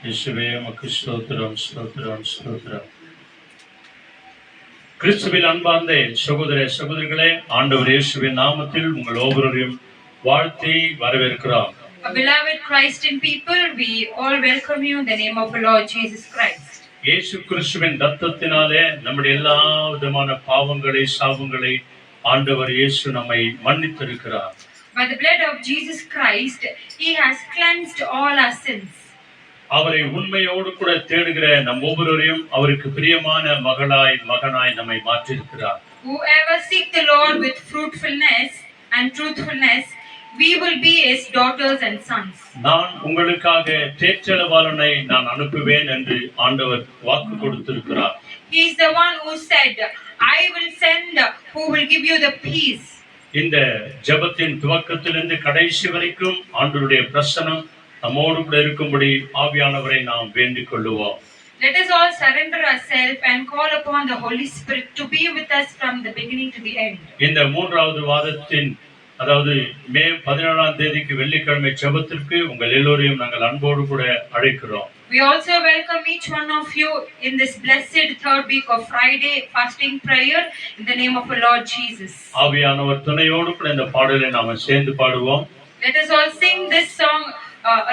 இயேசுவே உமக்கு ஸ்தோத்திரம், ஸ்தோத்திரம், ஸ்தோத்திரம். கிறிஸ்துவில் அன்பார்ந்த சகோதர சகோதரிகளே, ஆண்டவர் இயேசுவின் நாமத்தில் உங்கள் ஒவ்வொருவரையும் வாழ்த்தி வரவேற்கிறோம். Beloved Christian people, we all welcome you in the name of the Lord Jesus Christ. இயேசு கிறிஸ்துவின் இரத்தத்தினாலே நம்முடைய எல்லா விதமான பாவங்களை சாபங்களை ஆண்டவர் இயேசு நம்மை மன்னித்திருக்கிறார். By the blood of Jesus Christ, He has cleansed all our sins. அவரை உண்மையோடு கூட தேடுகிற நம் ஒவ்வொருவரையும் அவருக்கு பிரியமான மகனாய் நம்மை மாற்றியிருக்கிறார். Whoever seek the Lord with fruitfulness and truthfulness, we will be His daughters and sons. நான் உங்களுக்காக தேற்றளவாளனை நான் அனுப்புவேன் என்று ஆண்டவர் வாக்கு கொடுத்திருக்கிறார். He is the one who said, I will send who will give you the peace. இந்த ஜெபத்தின் துவக்கத்திலிருந்து கடைசி வரைக்கும் ஆண்டவருடைய பிரசன்னம் நம்மோடு கூட இருக்கும்படி ஆவியானவரை நாம் வேண்டிக் கொள்ளுவோம். Let us all surrender ourselves and call upon the Holy Spirit to be with us from the beginning to the end. இந்த மூன்றாவது வாரத்தின் அதாவது மே 17ஆம் தேதிக்கு வெள்ளிக்கிழமை ஜெபத்திற்கு உங்கள் எல்லோரையும் நாங்கள் அன்போடு கூட அழைக்கிறோம். We also welcome each one of you in this blessed third week of Friday fasting prayer in the name of the Lord Jesus. ஆவியானவர் துணையோடு கூட இந்த பாடலை நாம சேர்ந்து பாடுவோம். Let us all sing this song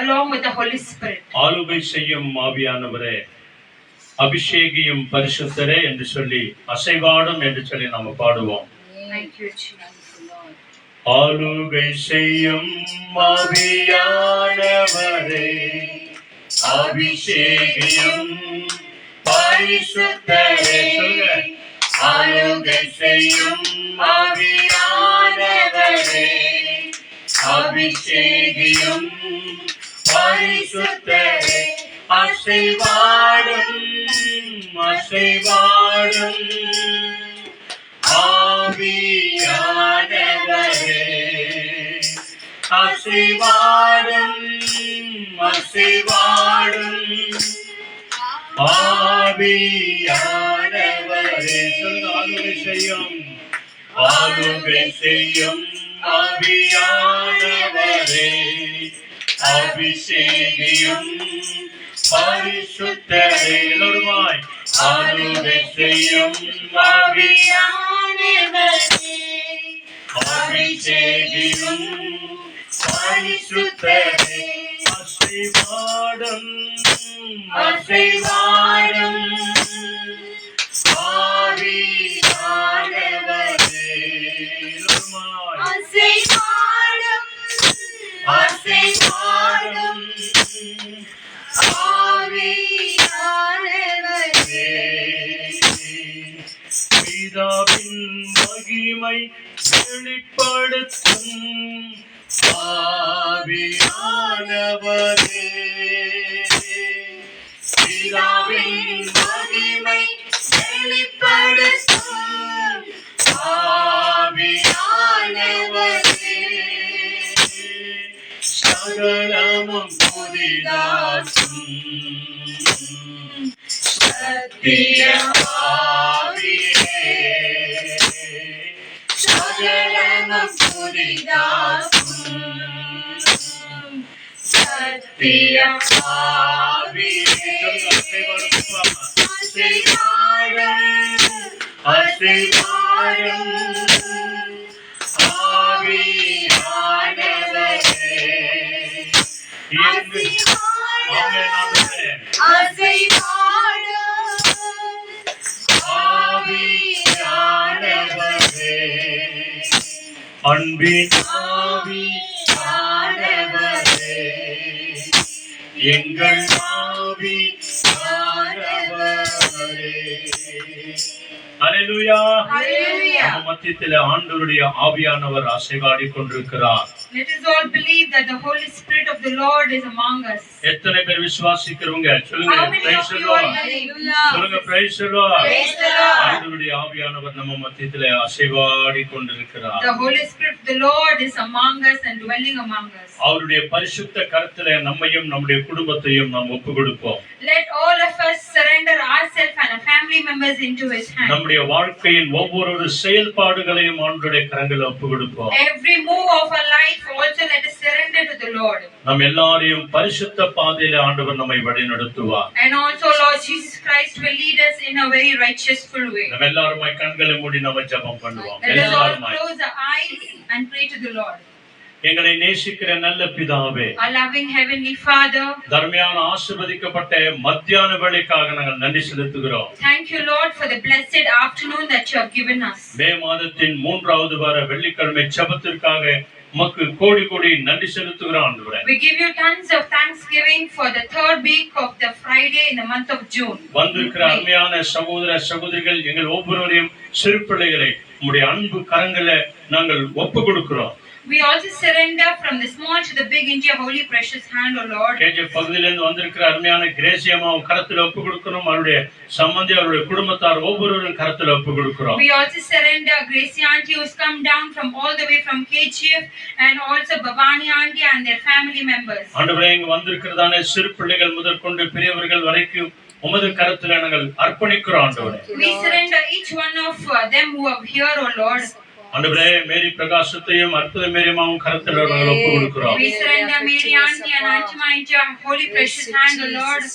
along with the Holy Spirit. ஆளுகை செய்யும் ஆவியானவரே, அபிஷேகியும் பரிசுத்தரே என்று சொல்லி அசைவாடும் என்று சொல்லி நாம பாடுவோம். Thank you, Jesus. ஆளுகை செய்யும் ஆவியானவரே, அபிஷேகியும் பரிசுத்தரே, ஆளுகை செய்யும் ஆவியானவரே, அபிஷேகியும் பரிசுத்தரே, அசைவாடும் அசைவாடும் ஆவியானவரே, அசைவாடும் அசைவாடும் ஆவியானவரே. ஆளுகை செய்யும் ஆளுகை செய்யும் ஆவியானவரே, அபிஷேகியும் பரிசுத்தரே. எல்லோருமாய் ஆளுகை செய்யும் ஆவியானவரே, அபிஷேகியும் பரிசுத்தரே, அசைவாடும் அசைவாடும் ஆவியானவரே. எல்லோருமாய் அசைவாடும் அசைவாடும் ஆவியானவரே, பிதாவின் மகிமை வெளிப்படுத்தும் ஆவியானவரே, பிதாவின் மகிமை வெளிப்படுத்தும் ஆவியானவரே, சகலமும் புதிதாக்கும் சத்திய ஆவியே, சகலமும் புதிதாக்கும் சத்திய ஆவியே, அசைவாடும் அசைவாடும் ஆவியானவரே. அன்பின் ஆவியானவரே, எங்கள் ஆவியானவரே. அல்லேலூயா. நம்ம மத்தியிலே ஆண்டவருடைய ஆவியானவர் அசைவாடி கொண்டிருக்கிறார். Let us all believe that the Holy Spirit of the Lord is among us. எத்தனை பேர் விசுவாசிக்கிறவங்க சொல்லுங்க How many praise of the you Lord. are hallelujah? சொல்லுங்க praise the Lord. Praise the Lord. ஆண்டவருடைய ஆவியானவர் நம்ம மத்தியிலே அசைவாடி கொண்டிருக்கிறார். The Holy Spirit of the Lord is among us and dwelling among us. அவருடைய பரிசுத்த கரத்திலே நம்மையும் நம்முடைய குடும்பத்தையும் நாம் ஒப்புக்கொடுப்போம். Let all of us surrender ourselves and our family members into his hand. நம்முடைய வாழ்க்கையின் ஒவ்வொரு செயல்பாடுகளையும் ஆண்டவருடைய கரங்களில் ஒப்பு கொடுப்போம். Every move of our life also let us surrender to the Lord. நம் எல்லாரையும் பரிசுத்த பாதையிலே ஆண்டவர் நம்மை வழிநடத்துவார். And also Lord Jesus Christ will lead us in a very righteousful way. நம்ம எல்லாருமாய் கண்களை மூடி நம்ம ஜெபம் பண்ணுவோம். Let us all எல்லாருமாய் close our eyes and pray to the Lord. எங்களை நேசிக்கிற நல்ல பிதாவே, Our loving heavenly Father, தர்மையான ஆசீர்வதிக்கப்பட்ட மத்தியான வேளைக்காக நாங்கள் நன்றி செலுத்துகிறோம். thank you Lord for the blessed afternoon that you have given us. மே மாதத்தின் 3வது வார வெள்ளிக்கிழமை ஜெபத்திற்காக உமக்கு கோடி கோடி நன்றி செலுத்துகிறோம் ஆண்டவரே. We give you tons of thanksgiving for the third week of the Friday in the month of June. வந்திருக்கிற அருமையான சகோதர சகோதரிகள் எங்கள் ஒவ்வொருவரையும் சிறு பிள்ளைகளை உம்முடைய அன்பு கரங்களை நாங்கள் ஒப்பு கொடுக்கிறோம். We also surrender from the small to the big into your holy precious hand, O Lord. K J பகுதியிலிருந்து வந்திருக்கிற அருமையான கிரேசியம்மாவும் கரத்தில் ஒப்பு கொடுக்கிறோம். அவருடைய சம்பந்தி அவருடைய குடும்பத்தார் ஒவ்வொருவரும் கரத்தில் ஒப்பு கொடுக்கிறோம். We also surrender Gracie auntie who's come down from all the way from KGF, and also Bhavani auntie and their family members. ஆண்டவரே, இங்கு வந்திருக்கிறதான சிறு பிள்ளைகள் முதற்கொண்டு பெரியவர்கள் வரைக்கும் உமது கரத்தில் நாங்கள் அர்ப்பணிக்கிறோம் ஆண்டவரே. We surrender each one of them who are here, O Lord. ஆண்டவரே, மேரி பிரகாசத்தையும் அற்புத மேரியமாவும் கரத்தில் நாங்கள் ஒப்பு கொடுக்கிறோம். We surrender Mary auntie and Antima into your holy precious hand, O Lord.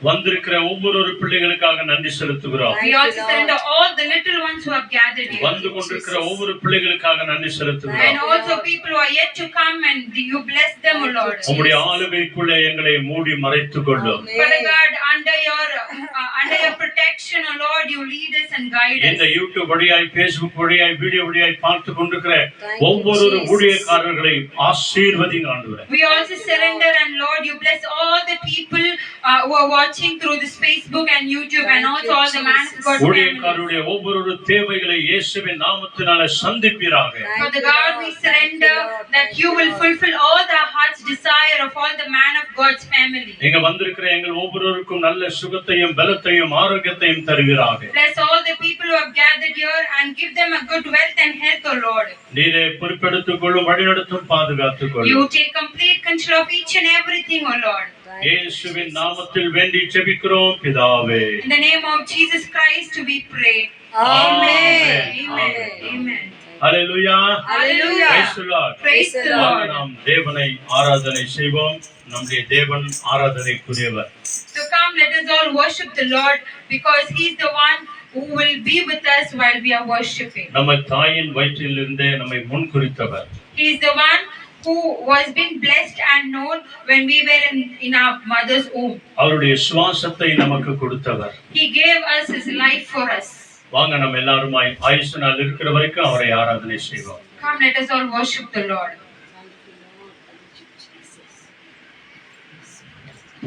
வந்திருக்கிற ஒவ்வொரு பிள்ளைகளுக்காக நன்றி செலுத்துகிறோம். We also surrender all the little ones who have gathered here. வந்து கொண்டிருக்கிற ஒவ்வொரு பிள்ளைகளுக்காக நன்றி And செலுத்துகிறோம். also people who are yet to come, and you bless them, O Lord. உம்முடைய ஆளுகைக்குள்ளே எங்களை மூடி மறைத்துக் கொள்ளும். Father God, under your protection, O Lord, you lead us and guide இந்த us. யூடியூப் வழியாய், பேஸ்புக் வழியாய், வீடியோ வழியாய் பார்த்து கொண்டிருக்கிற ஒவ்வொரு ஊழியக்காரர்களை ஆசீர்வதிங்க ஆண்டவரே. We also surrender, and Lord, you bless all the people who are watching through this Facebook and YouTube, and also all the man of God family. ஊழியக்காரருடைய ஒவ்வொரு தேவைகளை இயேசுவின் நாமத்தினால சந்திப்பீராக. Father God, we surrender that you will fulfill all the heart's desire of all the man of God's family. இங்க வந்திருக்கிற எங்கள் ஒவ்வொருவருக்கும் நல்ல சுகத்தையும் பலத்தையும் ஆரோக்கியத்தையும் தருவீராக. Bless all the people who have gathered here and give them a good wealth and health, O Lord. நீரே பொறுப்பெடுத்துக் கொள்ளும், வழிநடத்தும், பாதுகாத்துக் கொள்ளும். You take complete control of each and everything, O Lord. இயேசுவின் நாமத்தில் வேண்டி ஜெபிக்கிறோம் பிதாவே. In the name of Jesus Christ we pray. Amen. Amen. Amen. Hallelujah. Hallelujah. Praise the Lord. Praise the Lord. நாம் தேவனை ஆராதனை செய்வோம். நம்முடைய தேவன் ஆராதனைக்குரியவர். So come, let us all worship the Lord, because He is the one who will be with us while we are worshiping. நம்ம தாயின் வயிற்றிலிருந்தே நம்மை முன்குறித்தவர். He is the one who was been blessed and known when we were in our mother's womb. அவருடைய சுவாசத்தை நமக்கு கொடுத்தவர். He gave us His life for us. வாங்க நம்ம எல்லாருமாய் ஆயுசு நாள் இருக்கிற வரைக்கும் அவரை ஆராதனை செய்வோம். Come, let us all worship the Lord.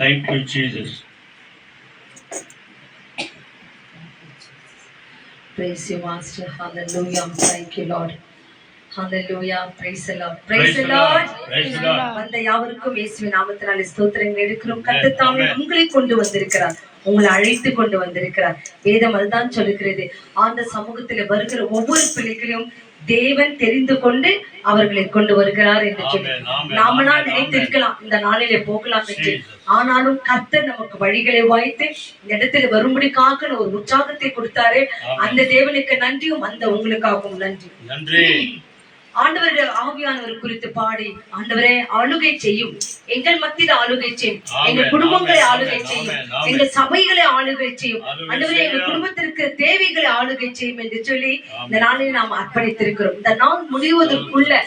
Thank you, Jesus. Praise you, Master. Hallelujah. Thank you, Lord. Hallelujah. Praise the Lord. Praise the Lord. Praise the Lord. வந்த யாவருக்கும் இயேசுவின் நாமத்தினாலே ஸ்தோத்திரங்கள் எடுக்கிறோம். கர்த்தர் தாமே உங்களை கொண்டு வந்திருக்கிறார், உங்களை அழைத்து கொண்டு வந்திருக்கிறார். வேதம் அதுதான் சொல்லுகிறது. அந்த சமூகத்திலே வருகிற ஒவ்வொரு பிள்ளைகளையும் தேவன் தெரிந்து கொண்டு அவர்களை கொண்டு வருகிறார் என்று சொல்லி நாம நினைத்திருக்கலாம் இந்த நாளிலே போகலாம் என்று. ஆனாலும் கர்த்தர் நமக்கு வழிகளை வாய்த்து இந்த இடத்துல வரும்படிக்காக ஒரு உற்சாகத்தை கொடுத்தாரு. அந்த தேவனுக்கு நன்றியும் அந்த உங்களுக்காகவும் நன்றி. நன்றி. ஆண்டவருடைய ஆவியானவர் குறித்து பாடி, ஆண்டவரே ஆளுகை செய்யும், எங்கள் மத்தியில் ஆளுகை செய்யும், எங்கள் குடும்பங்களை ஆளுகை செய்யும், எங்கள் சபைகளை ஆளுகை செய்யும், ஆண்டவரே எங்கள் குடும்பத்திற்கு தேவைகளை ஆளுகை செய்யும் என்று சொல்லி இந்த நாளில் நாம் அர்ப்பணித்திருக்கிறோம். இந்த நாள் முடிவதற்குள்ள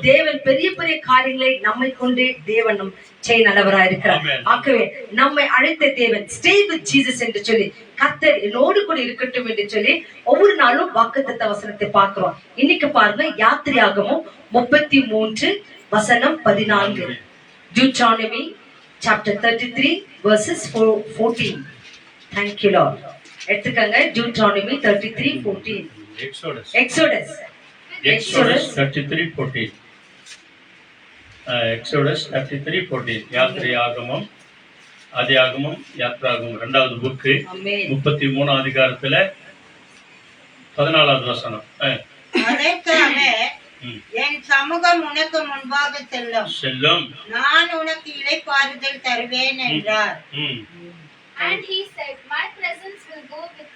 தேவன் பெரிய பெரிய காரியங்களை நம்மை கொண்டே தேவன் நம் செய்ய நல்லவராயிருக்கிறார். ஆகவே நம்மை அழைத்த தேவன் ஸ்டே வித் ஜீசஸ் என்று சொல்லி கர்த்தர் என்னோடு கூட இருக்கட்டும் என்று சொல்லி ஒவ்வொரு நாளும் வாக்குத்தத்த வசனத்தை பார்க்கிறோம். இன்னைக்கு பாருங்க, யாத்திரையாகமம் 33 வசனம் 14. Deuteronomy chapter 33 verses 14. Thank you Lord. எடுத்துக்கங்க, Deuteronomy 33:14. Exodus 33:14. Exodus 33:14. யாத்திரையாகமம், ஆதியாகமம், யாத்திராகமம் 2வது புக்கு 33 அதிகாரத்துல 14வது வசனம். என் சமூகம் உனக்கு முன்பாக செல்லும், நான் உனக்கு இளைப்பாறுதல் தருவேன் என்றார். And he said, my presence will go with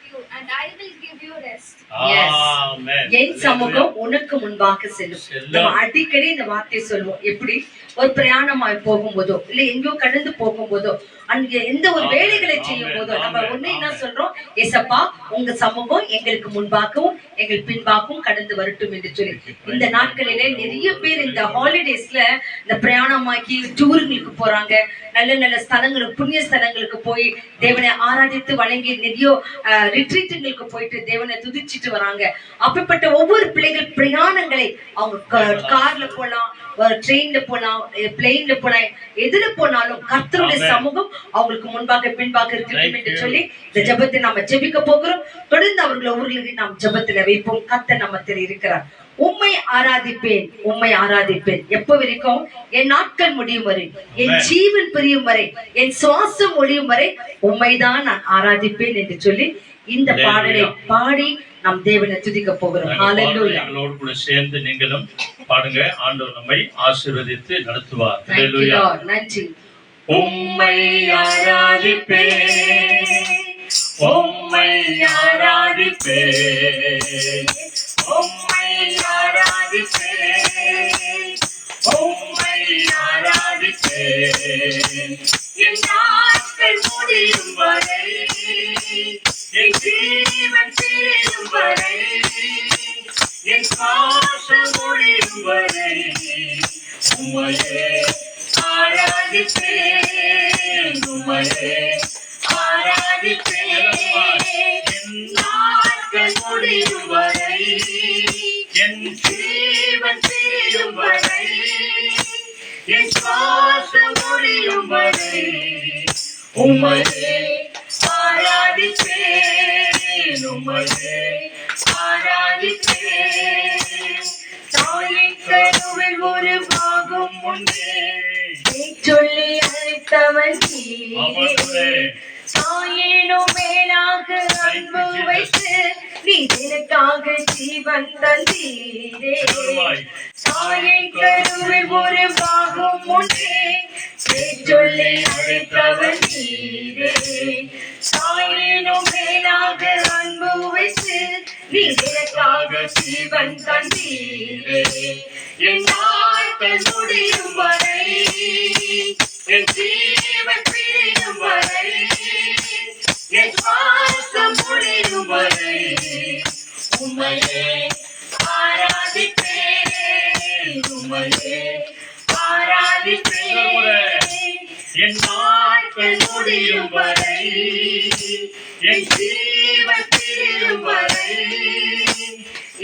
I will give you rest. Yes. Amen. என் சமூகம் உனக்கு முன்பாக செல்லும். நம்ம அடிக்கடி இந்த வார்த்தை சொல்லுவோம். எப்படி? ஒரு பிரயாணமாய் போகும்போதோ இல்ல எங்கேயோ கடந்து போகும்போதோ அங்க எந்த ஒரு வேலைகளை செய்யும் போதோ நம்ம ஒண்ணு என்ன சொல்றோம், ஏசப்பா உங்க சமூகம் எங்களுக்கு முன்பாகவும் எங்கள் பின்பாகவும் கடந்து வரட்டும் என்று சொல்லி. இந்த நாட்களிலே நிறைய பேர் இந்த ஹாலிடேஸ்ல இந்த பிரயாணமாக்கி டூருங்களுக்கு போறாங்க, நல்ல நல்ல ஸ்தலங்களுக்கு புண்ணிய ஸ்தலங்களுக்கு போய் தேவனை ஆராதித்து வணங்கி நிறைய ரிட்ரீட்டுங்களுக்கு போயிட்டு தேவனை துதிச்சிட்டு வராங்க. அப்படிப்பட்ட ஒவ்வொரு பிள்ளைகள் பிரயாணங்களை அவங்க கார்ல போலாம், ட்ரெயின்ல போலாம், பிளெயின்ல போலாம், எதுல போனாலும் கர்த்தருடைய சமூகம் அவங்களுக்கு முன்பாக பின்பாக இருக்கட்டும் என்று சொல்லி இந்த ஜெபத்தை நாம ஜெபிக்க போகிறோம். தொடர்ந்து அவர்களை ஒவ்வொரு நாம் ஜெபத்துல வைப்போம். கர்த்தர் நம்மத்தில் இருக்கிறார். உம்மை ஆராதிப்பேன், உம்மை ஆராதிப்பேன். எப்ப வரைக்கும்? என் நாட்கள் முடியும் வரை, என் ஜீவன் பிரியும் வரை, என் சுவாசம் ஒழியும் வரை உம்மைதான் நான் ஆராதிப்பேன் என்று சொல்லி இந்த பாடலை பாடி நாம் தேவனை துதிக்க போகிறோம். ஹalleluya. எங்களோடு கூட சேர்ந்து நீங்களும் பாடுங்க. ஆண்டவர் நம்மை ஆசீர்வதித்து நடத்துவார். ஹalleluya. நன்றி. உம்மை ஆராதிப்பேன், உம்மை ஆராதிப்பேன், உம்மை ஆராதிப்பேன், உம்மை ஆராதிப்பேன். என் நாட்கள் முடியும் வரை, என் ஜீவன் பிரியும் வரை, என் சுவாசம் முடியும் வரை உம்மையே ஆராதிப்பேன், உம்மையே ஆராதிப்பேன். என் நாட்கள் முடியும் வரை, என் ஜீவன் பிரியும் வரை, என் சுவாசம் முடியும் வரை உம்மையே ஆராதிப்பேன், உம்மையே ஆராதிப்பேன். தாயின் கருவில் ஒரு பாகம் உண்டே சொல்லி அழைத்தவன் நீரே. தாயினும் மேலாக அன்பு வைத்து நீ எனக்காக ஜீவன் தந்தீரே. தாயின் கருவில் ஒரு பாகம் உண்டே சொல்லி அழைத்தவன் நீரே. தாயினும் மேலாக அன்பு வைத்து நீ எனக்காக ஜீவன் தந்தீரே. என் நாட்கள் முடியும் வரை, என் ஜீவன் பிரியும் வரை, என் சுவாசம் முடியும் வரை உம்மையே ஆராதிப்பேன், உம்மையே ஆராதிப்பேன். என் நாட்கள் முடியும் வரை, என் ஜீவன் பிரியும் வரை,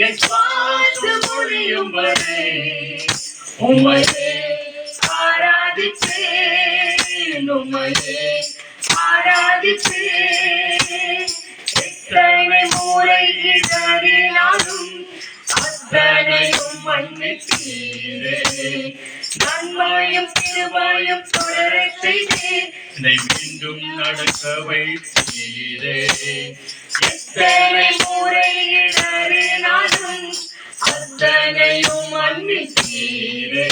என் சுவாசம் முடியும் வரை உம்மையே ஆராதிப்பேன், உம்மையே ஆராதிப்பேன். எத்தனை முறை இடறினாலும் அத்தனையும் மன்னித்தீரே. நன்மையும் கிருபையும் தொடரச் செய்தே என்னை மீண்டும் நடக்க வைத்தீரே. எத்தனை முறை இடறினாலும் அத்தனையும் மன்னித்தீரே.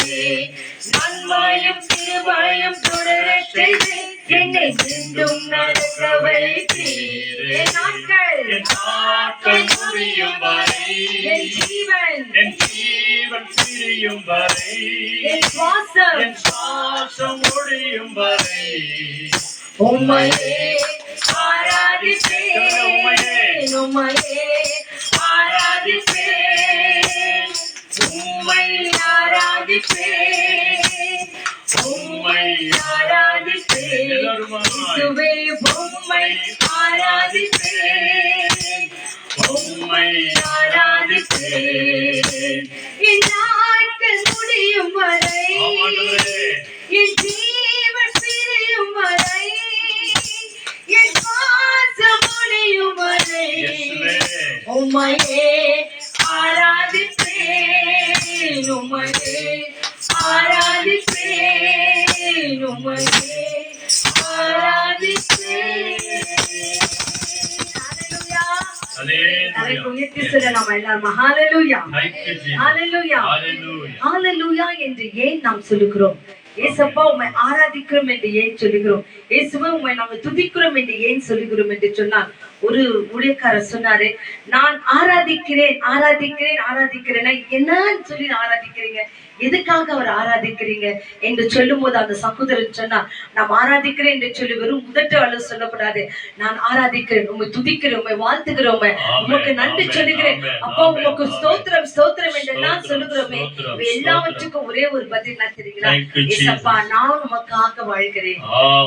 நன்மையும் கிருபையும் தொடரச் செய்தே என்னை மீண்டும் நடக்க வைத்தீரே. என் நாட்கள் முடியும் வரை, என் ஜீவன் பிரியும் வரை, என் சுவாசம் முடியும் வரை உம்மையே ஆராதிப்பேன், உம்மையே ஆராதிப்பேன், உம்மை ஆராதிப்பேன், உம்மை ஆராதிப்பேன். இயேசுவே உம்மை ஆராதிப்பேன், உம்மை ஆராதிப்பேன். என் நாட்கள் முடியும் வரை, என் ஜீவன் பிரியும் வரை, என் சுவாசம் முடியும் வரை உம்மையே ஆராதிப்பேன், உம்மையே ஆராதிப்பேன், உம்மையே ஆராதிப்பேன். ஹalleluya என்று ஏன் நாம் சொல்லுகிறோம்? ஏசப்பா உம்மை ஆராதிக்கிறோம் என்று ஏன் சொல்லுகிறோம், இயேசுவே உம்மை நாங்கள் துதிக்கிறோம் என்று ஏன் சொல்லுகிறோம் என்று சொன்னால், ஒரு ஊழியக்காரர் சொன்னாரு, நான் ஆராதிக்கிறேன் ஆராதிக்கிறேன் ஆராதிக்கிறேன், என்னன்னு சொல்லி ஆராதிக்கிறீங்க, எதுக்காக அவர் ஆராதிக்கிறீங்க என்று சொல்லும் போது அந்த சகோதரன் சொன்னார், நாம் ஆராதிக்கிறேன் என்று சொல்லி வெறும் முதட்டு அளவு சொல்லக்கூடாது, நான் ஆராதிக்கிறேன், உண்மை துதிக்கிறேன், உண்மை வாழ்த்துகிறோம், உமக்கு நன்றி சொல்லுகிறேன் அப்பா, உமக்கு ஸ்தோத்திரம் ஸ்தோத்திரம் என்றெல்லாம் சொல்லுகிறோமே. எல்லாவற்றுக்கும் ஒரே ஒரு பதில் என்ன தெரியுங்களா, ஏசப்பா நான் உமக்காக வாழ்கிறேன்,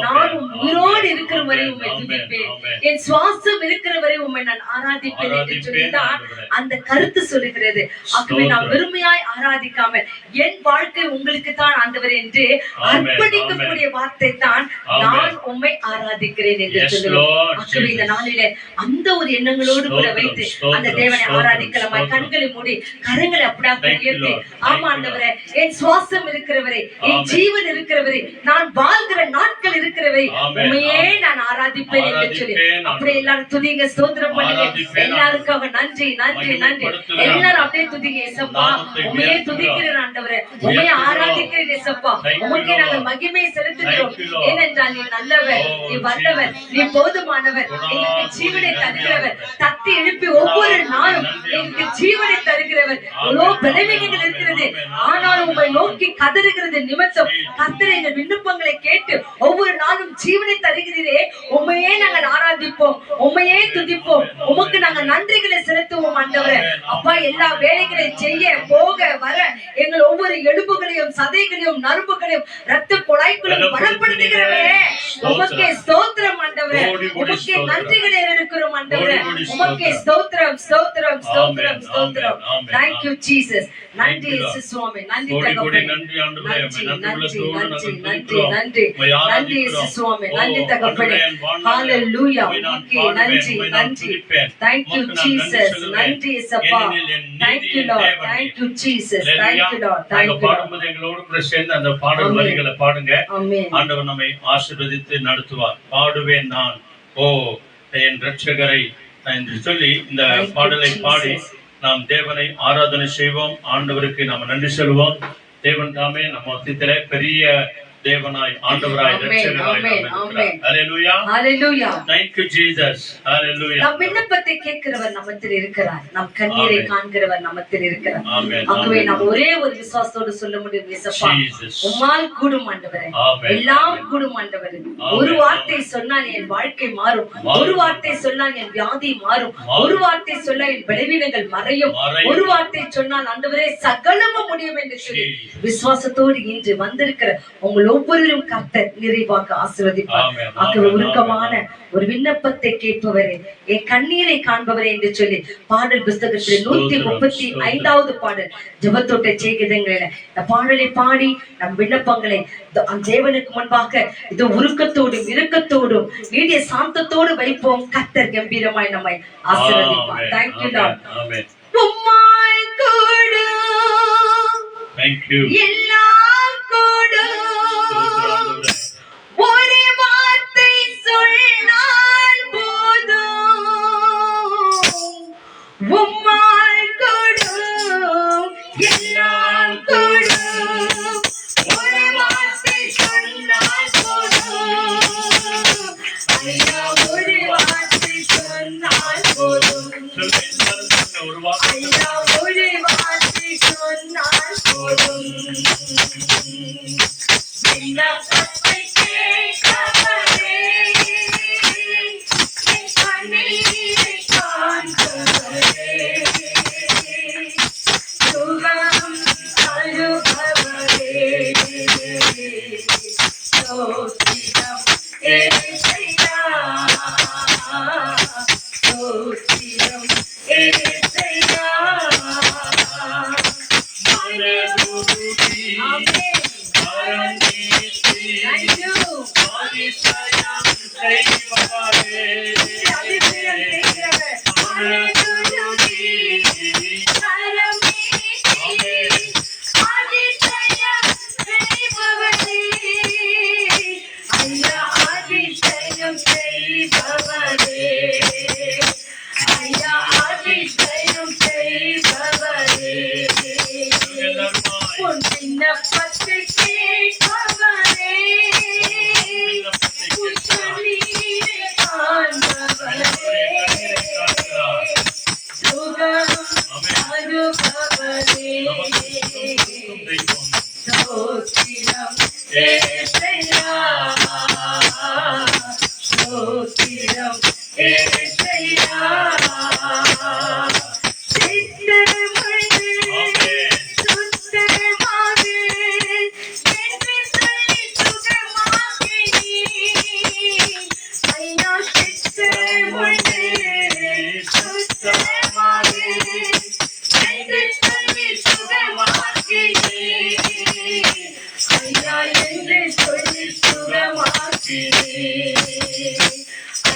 நான் உயிரோடு இருக்கிற வரை உண்மை துதிப்பேன், என் சுவாசம் இருக்கிற வரை உண்மை நான் ஆராதிப்பேன் என்று சொல்லிதான் அந்த கருத்து சொல்லுகிறது. ஆகவே நான் வெறுமையாய் ஆராதிக்காம என் வாழ்க்கை உங்களுக்கு தான் ஆண்டவர் என்று அர்ப்பணிக்கக்கூடிய வார்த்தை தான் நான் உம்மை ஆராதிக்கிறேன் என்று சொல்லுவோம். ஆகவே இந்த நாளிலே அந்த ஒரு எண்ணங்களோடு கூட வைத்து அந்த தேவனை ஆராதிக்கலாமா, கண்களை மூடி கரங்களை அப்படியே உயர்த்தி, ஆமா ஆண்டவரே, என் சுவாசம் இருக்கிறவரை, என் ஜீவன் இருக்கிறவரை, நான் வாழ்கிற நாட்கள் இருக்கிறவரை உண்மையே நான் ஆராதிப்பேன் என்று சொல்லி அப்படியே எல்லாரும் துதிங்க, ஸ்தோத்திரம் பண்ணுங்க. எல்லாருக்காக நன்றி நன்றி நன்றி, எல்லாரும் அப்படியே துதிங்க. ஏசப்பா உண்மையே துதிக்கிறேன் ஆண்டவரே, உம்மை ஆராதிக்கிறேன் இயேசுப்பா, உமக்கே நாங்கள் மகிமையை செலுத்துகிறோம். ஏனென்றால் நீ நல்லவர், நீ வல்லவர், நீ போதுமானவர், எங்களுக்கு ஜீவனை தருகிறவர், தட்டி எழுப்பி ஒவ்வொரு நாளும் எங்களுக்கு ஜீவனை தருகிறவர். எவ்வளோ பலவீனங்கள் இருக்கிறது, ஆனாலும் உம்மை நோக்கி கதறுகிறது நிமித்தம் கர்த்தர் எங்கள் விண்ணப்பங்களை கேட்டு ஒவ்வொரு நாளும் ஜீவனை தருகிறீரே, உம்மையே நாங்கள் ஆராதிப்போம், உம்மையே துதிப்போம், உமக்கு நாங்கள் நன்றிகளை செலுத்துவோம் ஆண்டவரே. அப்பா எல்லா வேலைகளை செய்ய போக வர எங்கள் ஒவ்வொரு எலும்புகளையும் சதைகளையும் நரம்புகளையும் ரத்த குழாய்களையும் பலப்படுத்துகிறவரே, உமக்கே ஸ்தோத்திரம் ஆண்டவரே, உமக்கே நன்றிகளை இருக்கிறோம் ஆண்டவரே, உமக்கே ஸ்தோத்திரம் ஸ்தோத்திரம் ஸ்தோத்திரம் ஸ்தோத்திரம். Thank you Jesus. நன்றி இயேசு சுவாமி, நன்றி தகப்பனே, நன்றி நன்றி நன்றி நன்றி நன்றி நன்றி இயேசு சுவாமி, நன்றி தகப்பனே. ஹalleluya, உமக்கே நன்றி நன்றி. Thank you Jesus. நன்றி இயேசப்பா. Thank you Lord. Thank you Jesus. Thank you Lord. Thank you. பாடும்போது எங்களோடு கூட சேர்ந்து அந்த பாடல் வரிகளை பாடுங்க. ஆண்டவர் நம்மை ஆசீர்வதித்து நடத்துவார். பாடுவேன் நான் ஓ என் இரட்சகரை என்று சொல்லி இந்த பாடலை பாடி நாம் தேவனை ஆராதனை செய்வோம். ஆண்டவருக்கு நாம் நன்றி சொல்வோம். தேவன் தாமே நம்ம மத்தியிலே பெரிய தேவனாய் ஆண்டவராய் இரட்சகராய் ஹalleluya ஹalleluya. Thank you Jesus. ஹalleluya. நம் விண்ணப்பத்தை கேட்கிறவர் நம்மத்தில் இருக்கிறார், நம் கண்ணீரை காண்கிறவர் நம்மத்தில் இருக்கிறார். ஆகவே நாம் ஒரே ஒரு விசுவாசத்தோடு சொல்ல முடியும், இயேசுப்பா உம்மால் கூடும் ஆண்டவரே, எல்லாம் கூடும் ஆண்டவரே. ஒரு வார்த்தை சொன்னால் என் வாழ்க்கை மாறும், ஒரு வார்த்தை சொன்னால் என் வியாதி மாறும், ஒரு வார்த்தை சொன்னால் என் பலவீனங்கள் மறையும், ஒரு வார்த்தை சொன்னால் ஆண்டவரே சகலமும் முடியும் என்று சொல்லி விசுவாசத்தோடு இன்று வந்திருக்கிற உங்கள் ஒவ்வொருவரும் கர்த்தர் நிறைவாக ஆசீர்வதிப்பார். ஆகவே உருக்கமான ஒரு விண்ணப்பத்தை கேட்பவரே, என் கண்ணீரை காண்பவரே என்று சொல்லி பாடல் புஸ்தகத்தில் 135வது பாடல் ஜெபத்தோட்ட செய்கிறதுங்களே, இந்த பாடலை பாடி நம் விண்ணப்பங்களை தேவனுக்கு முன்பாக இது உருக்கத்தோடும் இரக்கத்தோடும் நீடிய சாந்தத்தோடு வைப்போம். கர்த்தர் கம்பீரமாய் நம்மை ஆசீர்வதிப்பார். Thank you Lord. உம்மாய் கூடும், Thank you. எல்லாம் கூடும், ஒரு வார்த்தை சொன்னால் போதும், உம்மால் கூடும், எல்லாம் கூடும், ஒரு வார்த்தை சொன்னால் போதும், ஐயா ஒரு வார்த்தை சொன்னால் போதும், ஐயா ஒரு வார்த்தை சொன்னால் போதும். விண்ணப்பத்தை கேட்பவரே, என் கண்ணீரை காண்பவரே, சுகம் தருபவரே, ஸ்தோத்திரம் ஏசையா, ஸ்தோத்திரம் ஏசையா. விண்ணப்பத்தை கேட்பவரே,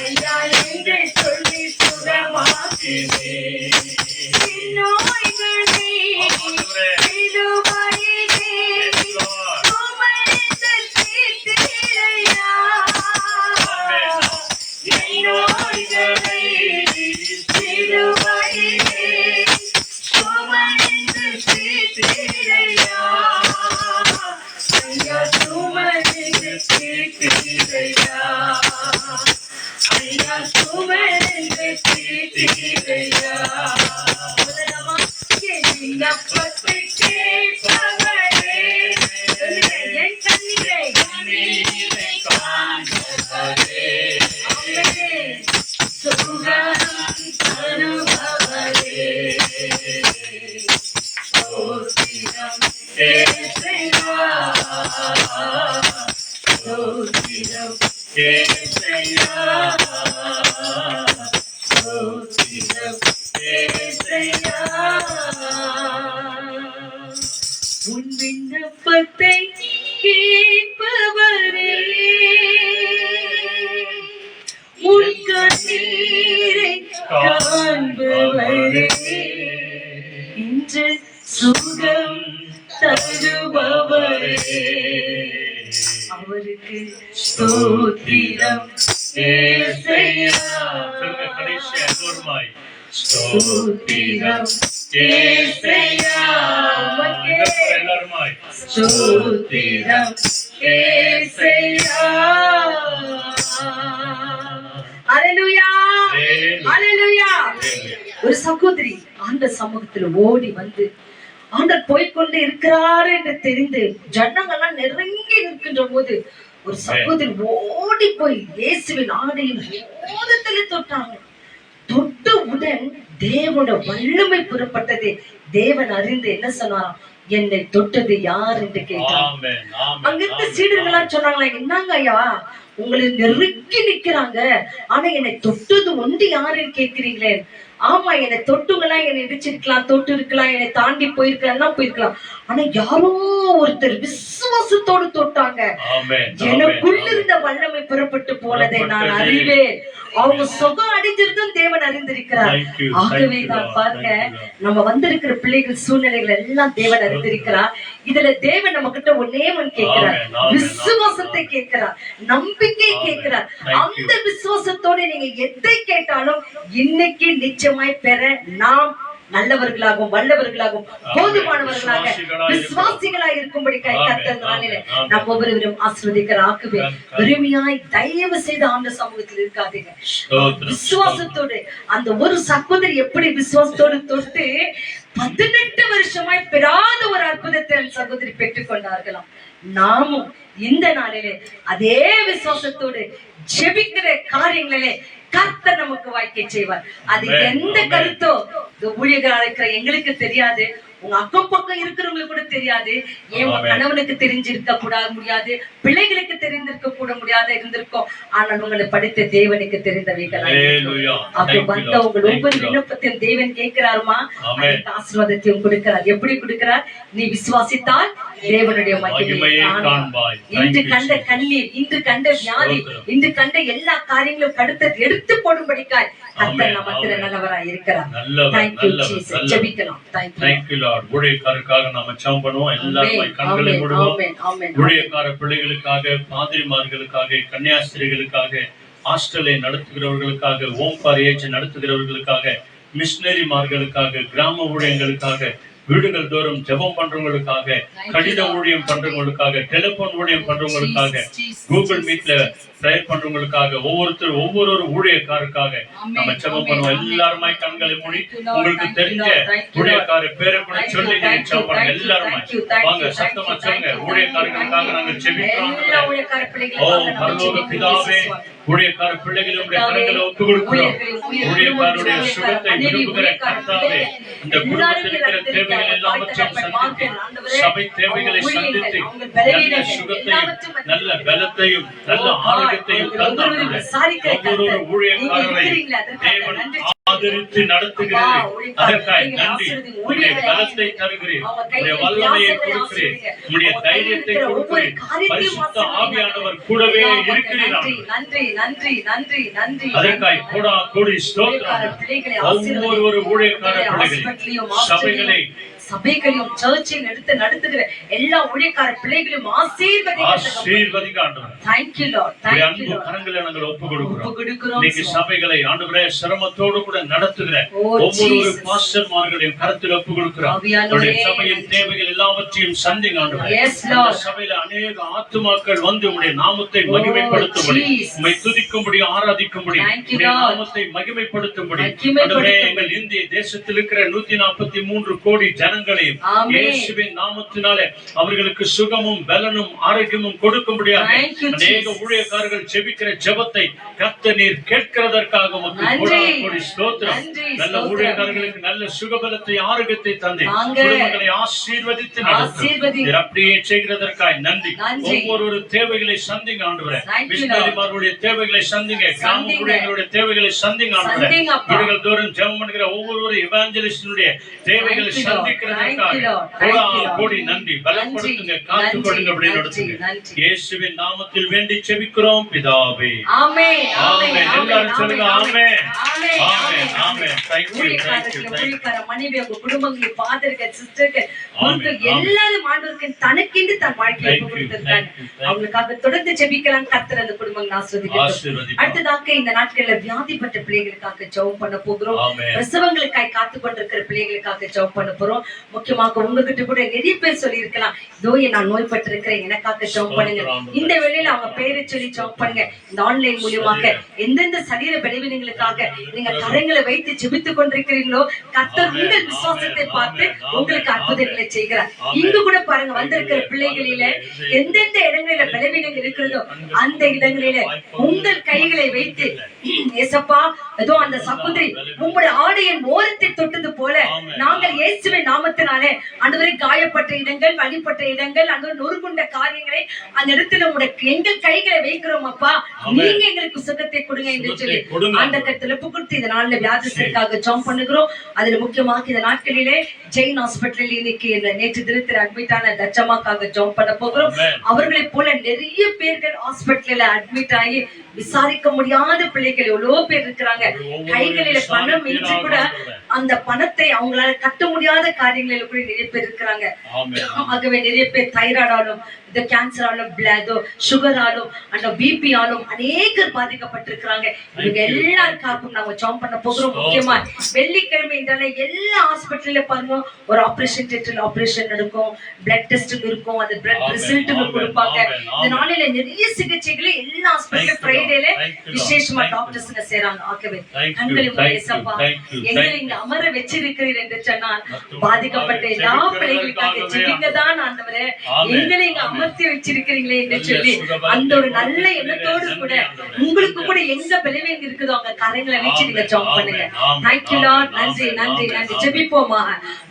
ஐயா என்று சொல்லி சுகமாக்கினே நோய்களை சிலுவையிலே சுமந்து தீர்த்தீரையா நோய்களை சிலுவையிலே சுமந்து தீர்த்தீரையா ஐயா சுமந்து தீர்த்தீரையா ஐயா சுமந்து தீர்த்தீரையா விண்ணப்பத்தை கேட்பவரே என் கண்ணீரை காண்பவரே சுகம் தருபவரே ஸ்தோத்திரம் ஏசையா ஸ்தோத்திரம் ஏசையா ஸ்தோத்திரம் ஏசையா உன் விண்ணப்பத்தை கேட்பவரே உன் கண்ணீரை காண்பவரே இன்று சுகம் தருபவரே அவருக்கு ஸ்தோத்திரம் ஏசையா ஸ்தோத்திரம் ஏசையா ஸ்தோத்திரம் ஏசையா அல்லேலூயா அல்லேலூயா. ஒரு சகோதரி ஆண்டவர் சமூகத்துல ஓடி வந்து ஆண்டவர் போய்கொண்டு இருக்கிறாரு என்று தெரிந்து ஜனங்கள்லாம் நெருங்கி நிற்கின்ற போது ஒரு சகோதரி ஓடி போய் இயேசுவின் ஆடையின் மோதத்திலே தொட்டாங்க. தொட்டு உடன் தேவனோட வல்லமை புறப்பட்டது. தேவன் அறிந்து என்ன சொன்னாராம், என்னை தொட்டது யார் என்று கேட்டாங்க. அங்கிருந்து சீடர்களா சொன்னாங்களா, என்னங்க ஐயா உங்களை நெருக்கி நிக்கிறாங்க, ஆனா என்னை தொட்டது ஒன்று யாருன்னு கேட்கிறீங்களே. ஆமா, என்னை தொட்டுங்களா, என்னை இடிச்சிருக்கலாம், தொட்டு இருக்கலாம், என்னை தாண்டி போயிருக்கலாம், ஆனா யாரோ ஒருத்தர் விசுவாசத்தோடு தொட்டாங்க. எனக்குள்ள இருந்த வல்லமை புறப்பட்டு போனதை நான் அறிவேன். அவங்க சுகம் அடைஞ்சிருந்தும் தேவன் அறிந்திருக்கிறார். ஆகவேதான் பாருங்க, நம்ம வந்திருக்கிற பிள்ளைகள் சூழ்நிலைகள் எல்லாம் தேவன் அறிந்திருக்கிறார். இதுல தேவன் நம்ம கிட்ட ஒன்னே ஒன்று கேட்கிறார், விசுவாசத்தை கேட்கிறார், நம்பிக்கை கேட்கிறார். அந்த விசுவாசத்தோட நீங்க எதை கேட்டாலும் இன்னைக்கு நிச்சயமாய் பெற நாம் நல்லவர்களாகவும் வல்லவர்களாகவும் போதுமானவர்களாக விசுவாசிகளாய் இருக்கும்படி கர்த்தர் நம்ம ஒவ்வொருவரும் ஆசீர்வதிக்கிறார். பெருமையாய் தயவு செய்து ஆண்ட சமூகத்தில் இருக்காதீங்க. விசுவாசத்தோடு அந்த ஒரு சகோதரி எப்படி விசுவாசத்தோடு தொட்டு 18 வருஷமாய் பெறாத ஒரு அற்புதத்தை அந்த சகோதரி பெற்றுக் கொண்டார்களாம். நாமும் இந்த நாளிலே அதே விசுவாசத்தோடு ஜெபிக்கிற காரியங்களிலே கர்த்தர் நமக்கு வாய்க்கை செய்வார். அது எந்த கருத்தோ ஊழியர்களா இருக்கிற எங்களுக்கு தெரியாது, உங்க அக்கம் பக்கம் இருக்கிறவங்களுக்கு கூட தெரியாது, என் கணவனுக்கு தெரிஞ்சிருக்க கூடாது முடியாது, பிள்ளைகளுக்கு தெரிந்திருக்க கூட முடியாது இருந்திருக்கும். ஆனால் உங்களை படித்த தேவனுக்கு தெரிந்தவைகள். அப்ப வந்த உங்கள் ஒவ்வொரு விண்ணப்பத்தையும் தேவன் கேட்கிறாருமா, ஆசீர்வாதத்தையும் கொடுக்கிறார். எப்படி கொடுக்கிறார்? நீ விசுவாசித்தால் தேவனுடைய மகிமையை காண்பாய். இன்று கண்ட கண்ணீர், இன்று கண்ட வியாதி, இன்று கண்ட எல்லா காரியங்களும் கடுத்து எடுத்து போடும்படிக்காய் கர்த்தர் நமக்கு நல்லவராய் இருக்கிறார். Thank you Jesus. ஜெபிக்கலாம். Thank you Lord. ஊழியக்காரருக்காக நாம ஜெபம் பண்ணுவோம். எல்லாரும் கண்களை மூடுவோம். ஊழியக்கார பிள்ளைகளுக்காக, பாதிரிமார்களுக்காக, கன்னியாஸ்திரிகளுக்காக, ஹாஸ்டலை நடத்துகிறவர்களுக்காக, ஓம்கார் ஏஜ் நடத்துகிறவர்களுக்காக, மிஷனரிமார்களுக்காக, கிராம ஊழியங்களுக்காக, வீடுகள் தோறும் ஜெபம் பண்றவங்களுக்காக, கடித ஊழியம் பண்றவங்களுக்காக, டெலிபோன் ஊழியம் பண்றவங்களுக்காக, கூகுள் மீட்ல ப்ரேயர் பண்றவங்களுக்காக, ஒவ்வொரு ஊழியக்காரருக்காக நம்ம ஜெபம் பண்ணுவோம். எல்லாருமே கண்களை மூடி உங்களுக்கு தெரிஞ்ச ஊழியக்கார பேரை கூட சொல்லி நீங்க ஜெபம் பண்ணுங்க. எல்லாருமே வாங்க, சத்தமா சொல்லுங்க. ஊழியக்காரர்களுக்காக நாங்க ஜெபிக்கிறோம். ஓ பரலோக பிதாவே, ஊழியக்கார பிள்ளைகளுடைய கரங்களை ஒப்பு கொடுக்கிறோம். ஊழியக்காரருடைய சுகத்தை விரும்புகிற கர்த்தாவே, இந்த குடும்பத்தில் இருக்கிற தேவைகள் எல்லாவற்றையும் சந்தித்து, சபை தேவைகளை சந்தித்து, நல்ல சுகத்தையும் நல்ல பலத்தையும் நல்ல ஆரோக்கியத்தையும் தந்தார்கள். ஒவ்வொரு ஊழியக்காரரை தேவன் ஆதரித்து நடத்துகிறது. அதற்காய் நன்றி. உம்முடைய பலத்தை தருகிறீர், உம்முடைய வல்லமையை கொடுக்கிறீர், உம்முடைய தைரியத்தை கொடுக்கிறீர். பரிசுத்த ஆவியானவர் கூடவே இருக்கிறீர். நன்றி நன்றி நன்றி நன்றி. அதற்காய் கோடி ஸ்தோத்திரம். ஒவ்வொரு ஊழியக்கார பிள்ளைகள் சபைகளையும் சர்ச்சையும் எடுத்து நடத்துகிற எல்லா ஊழியக்கார பிள்ளைகளையும் ஆசீர்வதிக்க ஆண்டவரே. Thank you Lord. Thank you Lord. கரங்களை நாங்கள் ஒப்புக்கொடுக்கிறோம். இன்னைக்கு சபைகளை ஆண்டவரே சிரமத்தோடு கூட நடத்துகிற ஒவ்வொரு பாஸ்டர்மார்களையும் கரத்தில் ஒப்புக்கொடுக்கிறோம். அவருடைய சபையின் தேவைகள் எல்லாவற்றையும் சந்திங்க ஆண்டவரே. சபையில அநேக ஆத்துமாக்கள் வந்து உம்முடைய நாமத்தை மகிமைப்படுத்தும்படி, உம்மை துதிக்கும்படி, ஆராதிக்கும்படி, உம்முடைய நாமத்தை மகிமைப்படுத்தும்படி ஆண்டவரே எங்கள் இந்திய தேசத்தில் இருக்கிற 143 கோடி ஜனங்களையும் இயேசுவின் நாமத்தினாலே அவர்களுக்கு சுகமும் பலனும் ஆரோக்கியமும் கொடுக்கும்படியாக அநேக ஊழியக்காரர்கள் ஜெபிக்கிற ஜெபத்தை கர்த்தர் நீர் கேட்கிறதற்காக கோடி ஸ்தோத்திரம். நல்ல ஊழியக்காரர்களுக்கு நல்ல சுகபலத்தை ஆரோக்கியத்தை தந்து குடும்பங்களை ஆசீர்வதித்து நடத்தும் அப்படியே செய்கிறதற்காக நன்றி. ஒவ்வொரு தேவைகளை சந்திங்க ஆண்டவரே. மிஷனரிமார்களுடைய தேவைகளை சந்திங்க, கிராம ஊழியர்களுடைய தேவைகளை சந்திங்க ஆண்டவரே. வீடுகள் தோறும் ஜெபம் பண்ணுகிற ஒவ்வொரு எவாஞ்சலிஸ்டுடைய தேவைகளை சந்திக்கிறதற்காக கோடி நன்றி. பலப்படுத்துங்க, காத்துக் கொள்ளுங்க, அப்படி நடத்துங்க. இயேசுவின் நாமத்தில் வேண்டி செபிக்கிறோம் பிதாவே. ஆமென் ஆமென். எல்லாரும் சொல்லுங்க ஆமென் ஆமென் ஆமென். Thank you. மனைவி, உங்க குடும்பங்கள், ஃபாதர்கள், சிஸ்டர்கள், எல்லாரும் ஆண்டவருக்கு தனக்கென்று தன் வாழ்க்கையை கொடுத்திருக்காங்க. அவங்களுக்காக தொடர்ந்து ஜெபிக்கலாம். கர்த்தர் அந்த குடும்பங்களை ஆசீர்வதிக்கட்டும். அடுத்ததாக இந்த நாட்கள்ல வியாதிப்பட்ட பிள்ளைகளுக்காக ஜெபம் பண்ண போகிறோம். பிரசவங்களுக்காய் காத்து கொண்டிருக்கிற பிள்ளைகளுக்காக ஜெபம் பண்ண போறோம். முக்கியமாக உங்ககிட்ட கூட நிறைய பேர் சொல்லி இருக்கலாம், இதோ நான் நோய்பட்டு இருக்கிறேன், எனக்காக ஜெபம் பண்ணுங்க. இந்த வேளையில அவங்க பேரை சொல்லி ஜெபம் பண்ணுங்க. இந்த ஆன்லைன் மூலமாக எந்தெந்த சரீர பலவீனங்களுக்காக நீங்க கரங்களை வைத்து ஜெபித்துக் கொண்டிருக்கிறீங்களோ கர்த்தர் உங்கள் விசுவாசத்தை பார்த்து உங்களுக்கு அற்புதங்களை செய்கிறார். இங்கு கூட பாருங்க, வந்திருக்கிற பிள்ளைகளில எந்தெந்த இடங்களில பலவீனங்கள் இருக்கிறதோ அந்த இடங்களில உங்கள் கைகளை வைத்து, ஏசப்பா ஏதோ அந்த சகோதரி உங்களுடைய ஆடையின் ஓரத்தை தொட்டது போல நாங்கள் இயேசுவின் நாமத்தினாலே ஆண்டவரே காயப்பட்ட இடங்கள், வலிப்பட்ட இடங்கள், அந்த நொறுங்குண்ட காரியங்களை அந்த இடத்துல எங்கள் கைகளை வைக்கிறோம். அப்பா நீங்க எங்களுக்கு சுகத்தை கொடுங்க என்று சொல்லி அந்த கருத்துல கொடுத்து இந்த நாள்ல வியாதிசருக்காக ஜெபம் பண்ணுகிறோம். அதுல முக்கியமாக இந்த நாட்களிலே ஜெயின் ஹாஸ்பிட்டல் இன்னைக்கு நேற்று தினத்தில் அட்மிட் ஆன தச்சமாக்காக ஜெபம் பண்ண போகிறோம். அவர்களை போல நிறைய பேர்கள் ஹாஸ்பிட்டல்ல அட்மிட் ஆகி விசாரிக்க முடியாத பிள்ளைகள் எவ்வளவு பேர் இருக்கிறாங்க. கைகளில பணம் இன்றி கூட அந்த பணத்தை அவங்களால கட்ட முடியாத காரியங்களில கூட நிறைய பேர் இருக்கிறாங்க. ஆகவே நிறைய பேர் தைராய்டாலும், இந்த கேன்சராலும், சுகராலும், அந்த பிபி ஆலும் அநேகர் பாதிக்கப்பட்டிருக்கிறாங்க. இவங்க எல்லாருக்காகவும் நாங்க ஜெபம் பண்ண போகிறோம். முக்கியமா வெள்ளிக்கிழமை என்றாலே எல்லா ஹாஸ்பிட்டல்ல பாருங்க ஒரு ஆபரேஷன் தியேட்டர்ல ஆபரேஷன் நடக்கும், பிளட் டெஸ்ட் இருக்கும், அந்த பிளட் ரிசல்ட் கொடுப்பாங்க. இந்த நாளில நிறைய சிகிச்சைகளை எல்லா ஹாஸ்பிட்டல் ஃப்ரைடேல விசேஷமா டாக்டர்ஸ் செய்றாங்க. ஆகவே எங்களை இங்க அமர வச்சிருக்கிறீர் என்று சொன்னால் பாதிக்கப்பட்ட எல்லா பிள்ளைகளுக்காக ஜெபிங்க தான் ஆண்டவரே. எங்களை இங்க அமர்த்தி வச்சிருக்கிறீங்களே என்று சொல்லி அந்த ஒரு நல்ல எண்ணத்தோடு கூட உங்களுக்கு கூட எங்க பலவீனம் இருக்குதோ அங்க கரங்களை வச்சு நீங்க ஜெபம் பண்ணுங்க. Thank you Lord. நன்றி நன்றி நன்றி. ஜெபிப்போமா.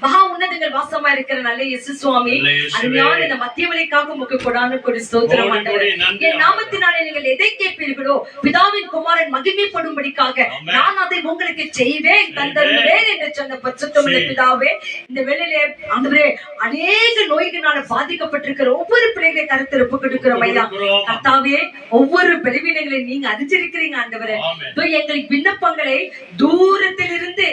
மகா உன்னதங்கள் வாசமா இருக்கிற நல்ல இயேசு சுவாமி, அருமையான இந்த மத்திய வழிக்காக உங்களுக்கு கொடான கொடி ஸ்தோத்திரம் ஆண்டவரே. என் நாமத்தினாலே நீங்கள் எதை கேட்பீர்களோ பிதாவின் குமாரன் மகிமைப்படும்படிக்காக நான் அதை உங்களுக்கு செய்வேன், தந்தருவேன் என்று சொன்ன பரிசுத்தமுள்ள பிதாவே, இந்த வேளையிலே ஆண்டவரே அநேக நோய்களால பாதிக்கப்பட்டிருக்கிற ஒவ்வொரு பிள்ளைகளை கருத்து ஒப்பு கொடுக்கிறோம் ஐயா. கர்த்தாவே ஒவ்வொரு பலவீனங்களை நீங்க அறிஞ்சிருக்கிறீங்க ஆண்டவரே. எங்களுக்கு விண்ணப்பங்களை தூரத்தில் இருந்து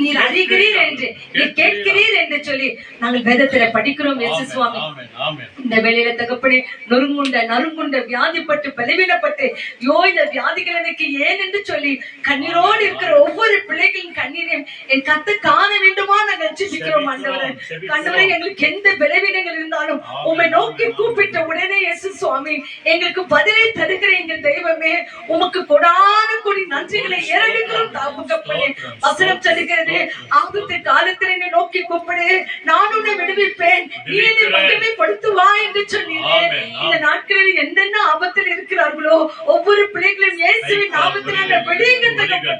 நீர் அறிகிறீர் என்று, நீர் கேட்கிறீர் என்று சொல்லி நாங்கள் வேதத்துல படிக்கிறோம் இயேசு சுவாமி. இந்த வேளையில தகப்பனே நறுங்குண்ட வியாதிப்பட்டு பலவீனப்பட்டு இந்த வியாதிகள் எனக்கு ஏன் என்று சொல்லி கண்ணீரோடு இருக்கிற ஒவ்வொரு பிள்ளைகளின் கண்ணீரையும் என் கத்து காண வேண்டுமா நாங்கள் ஜெபிக்கிறோம் ஆண்டவரே. ஆண்டவரே எங்களுக்கு எந்த பலவீனங்கள் இருந்தாலும் உம்மை நோக்கி கூப்பிட்ட உடனே இயேசு சுவாமி எங்களுக்கு பதிலை தருகிற எங்கள் தெய்வமே, உமக்கு கொடான கொடி நன்றிகளை ஏறெடுக்கிறோம் தகப்பனே. வசனம் சொல்லுகிறது, ஆபத்து காலத்தில் என்னை நோக்கி கூப்பிடு, நான் உன்னை விடுவிப்பேன், நீ என்னை மகிமைப்படுத்துவா என்று சொன்னீரே. இந்த நாட்களில் எந்தெந்த ஆபத்தில் இருக்கிறார்களோ ஒவ்வொரு பிள்ளைகளும் இயேசுவின் நாமத்தினால விடுங்க தகப்பனே.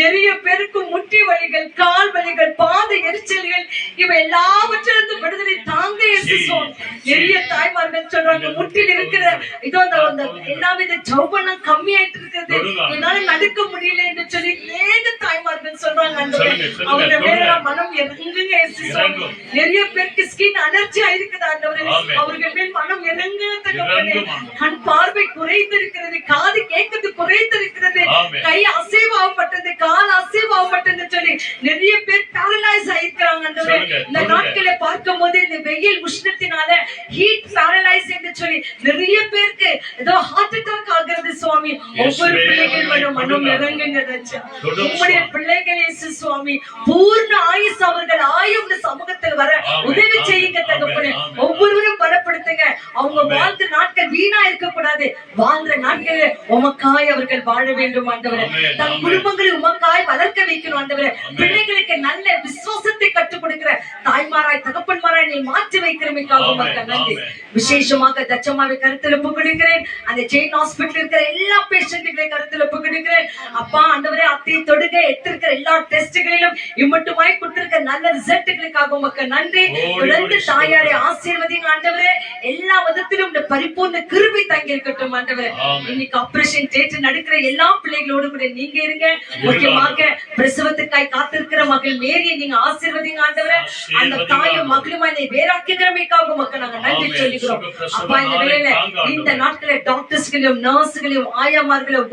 நிறைய பேருக்கு முட்டி வலிகள், கால் வலிகள், பாத எரிச்சல்கள், இவை எல்லாவற்றிலிருந்து விடுதலை தாங்க இயேசு சுவாமி. நிறைய தாய்மார்கள் சொல்றாங்க முட்டில் இருக்கிற இதோ அந்த எல்லாவித ஜௌபனம் கம்மியாயிட்டு இருக்கிறது, என்னால நடக்க முடியல என்று சொல்லி ஏக தாய்மார்கள் இருக்கிறாங்க ஆண்டவரே. சொல்லுங்க, அவங்க சொல்லுங்க. மேல மனம் இறங்குங்க இயேசு சுவாமி. இறங்கும். நிறைய பேருக்கு ஸ்கின் அலர்ஜி ஆயிருக்குது ஆண்டவரே. ஆமென். அவர்கள் மேல் மனம் இறங்க தகப்பனே. இறங்கும் ஆண்டவரே. கண் பார்வை குறைந்திருக்கிறது, காது கேட்கிறது குறைந்திருக்கிறது, ஆமென். கை அசைவாக மாட்டேங்குது, கால் அசைவாக மாட்டேங்குது சொல்லி நிறைய பேர் பேரலைஸ் ஆயிருக்கிறாங்க ஆண்டவரே. சொல்லுங்க, இந்த சொல்லுங்க. நாட்களை பார்க்கும்போது இந்த வெயில் உஷ்ணத்தினால ஹீட் பேரலைஸ் என்று சொல்லி நிறைய பேருக்கு ஏதோ ஹார்ட் அட்டாக் ஆகிறது சுவாமி. ஒவ்வொரு பிள்ளைகள் மேலும் மனம் இறங்குங்க ராஜா. உம்முடைய பிள்ளைகள் இயேசு சுவாமி பூர்ண ஆயுசு அவர்கள் ஆயுள் சமூகத்தில் வர உதவி செய்யுங்க தகப்பனே. ஒவ்வொருவரும் பலப்படுத்துங்க. அவங்க வாழ்ந்த நாட்கள் வீணா இருக்க கூடாது. வாழ்ந்த நாட்கள் உமக்காய் அவர்கள் வாழ வேண்டும் ஆண்டவரே. தன் குடும்பங்களை உமக்காய் வளர்க்க வைக்கணும் ஆண்டவரே. பிள்ளைகளுக்கு நல்ல விசுவாசத்தை கற்றுக் கொடுக்கிற தாய்மாராய் தகப்பன்மாராய் நீ மாற்றி வைக்கிறமைக்காக மக்கள் நன்றி. விசேஷமாக தச்சமாவை கருத்தில் ஒப்பு கொடுக்கிறேன். அந்த ஜெயின் ஹாஸ்பிட்டல் இருக்கிற எல்லா பேஷண்ட்களை கருத்தில் ஒப்பு கொடுக்கிறேன். அப்பா ஆண்டவரே அத்தை தொடுக எடுத்திருக்கிற எல்லா டெஸ்ட்களிலும் இம்மட்டுமாய் கொடுத்திருக்க நல்ல ரிசல்ட்டுகளுக்காக மக்கள் நன்றி. தொடர்ந்து தாயாரை ஆசீர்வதிங்க ஆண்டவரே. எல்லா விதத்திலும் இந்த பரிபூர்ண கிருபை தங்கி இருக்கட்டும் ஆண்டவரே. இன்னைக்கு ஆபரேஷன் தியேட்டர் நடக்கிற எல்லா பிள்ளைகளோடு கூட நீங்க இருங்க. முக்கியமாக பிரசவத்துக்காய் காத்திருக்கிற மகள் மேரியை நீங்க ஆசீர்வதிங்க ஆண்டவரே. அந்த தாயும் மகளுமாய் நீ வேறாக்கிறமைக்காக மக்கள் நாங்க நன்றி சொல்லிக்கிறோம். அப்பா இந்த வேளையில இந்த நாட்கள டாக்டர்ஸ்களையும் நர்ஸ்களையும் ஆயாமார்களையும்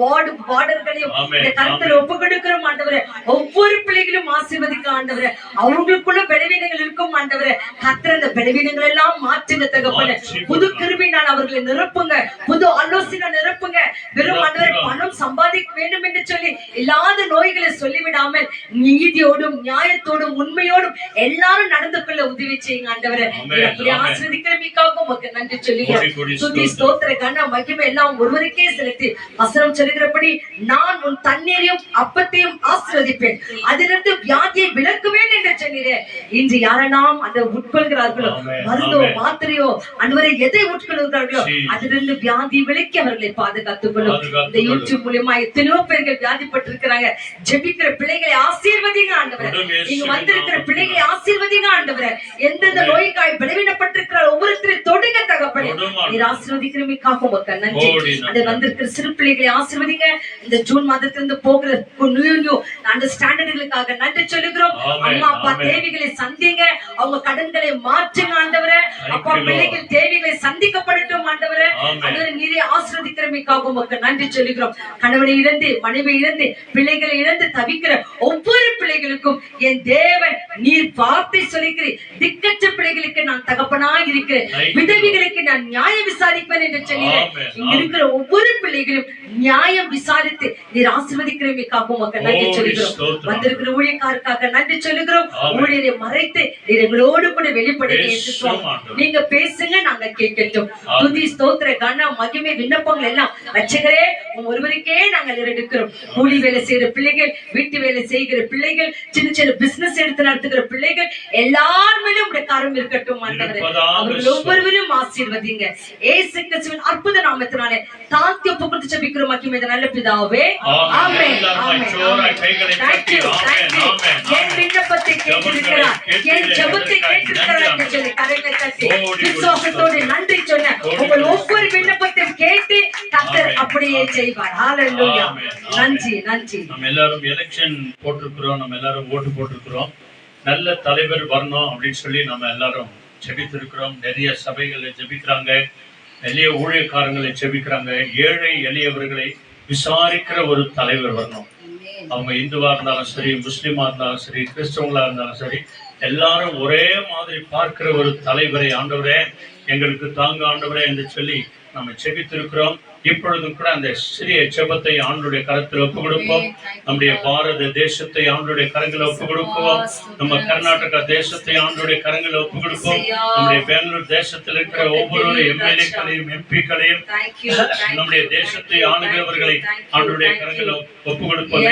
வார்டர்களையும் இந்த கருத்துல ஒப்பு கொடுக்கிறோம் ஆண்டவரே. ஒவ்வொரு பிள்ளைகளும் ஆசீர்வதிக்க ஆண்டவரே. அவங்களுக்குள்ள பலவீனங்கள் இருக்கும் ஆண்டவரே. கர்த்தர் அந்த பலவீனங்கள் எல்லாம் மாற்றுங்க தகப்பனே. புது கிருபையினால் அவர்களை நிரப்புங்க, புது ஆலோசனை நிரப்புங்க. வெறும் ஆண்டவரே பணம் சம்பாதிக்க வேண்டும் என்று சொல்லி இல்லாத நோய்களை சொல்லிவிடாமல் நீதியோடும் நியாயத்தோடும் உண்மையோடும் எல்லாரும் நடந்து கொள்ள உதவி செய்யுங்க ஆண்டவரே. அப்படி ஆசீர்வதிக்கிறமைக்காக உமக்கு நன்றி சொல்லுகிறேன். துதி ஸ்தோத்திர கன மகிமை எல்லாம் ஒருவருக்கே செலுத்தி வசனம் சொல்லுகிறபடி நான் உன் தண்ணீரையும் அப்பத்தையும் ஆசீர்வதிப்பேன், அதிலிருந்து வியாதியை விலக்குவேன் என்று சொன்னீரே. இன்று யாரெல்லாம் அந்த உட்கொள்கிறார்களோ மருந்தோ மாத்திரையோ அன்வரை எதை உட்கொள்கிறார்களோ அதிலிருந்து வியாதி விலக்கி அவர்களை பாதுகாத்துக் கொள்ளும். இந்த யூடியூப் மூலியமா எத்தனையோ பேர்கள் வியாதிப்பட்டிருக்கிறாங்க. ஜெபிக்கிற பிள்ளைகளை ஆசீர்வதிங்க ஆண்டவரே. இங்க வந்திருக்கிற பிள்ளைகளை ஆசீர்வதிங்க ஆண்டவரே. எந்தெந்த நோய்க்காய் பலவீனப்பட்டிருக்கிற ஒவ்வொருத்தரையும் தொடுங்க தகப்பனே. நீர் ஆசீர்வதிக்கிறமைக்காக உமக்கு நன்றி. அது வந்திருக்கிற சிறு பிள்ளைகளை ஆசீர்வதிங்க. இந்த ஜூன் மாதத்திலிருந்து போகிற நியூ அண்டர்ஸ்டாண்டர்களுக்காக நன்றி சொல்லுகிறோம். அம்மா அப்பா தேவைகளை சந்திங்க, அவங்க கடன்களை மாற்றுங்க ஆண்டவரே. அப்பா பிள்ளைகள் தேவைகளை சந்திக்கப்படட்டும் ஆண்டவரே. ஆண்டவரே நீரே ஆசீர்வதிக்கிறமைக்காக உமக்கு நன்றி சொல்லுகிறோம். கணவனை இழந்து மனைவி இழந்து பிள்ளைகளை இழந்து தவிக்கிற ஒவ்வொரு பிள்ளைகளுக்கும் என் தேவன் நீர் வார்த்தை சொல்லுகிறேன். திக்கற்ற பிள்ளைகளுக்கு நான் தகப்பனா இருக்கிறேன், விதவிகளுக்கு நான் நியாயம் விசாரிப்பேன் என்று சொல்கிறேன். இங்க இருக்கிற ஒவ்வொரு பிள்ளைகளும் நியாயம் விசாரித்து நீர் ஆசீர்வதிக்கிறமைக்காக உமக்கு நன்றி சொல்லுகிறோம். வந்திருக்கிற ஊழியக்காரருக்காக நன்றி சொல்லுகிறோம். ஊழியரை மறைத்து நீர் எங்களோடு கூட வெளிப்படுங்க. நீங்க பேசுங்க, நாங்க கேட்கட்டும். துதி ஸ்தோத்திர கன மகிமை விண்ணப்பங்கள் எல்லாம் ரட்சகரே ஒருவருக்கே நாங்கள் எடுக்கிறோம். கூலி வேலை செய்யற பிள்ளைகள், வீட்டு வேலை செய்கிற பிள்ளைகள், சின்ன சின்ன பிசினஸ் எடுத்து நடத்துகிற பிள்ளைகள் எல்லாருமேலும் உடைய கரம் இருக்கட்டும் ஆண்டவரே. அவர்கள் ஒவ்வொருவரும் ஆசீர்வதிங்க. இயேசு கிறிஸ்துவின் அற்புத நாமத்தினாலே தாழ்த்தி ஒப்பு கொடுத்து ஜெபிக்கிறோம் மகிமை நல்ல பிதாவே. ஆமென் ஆமென். Thank you. என் விண்ணப்பத்தை கேட்டிருக்கிறார், என் ஜெபத்தை கேட்டிருக்கிறார் என்று சொல்லி கரங்களை தட்டி விசுவாசத்தோடு நன்றி சொன்ன உங்கள் ஒவ்வொரு விண்ணப்பத்தையும் கேட்டு கர்த்தர் அப்படியே செய்வார். ஹalleluya. நன்றி நன்றி. நம்ம எல்லாரும் எலெக்ஷன் போட்டிருக்கிறோம், நம்ம எல்லாரும் ஓட்டு போட்டிருக்கிறோம். நல்ல தலைவர் வரணும் அப்படின்னு சொல்லி நம்ம எல்லாரும் ஜெபித்திருக்கிறோம். நிறைய சபைகளை ஜெபிக்கிறாங்க, எளிய ஊழியக்காரங்களை ஜெபிக்கிறாங்க. ஏழை எளியவர்களை விசாரிக்கிற ஒரு தலைவர் வரணும். அவங்க இந்துவா இருந்தாலும் சரி, முஸ்லிமா இருந்தாலும் சரி, கிறிஸ்தவங்களா இருந்தாலும் சரி, எல்லாரும் ஒரே மாதிரி பார்க்கிற ஒரு தலைவரை ஆண்டவரே எங்களுக்கு தாங்க ஆண்டவரே என்று சொல்லி நம்ம ஜெபித்திருக்கிறோம். இப்பொழுதும் கூட அந்த சிறிய ஜெபத்தை ஆண்டவருடைய கரத்தில் ஒப்பு கொடுப்போம். நம்முடைய பாரத தேசத்தை ஆண்டவருடைய கரங்களை ஒப்பு கொடுப்போம். நம்ம கர்நாடகா தேசத்தை ஆண்டவருடைய கரங்களை ஒப்பு கொடுப்போம். நம்முடைய பெங்களூர் தேசத்தில் இருக்கிற ஒவ்வொரு எம்எல்ஏக்களையும் எம்பிக்களையும் நம்முடைய தேசத்தை ஆளுகிறவர்களை ஆண்டவருடைய கரங்களை ஒப்பு கொடுப்போம்.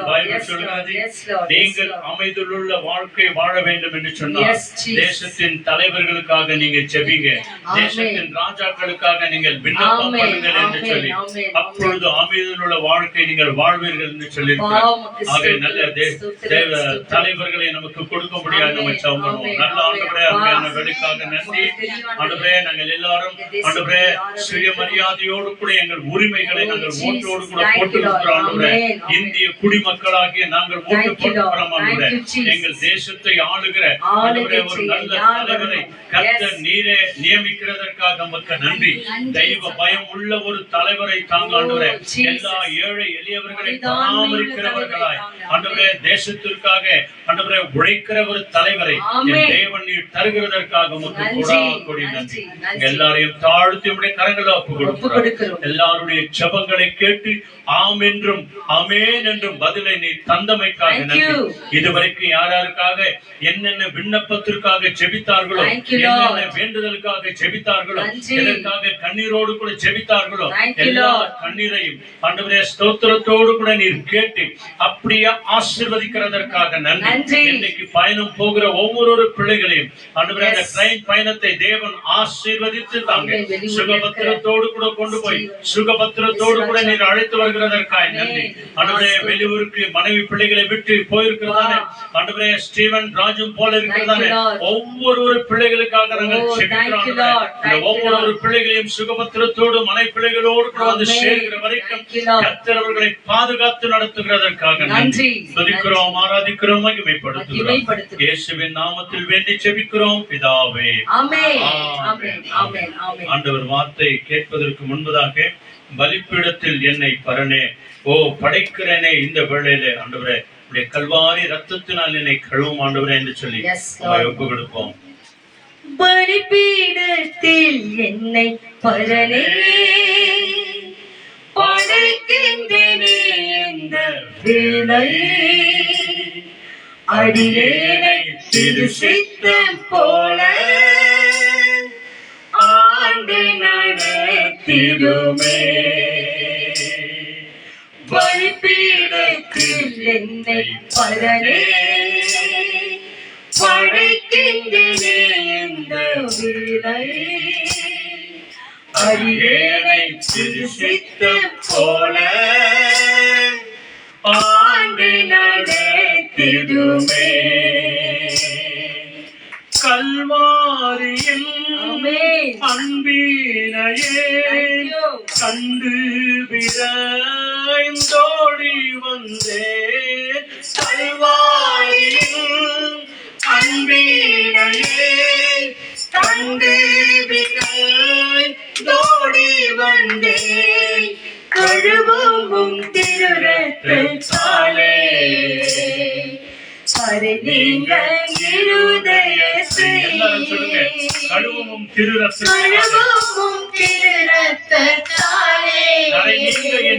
பைபிள் சொல்கிறது, நீங்கள் அமைதியுள்ள வாழ்க்கை வாழ வேண்டும் என்று சொன்னார். தேசத்தின் தலைவர்களுக்காக நீங்க ஜெபிங்க, தேசத்தின் ராஜாக்களுக்காக நீங்கள் விண்ணப்பம் பண்ணுங்கள் என்று சொல்லி அப்பொழுது அமைதியுள்ள வாழ்க்கை நீங்கள் வாழ்வீர்கள் என்று சொல்லியிருக்கிறார். ஆக நல்ல தேவ தலைவர்களை நமக்கு கொடுக்க முடியாது. நம்ம ஜெபம் பண்ணுவோம். நல்ல ஆண்டவரே, அருமையான வேலைக்காக நன்றி ஆண்டவரே. நாங்கள் எல்லாரும் ஆண்டவரே சுயமரியாதையோடு கூட எங்கள் உரிமைகளை நாங்கள் ஓட்டோடு கூட போட்டிருக்கிறோம் ஆண்டவரே. இந்திய குடிமக்களாகிய நாங்கள் ஓட்டு போட்டிருக்கிறோம் ஆண்டவரே. எங்கள் தேசத்தை ஆளுகிற ஆண்டவரே ஒரு நல்ல தலைவரை கர்த்தர் நீரே நியமிக்கிறதற்காக நமக்கு நன்றி. தெய்வ பயம் உள்ள ஒரு தலைவரை தாங்க ஆண்டவரே. எல்லா ஏழை எளியவர்களை பராமரிக்கிறவர்களாய் ஆண்டவரே, தேசத்திற்காக ஆண்டவரே உழைக்கிற ஒரு தலைவரை தேவன் நீர் தருகிறதற்காக உமக்கு கொடி நன்றி. எல்லாரையும் தாழ்த்தி உடைய கரங்களை ஒப்பு கொடுக்கிறோம். எல்லாருடைய ஜெபங்களை கேட்டு ஆம் என்றும் ஆமேன் என்றும் பதிலை நீ தந்தமைக்காக நன்றி. இதுவரைக்கும் யாருக்காக என்னென்ன விண்ணப்பத்திற்காக ஜெபித்தார்களோ, என்னென்ன வேண்டுதலுக்காக ஜெபித்தார்களோ, எதற்காக கண்ணீரோடு கூட ஜெபித்தார்களோ, எல்லா கண்ணீரையும் ஆண்டவரே ஸ்தோத்திரத்தோடு கூட நீர் கேட்டு அப்படியே ஆசீர்வதிக்கிறதற்காக நன்றி. இன்னைக்கு பயணம் போகிற ஒவ்வொரு பிள்ளைகளையும் ஆண்டவரே அந்த ட்ரெயின் பயணத்தை தேவன் ஆசீர்வதித்து தாங்க. சுகபத்திரத்தோடு கூட கொண்டு போய் சுகபத்திரத்தோடு கூட நீர் அழைத்து வருகிறதற்காக நன்றி. ஆண்டவரே வெளியூருக்கு மனைவி பிள்ளைகளை விட்டு போயிருக்கிறதானே ஆண்டவரே, ஸ்டீவன் ராஜும் போல இருக்கிறதானே ஒவ்வொரு பிள்ளைகளுக்காக நாங்கள் ஜெபிக்கிறோம். ஒவ்வொரு பிள்ளைகளையும் சுகபத்திரத்தோடு மனை பிள்ளைகளோடு கூட வந்து சேர்கிற வரைக்கும் கர்த்தர் அவர்களை பாதுகாத்து நடத்துகிறதற்காக நன்றி. துதிக்கிறோம், ஆராதிக்கிறோம், மகிமைப்படுத்துகிறோம். இயேசுவின் நாமத்தில் வேண்டி ஜெபிக்கிறோம் பிதாவே, ஆமென். ஆண்டவர் வார்த்தை கேட்பதற்கு முன்பதாக பலிப்பீடத்தில் என்னை பரனே ஓ படைக்கிறேனே இந்த வேளையிலே ஆண்டவரே உடைய கல்வாரி ரத்தத்தினால் என்னை கழுவும் ஆண்டவரே என்று சொல்லி ஒப்பு கொடுப்போம். பலிப்பீடத்தில் என்னை பரனே படைக்கின்றேனே இந்த வேளையிலே அடியேனை திரு சித்தம் போல ஆண்டு நடத்திடுமே. பலிப்பீடத்தில் என்னை பரனே படைக்கின்றேனே இந்த வேளையிலே அடியேனை திரு சித்தம் போல ஆண்டு நடத்திடுமே. கல்வாரியில் அன்பினையே கண்டு விரைந்தோடி வந்தேன். கல்வாரியில் அன்பினையே கண்டு விரைந்தோடி வந்தேன். கழுவும் திருரத்தாலே பரிதீங்க இருதயத்தை கழுவும் திருரத்தாலே பரிதீங்க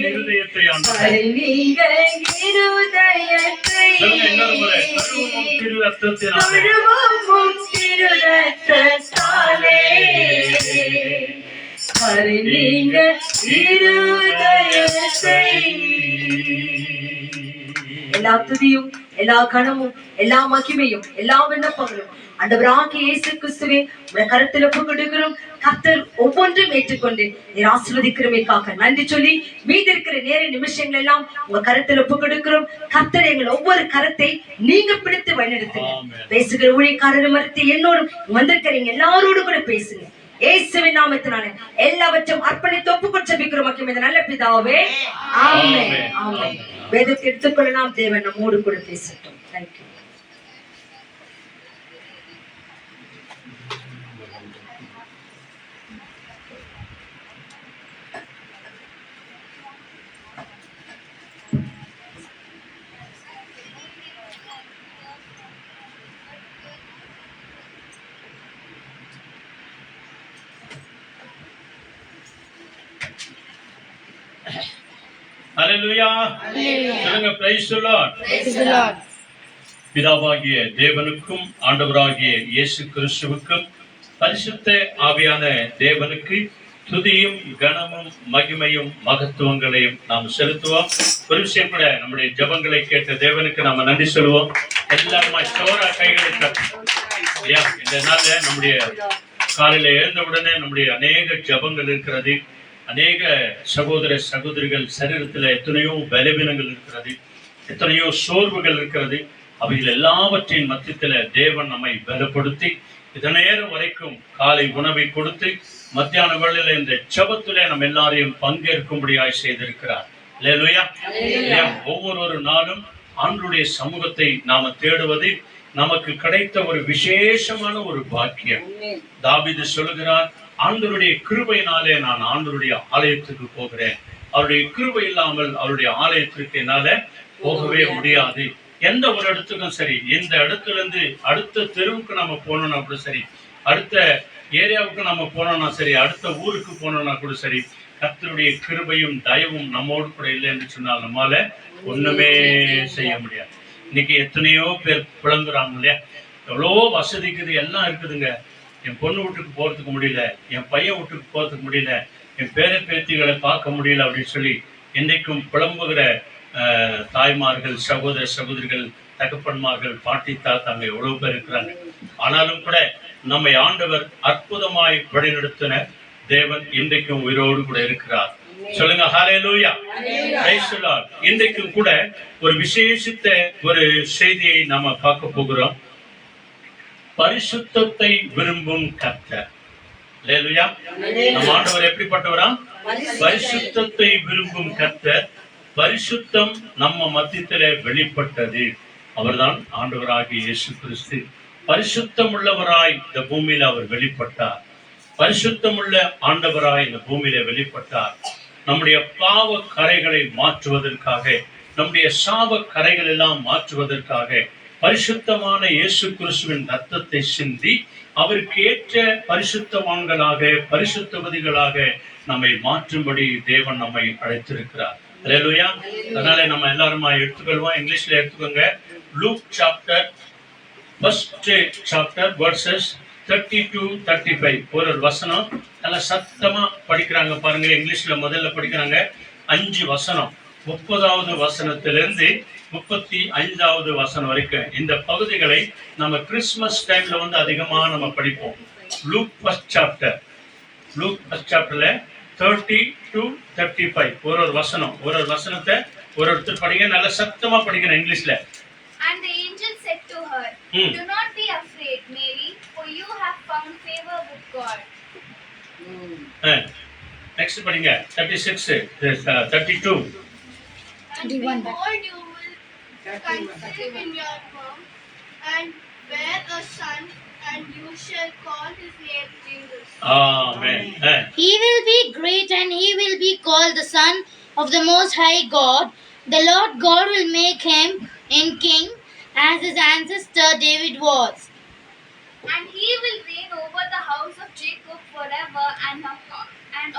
இருதயத்தை கழுவும் திருரத்தாலே பரிதீங்க இருதயத்தை. எல்லா துதியும் எல்லா கனமும் எல்லா மகிமையும் எல்லா விண்ணப்பங்களும் ஆண்டவராகிய இயேசு கிறிஸ்துவே உடைய கரத்தில் ஒப்புக்கொடுக்கிறோம். கர்த்தர் ஒவ்வொன்றும் ஏற்றுக்கொண்டு நீர் ஆசீர்வதிக்கிறமைக்காக நன்றி சொல்லி மீதி இருக்கிற நேர நிமிஷங்கள் எல்லாம் உங்க கரத்தில் ஒப்புக்கொடுக்கிறோம். கர்த்தர் எங்கள் ஒவ்வொரு கரத்தை நீங்க பிடித்து வழிநடத்துங்க. பேசுகிற ஊழியக்காரர் மறுத்து என்னோடும் வந்திருக்கிறீங்க எல்லாரோடும் கூட பேசுங்க. இயேசுவின் நாமத்தினாலே எல்லாவற்றையும் அர்ப்பணித்து ஒப்புக்கொண்டு ஜெபிக்கிறோம் இந்த நல்ல பிதாவே, ஆமென். ஆமென். வேதத்தை எடுத்துக்கொள்ளலாம். தேவன் நம்மோடு கூட பேசட்டும். தேங்க்யூ. ஹல்லேலூயா. சொல்லுங்க பிரைஸ் தி லார்ட். பிதாவாகிய தேவனுக்கும் ஆண்டவராகிய இயேசு கிறிஸ்துவுக்கும் பரிசுத்த ஆவியான தேவனுக்கு துதியும் கனமும் மகிமையும் மகத்துவங்களையும் நாம் செலுத்துவோம். ஒரு விஷயம் கூட நம்முடைய ஜெபங்களை கேட்ட தேவனுக்கு நாம நன்றி சொல்லுவோம். எல்லாருமா சோரா கைகளை தட்டுவோம். இந்த நாள்ல நம்முடைய காலையில எழுந்த உடனே நம்முடைய அநேக ஜெபங்கள் இருக்கிறது. அநேக சகோதர சகோதரிகள் சரீரத்துல எத்தனையோ பலவீனங்கள் இருக்கிறது, எத்தனையோ சோர்வுகள் இருக்கிறது. அவைகள் எல்லாவற்றின் மத்தியத்துல தேவன் நம்மை பலப்படுத்தி இத நேரம் வரைக்கும் காலை உணவை கொடுத்து மத்தியான வேளையில இந்த ஜெபத்திலே நம்ம எல்லாரையும் பங்கேற்கும்படியாய் செய்திருக்கிறார். அல்லேலூயா. ஒவ்வொரு நாளும் ஆண்டவருடைய சமூகத்தை நாம தேடுவது நமக்கு கிடைத்த ஒரு விசேஷமான ஒரு பாக்கியம். தாவீது சொல்லுகிறார், ஆண்டவருடைய கிருபையினாலே நான் ஆண்டவருடைய ஆலயத்துக்கு போகிறேன். அவருடைய கிருபை இல்லாமல் அவருடைய ஆலயத்திற்கு என்னால போகவே முடியாது. எந்த ஒரு இடத்துக்கும் சரி, இந்த இடத்துல இருந்து அடுத்த தெருவுக்கு நம்ம போனோம்னா கூட சரி, அடுத்த ஏரியாவுக்கு நம்ம போனோம்னா சரி, அடுத்த ஊருக்கு போனோம்னா கூட சரி, கர்த்தருடைய கிருபையும் தயவும் நம்மோடு கூட இல்லை என்று சொன்னால் நம்மால ஒண்ணுமே செய்ய முடியாது. இன்னைக்கு எத்தனையோ பேர் புலங்குறாங்க இல்லையா, எவ்வளோ வசதிக்குது, எல்லாம் இருக்குதுங்க, என் பொண்ணு வீட்டுக்கு போறதுக்கு முடியல, என் பையன் வீட்டுக்கு போறதுக்கு முடியல, என் பேர பேத்திகளை பார்க்க முடியல அப்படின்னு சொல்லி இன்றைக்கும் புலம்புகிற தாய்மார்கள், சகோதர சகோதரிகள், தகப்பன்மார்கள், பாட்டி தாத்தாங்க எவ்வளவு பேர் இருக்கிறாங்க. ஆனாலும் கூட நம்மை ஆண்டவர் அற்புதமாய் வழிநடத்தின தேவன் இன்றைக்கும் உயிரோடு கூட இருக்கிறார். சொல்லுங்க ஹல்லேலூயா. Praise the Lord. இன்றைக்கும் கூட ஒரு விசேஷித்த ஒரு செய்தியை நாம பார்க்க போகிறோம். பரிசுத்தத்தை விரும்பும் கர்த்தர். ஹல்லேலூயா. நம்ம ஆண்டவர் எப்படிப்பட்டவரா? பரிசுத்தத்தை விரும்பும் கர்த்தர். பரிசுத்தம் நம்ம மத்தியிலே வெளிப்பட்டது. அவர்தான் ஆண்டவராகிய இயேசு கிறிஸ்து. பரிசுத்தம் உள்ளவராய் இந்த பூமியில அவர் வெளிப்பட்டார். பரிசுத்தமுள்ள ஆண்டவராய் இந்த பூமியில வெளிப்பட்டார். நம்முடைய பாவ கரைகளை மாற்றுவதற்காக, நம்முடைய சாப கரைகள் எல்லாம் மாற்றுவதற்காக பரிசுத்தமான இயேசு கிறிஸ்துவின் ரத்தத்தை சிந்தி அவருக்கு ஏற்ற பரிசுத்தவான்களாக, பரிசுத்தவதிகளாக நம்மை மாற்றும்படி தேவன் நம்மை அழைத்திருக்கிறார். அல்லேலூயா. அதனால நம்ம எல்லாருமா எடுத்துக்கொள்வோம். இங்கிலீஷ்ல எடுத்துக்கோங்க. Look chapter, first chapter, versus 30-35. ஒரு வசனம் நல்லா சத்தமா படிக்கிறாங்க பாருங்க. இங்கிலீஷ்ல முதல்ல படிக்கிறாங்க 5 வசனம். 30வது வசனத்திலிருந்து 35வது வசனம் வரைக்கும் இந்த பகுதிகளை நம்ம கிறிஸ்துமஸ் டைம்ல வந்து அதிகமா நம்ம படிப்போம். Luke first chapter, Luke first சாப்டர்ல 30-35 ஒரு வசனம், ஒரு வசனத்தை ஒருத்தர் படிங்க. நல்ல சத்தமா படிக்கணும் இங்கிலீஷ்ல. And the angel said to her, Do not be afraid, Mary, for you have found favor with God. Next படிங்க. 36, 32. And behold, you will conceive in your womb and bear a son, and you shall call his name Jesus. Amen. He will be great and he will be called the Son of the Most High God. The Lord God will make him in king as his ancestor David was. And he will reign over the house of Jacob forever, and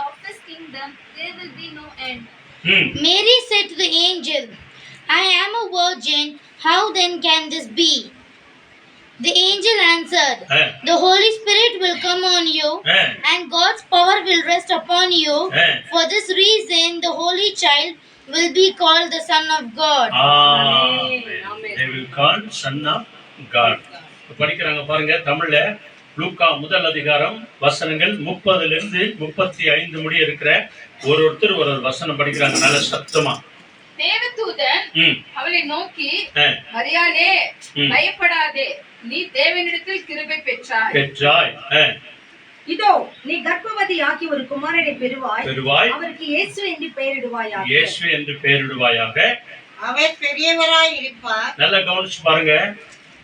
of his kingdom there will be no end. Mary said to the angel, I am a virgin, how then can this be? The angel answered, The Holy Spirit will come on you, and God's power will rest upon you. For this reason, the Holy Child will be called the Son of God. Amen. They will call Son of God. படிக்கிறாங்க பாருங்க. தமிழ்ல லூக்கா முதல் அதிகாரம் வசனங்கள் 30லிருந்து 35 முடிய இருக்கிற ஒருத்தர் ஒரு வசனம் படிக்கிறாங்க நல்ல சத்தமா. தேவதூதன் அவளை நோக்கி, மரியாளே, பயப்படாதே, நீ தேவனிடத்தில் கிருபை பெற்றாய். இதோ நீ கர்ப்பவதியாகி ஒரு குமாரனை பெறுவாய். அவருக்கு இயேசு என்று பெயரிடுவாயாக. அவர் பெரியவராய் இருப்பார். நல்லா கவனிச்சு பாருங்க.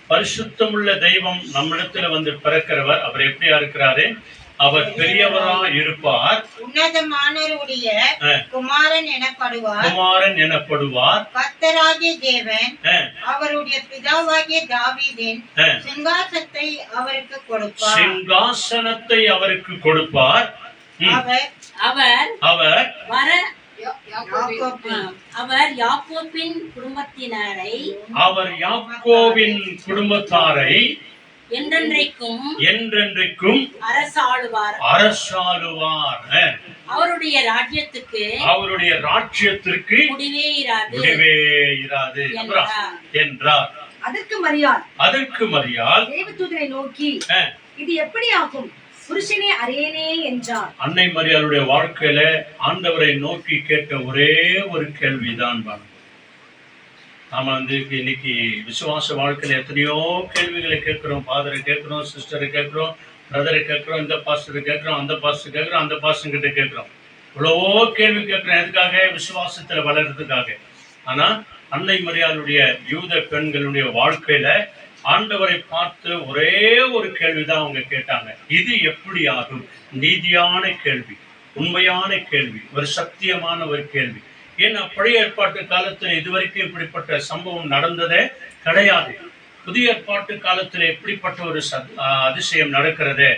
பரிசுத்தமுள்ள தெய்வம் நம்மிடத்துல வந்து பிறக்கிறவர். அவர் எப்படியா இருக்கிறாரு? அவர் பெரியவராய் இருப்பார். உன்னதமானவருடைய குமாரன் எனப்படுவார். கர்த்தராகிய தேவன் அவருடைய பிதாவாகிய தாவீதின் சிங்காசனத்தை அவருக்கு கொடுப்பார். அவர் யாக்கோபின் குடும்பத்தாரை என்றென்றைக்கும் அரசாளுவார். அவருடைய ராஜ்யத்திற்கு முடிவே இராது என்றார். அதற்கு மரியாள் தேவதூதனை நோக்கி, இது எப்படி ஆகும்? புருஷனே அறியேனே என்றார். அன்னை மரியாளுடைய வாழ்க்கையில ஆண்டவரை நோக்கி கேட்ட ஒரே ஒரு கேள்விதான். நாம இன்னைக்கு விசுவாச வாழ்க்கையில எத்தனையோ கேள்விகளை கேட்கிறோம். ஃபாதரை கேட்கிறோம், சிஸ்டரை கேட்கிறோம், பிரதரை கேட்கிறோம், இந்த பாஸ்டரை கேட்கிறோம், அந்த பாஸ்டர் கேட்கிறோம், அந்த பாஸ்டர் கிட்ட கேட்கிறோம். இவ்வளவோ கேள்வி கேட்கிறோம். எதுக்காக? விசுவாசத்துல வளர்றதுக்காக. ஆனா அன்னை மரியாளுடைய யூத பெண்களுடைய வாழ்க்கையில ஆண்டவரை பார்த்து ஒரே ஒரு கேள்விதான் அவங்க கேட்டாங்க. இது எப்படி ஆகும்? நீதியான கேள்வி, உண்மையான கேள்வி, ஒரு சத்தியமான ஒரு கேள்வி. ஏன்னா பழைய ஏற்பாட்டு காலத்துல இதுவரைக்கும் இப்படிப்பட்ட சம்பவம் நடந்ததே கிடையாது. புதிய ஏற்பாட்டு காலத்துல எப்படிப்பட்ட ஒரு அதிசயம் நடக்கிறது?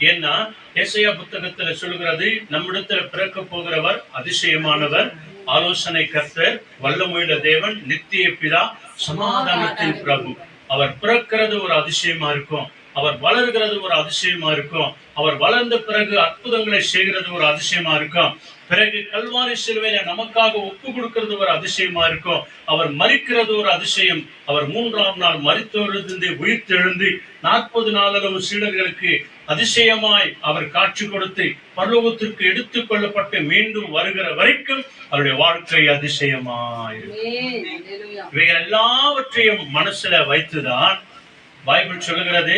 ஏன்னா ஏசாயா புத்தகத்துல சொல்லுகிறது, நம்மிடத்துல பிறக்க போகிறவர் அதிசயமானவர், ஆலோசனை கர்த்தர், வல்லமையுள்ள தேவன், நித்திய பிதா, சமாதானத்தின் பிரபு. அவர் பிறக்கிறது ஒரு அதிசயமா இருக்கும், அவர் வளர்கிறது ஒரு அதிசயமா இருக்கும், அவர் வளர்ந்த பிறகு அற்புதங்களை செய்கிறது ஒரு அதிசயமா இருக்கும், பிறகு கல்வாரி சிலுவையில நமக்காக ஒப்பு கொடுக்கிறது ஒரு அதிசயமா இருக்கும், அவர் மரிக்கிறது ஒரு அதிசயம், அவர் 3ஆம் நாள் மரித்தோரிலிருந்து உயிர்த்தெழுந்து 40 நாளளவு சீடர்களுக்கு அதிசயமாய் அவர் காட்சி கொடுத்து பரலோகத்திற்கு எடுத்துக் கொள்ளப்பட்டு மீண்டும் வருகிற வரைக்கும் அவருடைய வாழ்க்கை அதிசயமாயிருக்கும். இவைகள் எல்லாவற்றையும் மனசுல வைத்துதான் பைபிள் சொல்லுகிறது,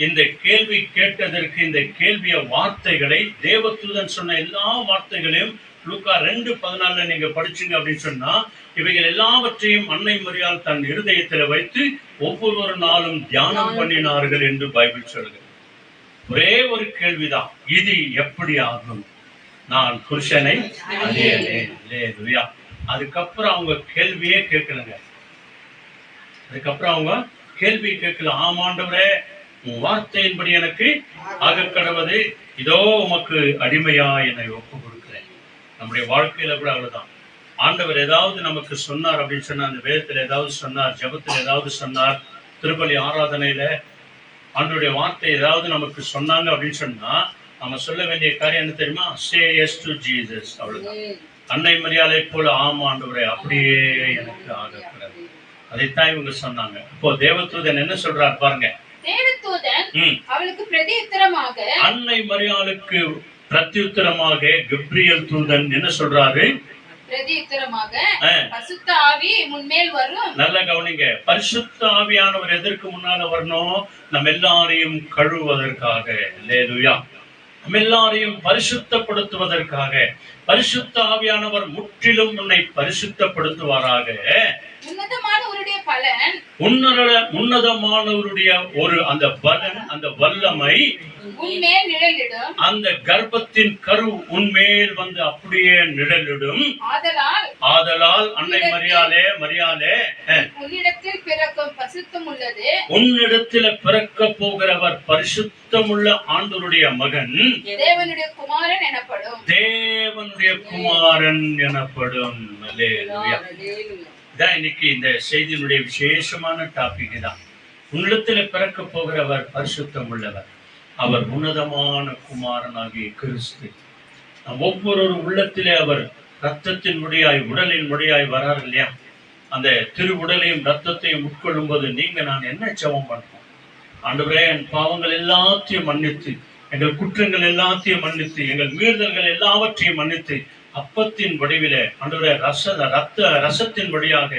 இந்த கேள்வி கேட்டதற்கு இந்த கேள்விய வார்த்தைகளை தேவதூதன் சொன்ன எல்லா வார்த்தைகளையும் லூக்கா 2:14 நீங்க படிச்சீங்க அப்படின்னு சொன்னா, இவைகள் எல்லாவற்றையும் அன்னை மரியாள் தன் இருதயத்துல வைத்து ஒவ்வொரு நாளும் தியானம் பண்ணினார்கள் என்று பைபிள் சொல்லுகிறது. ஒரே ஒரு கேள்விதான், இது எப்படி ஆகும்? நான் புருஷனை அறியேனே. அதுக்கப்புறம் அவங்க கேள்வியே கேட்கலங்க. அதுக்கப்புறம் அவங்க கேள்வி கேட்கல. ஆமாண்டவரே, உன் வார்த்தையின்படி எனக்கு ஆகக்கடவது, இதோ உமக்கு அடிமையா என்னை ஒப்பு கொடுக்கிறேன். நம்முடைய வாழ்க்கையில கூட அவ்வளவுதான். ஆண்டவர் ஏதாவது நமக்கு சொன்னார் அப்படின்னு சொன்னா, அந்த வேதத்துல ஏதாவது சொன்னார், ஜெபத்துல ஏதாவது சொன்னார், திருப்பலி ஆராதனையில ஆண்டவருடைய வார்த்தை ஏதாவது நமக்கு சொன்னாங்க அப்படின்னு சொன்னா, நம்ம சொல்ல வேண்டிய காரியம் என்ன தெரியுமா? Say yes to Jesus. அவ்வளவுதான். அன்னை மரியாதை போல ஆமா ஆண்டவரே அப்படியே எனக்கு ஆகக்கூடாது. அதைத்தான் இவங்க சொன்னாங்க. இப்போ தேவதூதன் என்ன சொல்றாரு பாருங்க. தேவதூதன் அவளுக்கு பிரதியுத்தரமாக, அன்னை மரியாளுக்கு பிரதியுத்தரமாக கப்ரியேல் தூதன் என்ன சொல்றாரு? பிரதியுத்தரமாக, பரிசுத்த ஆவி முன்மேல் வரும். நல்ல கவனிங்க. பரிசுத்த ஆவியானவர் எதற்கு முன்னால வரணும்? நம்ம எல்லாரையும் கழுவுவதற்காக. அல்லேலூயா. நம்ம எல்லாரையும் பரிசுத்தப்படுத்துவதற்காக. பரிசுத்த ஆவியானவர் முற்றிலும் உன்னை பரிசுத்தப்படுத்துவாராக. உன்னதமானவருடைய பலன், உன்னதமானவருடைய ஒரு அந்த பலன், அந்த வல்லமை உன்மேல் நிழலிடும். அந்த கர்ப்பத்தின் கரு உன்மேல் வந்து அப்படியே நிழலிடும். ஆதலால் அன்னை மரியாளே உன்னிடத்தில் பிறக்கும் பரிசுத்தம் உள்ளது. உன்னிடத்தில் பிறக்க போகிறவர் பரிசுத்தமுள்ள ஆண்டவருடைய மகன், தேவனுடைய குமாரன் எனப்படும். தேவனுடைய குமாரன் எனப்படும். அல்லேலூயா. இதான் இன்னைக்கு இந்த செய்தியினுடைய விசேஷமான டாபிக் தான். உன்னிடத்தில் பிறக்க போகிறவர் பரிசுத்தம் உள்ளவர், அவர் உன்னதமான குமாரனாகிய கிறிஸ்து. ஒவ்வொரு உள்ளத்திலே அவர் ரத்தத்தின் முடியாய், உடலின் முடியாய் வராரு இல்லையா? அந்த திருவுடலையும் ரத்தத்தையும் உட்கொள்ளும் போது நீங்க நான் என்ன ஜெபம் பண்றோம்? ஆண்டவரே, என் பாவங்கள் எல்லாத்தையும் மன்னித்து, எங்கள் குற்றங்கள் எல்லாத்தையும் மன்னித்து, எங்கள் மீறுதல்கள் எல்லாவற்றையும் மன்னித்து, அப்பத்தின் வடிவிலே ஆண்டவரே ரசத்தின் வழியாக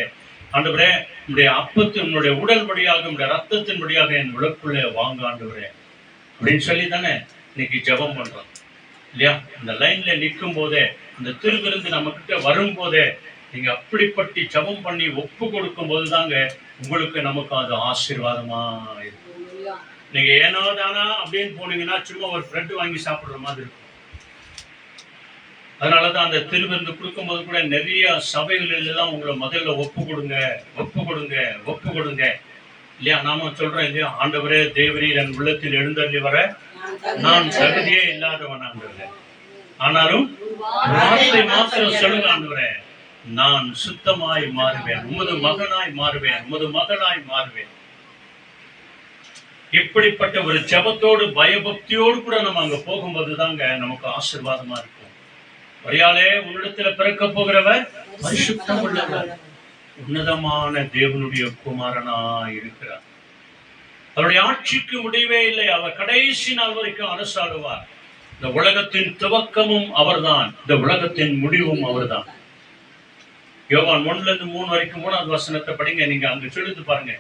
ஆண்டவரே உடைய அப்பத்தின் உன்னுடைய உடல் வழியாக உடைய ரத்தத்தின் வழியாக என் உலக்குள்ளே வாங்க ஆண்டவரே அப்படின்னு சொல்லி தானே இன்னைக்கு ஜெபம் பண்றோம் இல்லையா? அந்த லைன்ல நிற்கும் போதே, அந்த திருவிருந்து நம்ம கிட்ட வரும் போதே நீங்க அப்படிப்பட்டு ஜெபம் பண்ணி ஒப்பு கொடுக்கும் போது தாங்க உங்களுக்கு நமக்கு அது ஆசீர்வாதமா இருக்கும். நீங்க ஏனோ தானா அப்படின்னு போனீங்கன்னா சும்மா ஒரு பிரெட் வாங்கி சாப்பிடுற மாதிரி இருக்கும். அதனாலதான் அந்த திருவிருந்து கொடுக்கும் போது கூட நிறைய சபைகளில் எல்லாம் உங்களை முதல்ல ஒப்பு கொடுங்க இல்லையா? நாம சொல்றோம் இல்லையா, ஆண்டவரே தேவரீர் என் உள்ளத்தில் எழுந்தள்ளி வர நான் தகுதியே இல்லாதவன் ஆண்டவரே, ஆனாலும் வார்த்தை மாத்திரம் சொல்லுங்க ஆண்டவரே, நான் சுத்தமாய் மாறுவேன், உமது மகனாய் மாறுவேன், உமது மகனாய் மாறுவேன். இப்படிப்பட்ட ஒரு ஜெபத்தோடு பயபக்தியோடு கூட நம்ம அங்க போகும்போது தாங்க நமக்கு ஆசீர்வாதமா இருக்கும். மரியாளே, உன்னிடத்துல பிறக்க போகிறவர் பரிசுத்தம் உள்ளவர், உன்னதமான தேவனுடைய குமாரனா இருக்கிறார். அவருடைய ஆட்சிக்கு முடிவே இல்லை. அவர் கடைசி நாள் வரைக்கும் அரசாளுவார். இந்த உலகத்தின் துவக்கமும் அவர்தான், இந்த உலகத்தின் முடிவும் அவர்தான். யோவான் 1-3 வரைக்கும் 3வது வசனத்தை படிங்க. நீங்க அங்க சொல்லிட்டு பாருங்க.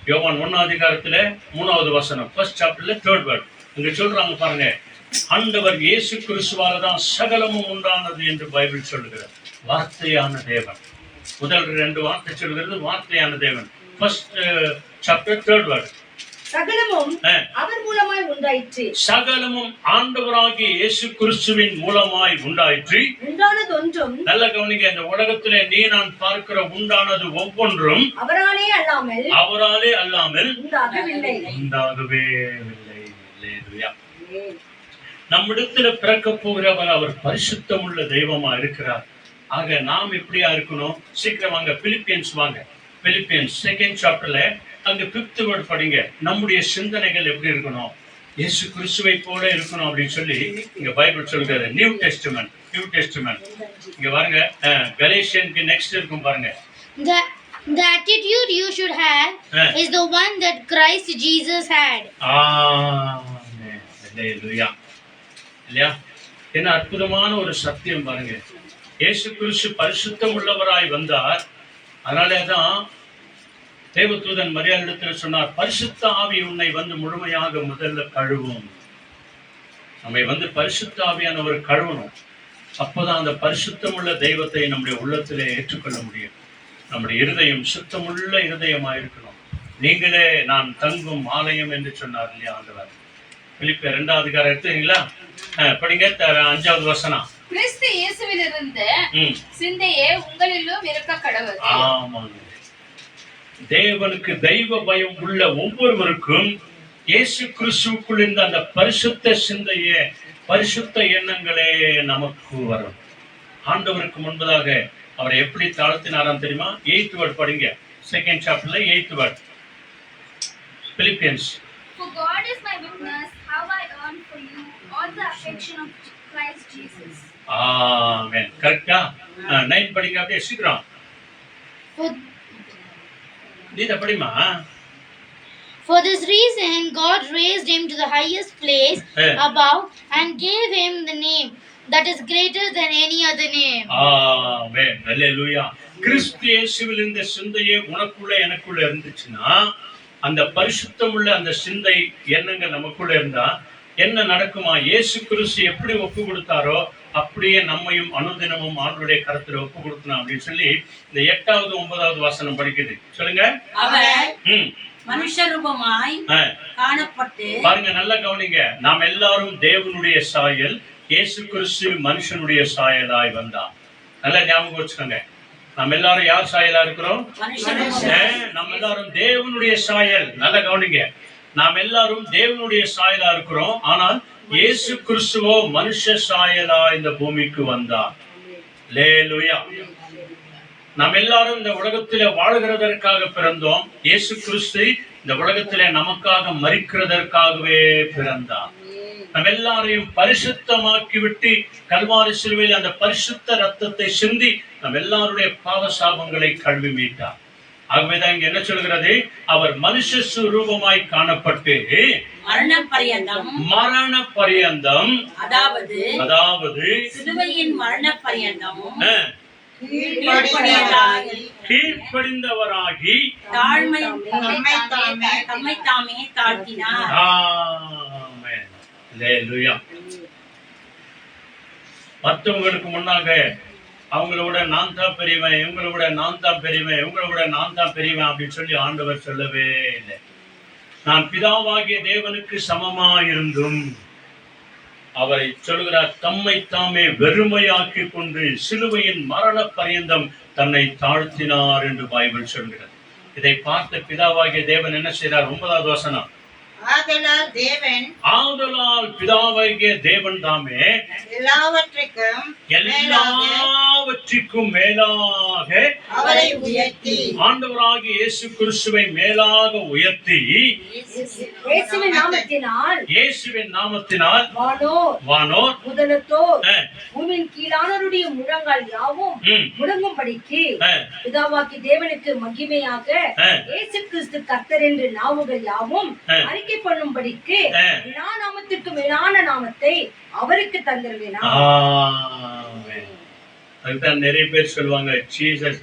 யோவான் 1 அதிகாரத்துல 3வது வசனம், 1st chapterல 3rd word. அங்க சொல்றாங்க பாருங்க, ஆண்டவர் இயேசு கிறிஸ்துவாலதான் சகலமும் உண்டானது என்று பைபிள் சொல்லுகிறது. வார்த்தையான தேவன். முதல் 2 வார்த்தை சொல்கிறது வார்த்தையான தேவன். 1st chapter 3rd word. சகலமும் அவர் மூலமாய் உண்டாயிற்று. சகலமும் ஆண்டவராகிய இயேசு கிறிஸ்துவின் மூலமாய் உண்டாயிற்று. உண்டானது ஒன்றும், நல்ல கவனிங்க, இந்த உலகத்திலே நீ நான் பார்க்கிற உண்டானது ஒவ்வொன்றும் அவராலே அல்லாமல் உண்டாகவே இல்லை. நம்மிடத்துல பிறக்க போகிறவர் அவர் பரிசுத்தம் உள்ள தெய்வமா இருக்கிறார். ஆக நாம் எப்படியா இருக்கணும்? சீக்கிரம் வாங்க, பிலிப்பியன்ஸ் வாங்க. பிலிப்பியன்ஸ் 2nd chapterல அங்க 5th word படிங்க. நம்முடைய சிந்தனைகள் எப்படி இருக்கணும்? இயேசு கிறிஸ்துவை போல இருக்கணும் அப்படின்னு சொல்லி இங்க பைபிள் சொல்கிறது. நியூ டெஸ்டமென்ட் இங்க பாருங்க. கலேஷியனுக்கு நெக்ஸ்ட் இருக்கும் பாருங்க. The attitude you should have is the one that Christ Jesus had. ஆமென். அல்லேலூயா. இல்லையா? என்ன அற்புதமான ஒரு சத்தியம் பாருங்க. இயேசு கிறிஸ்து பரிசுத்தம் உள்ளவராய் வந்தார். அதனாலேதான் தேவதூதன் மரியாளிடத்தில் சொன்னார், பரிசுத்த ஆவி உன்னை வந்து முழுமையாக முதல்ல கழுவும். நம்மை வந்து பரிசுத்த ஆவியானவர் கழுவணும். அப்போதான் அந்த பரிசுத்தம் உள்ள தெய்வத்தை நம்முடைய உள்ளத்திலே ஏற்றுக்கொள்ள முடியும். நம்முடைய இருதயம் சுத்தமுள்ள இருதயமா இருக்கணும். நீங்களே நான் தங்கும் ஆலயம் என்று சொன்னார் இல்லையா ஆண்டவர். பிலிப்பியர் 2வது அதிகாரம் எடுத்தீங்களா? படிங்க. 5வது வசனம். கிறிஸ்து இயேசுவிலிருந்து சிந்தையே உங்களிலும் இருக்க கடவுள். ஆமாங்க. தேவனுக்கு தெய்வ பயம் உள்ள ஒவ்வொருவருக்கும் இயேசு கிறிஸ்துவுக்குள் இருந்த அந்த பரிசுத்த சிந்தையே, பரிசுத்த எண்ணங்களே நமக்கு வரும். ஆண்டவருக்கு முன்பதாக அவரை எப்படி தாழ்த்தினாராம் தெரியுமா? 8th word படிங்க. 2nd chapterல 8th word. Philippians. For God is my witness, how I earn for you all the affection of Christ Jesus. ஆமென். கரெக்ட்டா? 9 படிங்க அப்படியே சீக்கிரம். நீங்க படிமா. For this reason God raised him to the highest place above and gave him the name that is greater than any other name. ஆமென். அல்லேலூயா. கிறிஸ்து இயேசுவில் இந்த சிந்தையே உனக்குள்ள எனக்குள்ள இருந்துச்சுன்னா, அந்த பரிசுத்தமுள்ள அந்த சிந்தை எண்ணங்கள் நமக்குள்ள இருந்தா என்ன நடக்குமா? இயேசு கிறிஸ்து எப்படி ஒப்பு கொடுத்தாரோ அப்படியே நம்மையும் அனுதினமும் ஆண்டவருடைய கரத்துல ஒப்பு கொடுக்கணும் அப்படின்னு சொல்லி இந்த 8வது 9வது வசனம் படிக்குது. சொல்லுங்க. அவர் மனுஷரூபமாய் காணப்பட்டு, பாருங்க நல்லா கவனிங்க, நாம் எல்லாரும் தேவனுடைய சாயல், இயேசு கிறிஸ்து மனுஷனுடைய சாயலாய் வந்தான். நல்லா ஞாபகம் வச்சுக்கோங்க. நம்ம எல்லாரும் யார் சாயலா இருக்கிறோம்? நம்ம எல்லாரும் தேவனுடைய சாயல். நல்லா கவனிங்க, நாம் எல்லாரும் தேவனுடைய சாயலா இருக்கிறோம். ஆனால் இயேசு கிறிஸ்துவோ மனுஷ சாயலா இந்த பூமிக்கு வந்தார். அல்லேலூயா. நாம் எல்லாரும் இந்த உலகத்திலே வாழுகிறதற்காக பிறந்தோம். இயேசு கிறிஸ்து இந்த உலகத்திலே நமக்காக மரிக்கிறதற்காகவே பிறந்தார். நம்ம எல்லாரையும் பரிசுத்தமாக்கி விட்டு கல்வாரி சிலுவையில் அந்த பரிசுத்த ரத்தத்தை சிந்தி நம்ம எல்லாருடைய பாவ சாபங்களை கழுவி மீட்டார். ஆகவேதான் இங்க என்ன சொல்கிறது? அவர் மனுஷ சுரூபமாய் காணப்பட்டு மரண பரியந்தம், அதாவது சிலுவையின் மரண பரியந்தமும் கீழ்ப்படிந்தவராகி தம்மை தாமே தாழ்த்தினார். ஆமென். அல்லேலூயா. மற்றவங்களுக்கு முன்னாக அவங்களோட நான் தான் பெரியவன், இவங்களோட நான் தான் பெரியவன், இவங்களோட நான் தான் பெரியவன் அப்படின்னு சொல்லி ஆண்டவர் சொல்லவே இல்லை. நான் பிதாவாகிய தேவனுக்கு சமமாயிருந்தும் அவரை சொல்கிறார், தம்மை தாமே வெறுமையாக்கி கொண்டு சிலுவையின் மரண பரியந்தம் தன்னை தாழ்த்தினார் என்று பைபிள் சொல்கிறது. இதை பார்த்த பிதாவாகிய தேவன் என்ன செய்கிறார்? 9வது வசனம். ஆதலால் பிதாவாகிய தேவன் தாமே எல்லாவற்றிற்கும் மேலாக அவரை உயர்த்தி ஆண்டவராகிய இயேசு கிறிஸ்துவை மேலாக உயர்த்தி இயேசுவின் நாமத்தினால் வானோர் முதலத்தோர் பூமியின் கீழானவருடைய முழங்கால் யாவும் முழங்கும்படிக்கு பிதாவாகி தேவனுக்கு மகிமையாக இயேசு கிறிஸ்து கர்த்தர் என்று நாவுகள் யாவும் அறிக்கை பண்ணும்படிக்கு எல்லா நாமத்திற்கும் மேலான நாமத்தை அவருக்கு தந்திருவேனா. அதுதான் நிறைய பேர் சொல்லுவாங்க Jesus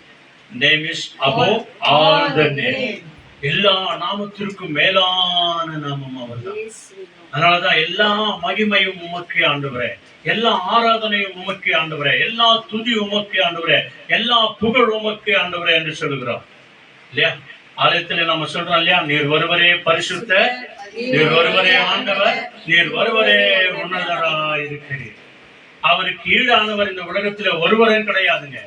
name is above all the name. எல்லா நாமத்திற்கும் மேலான நாமம் அவர்தான். அதனாலதான் எல்லா மகிமையும் உமக்கே ஆண்டவரே, எல்லா ஆராதனையும் உமக்கே ஆண்டவரே, எல்லா துதி உமக்கே ஆண்டவரே, எல்லா புகழ் உமக்கே ஆண்டவரே என்று சொல்லுகிறோம் இல்லையா? ஆலயத்துல நம்ம சொல்றோம் இல்லையா, நீர் ஒருவரே பரிசுத்த, நீர் ஒருவரே ஆண்டவர், நீர் ஒருவரே உன்னதராய் இருக்கிறீர். அவருக்கு ஈடானவர் இந்த உலகத்துல ஒருவரே கிடையாதுங்க.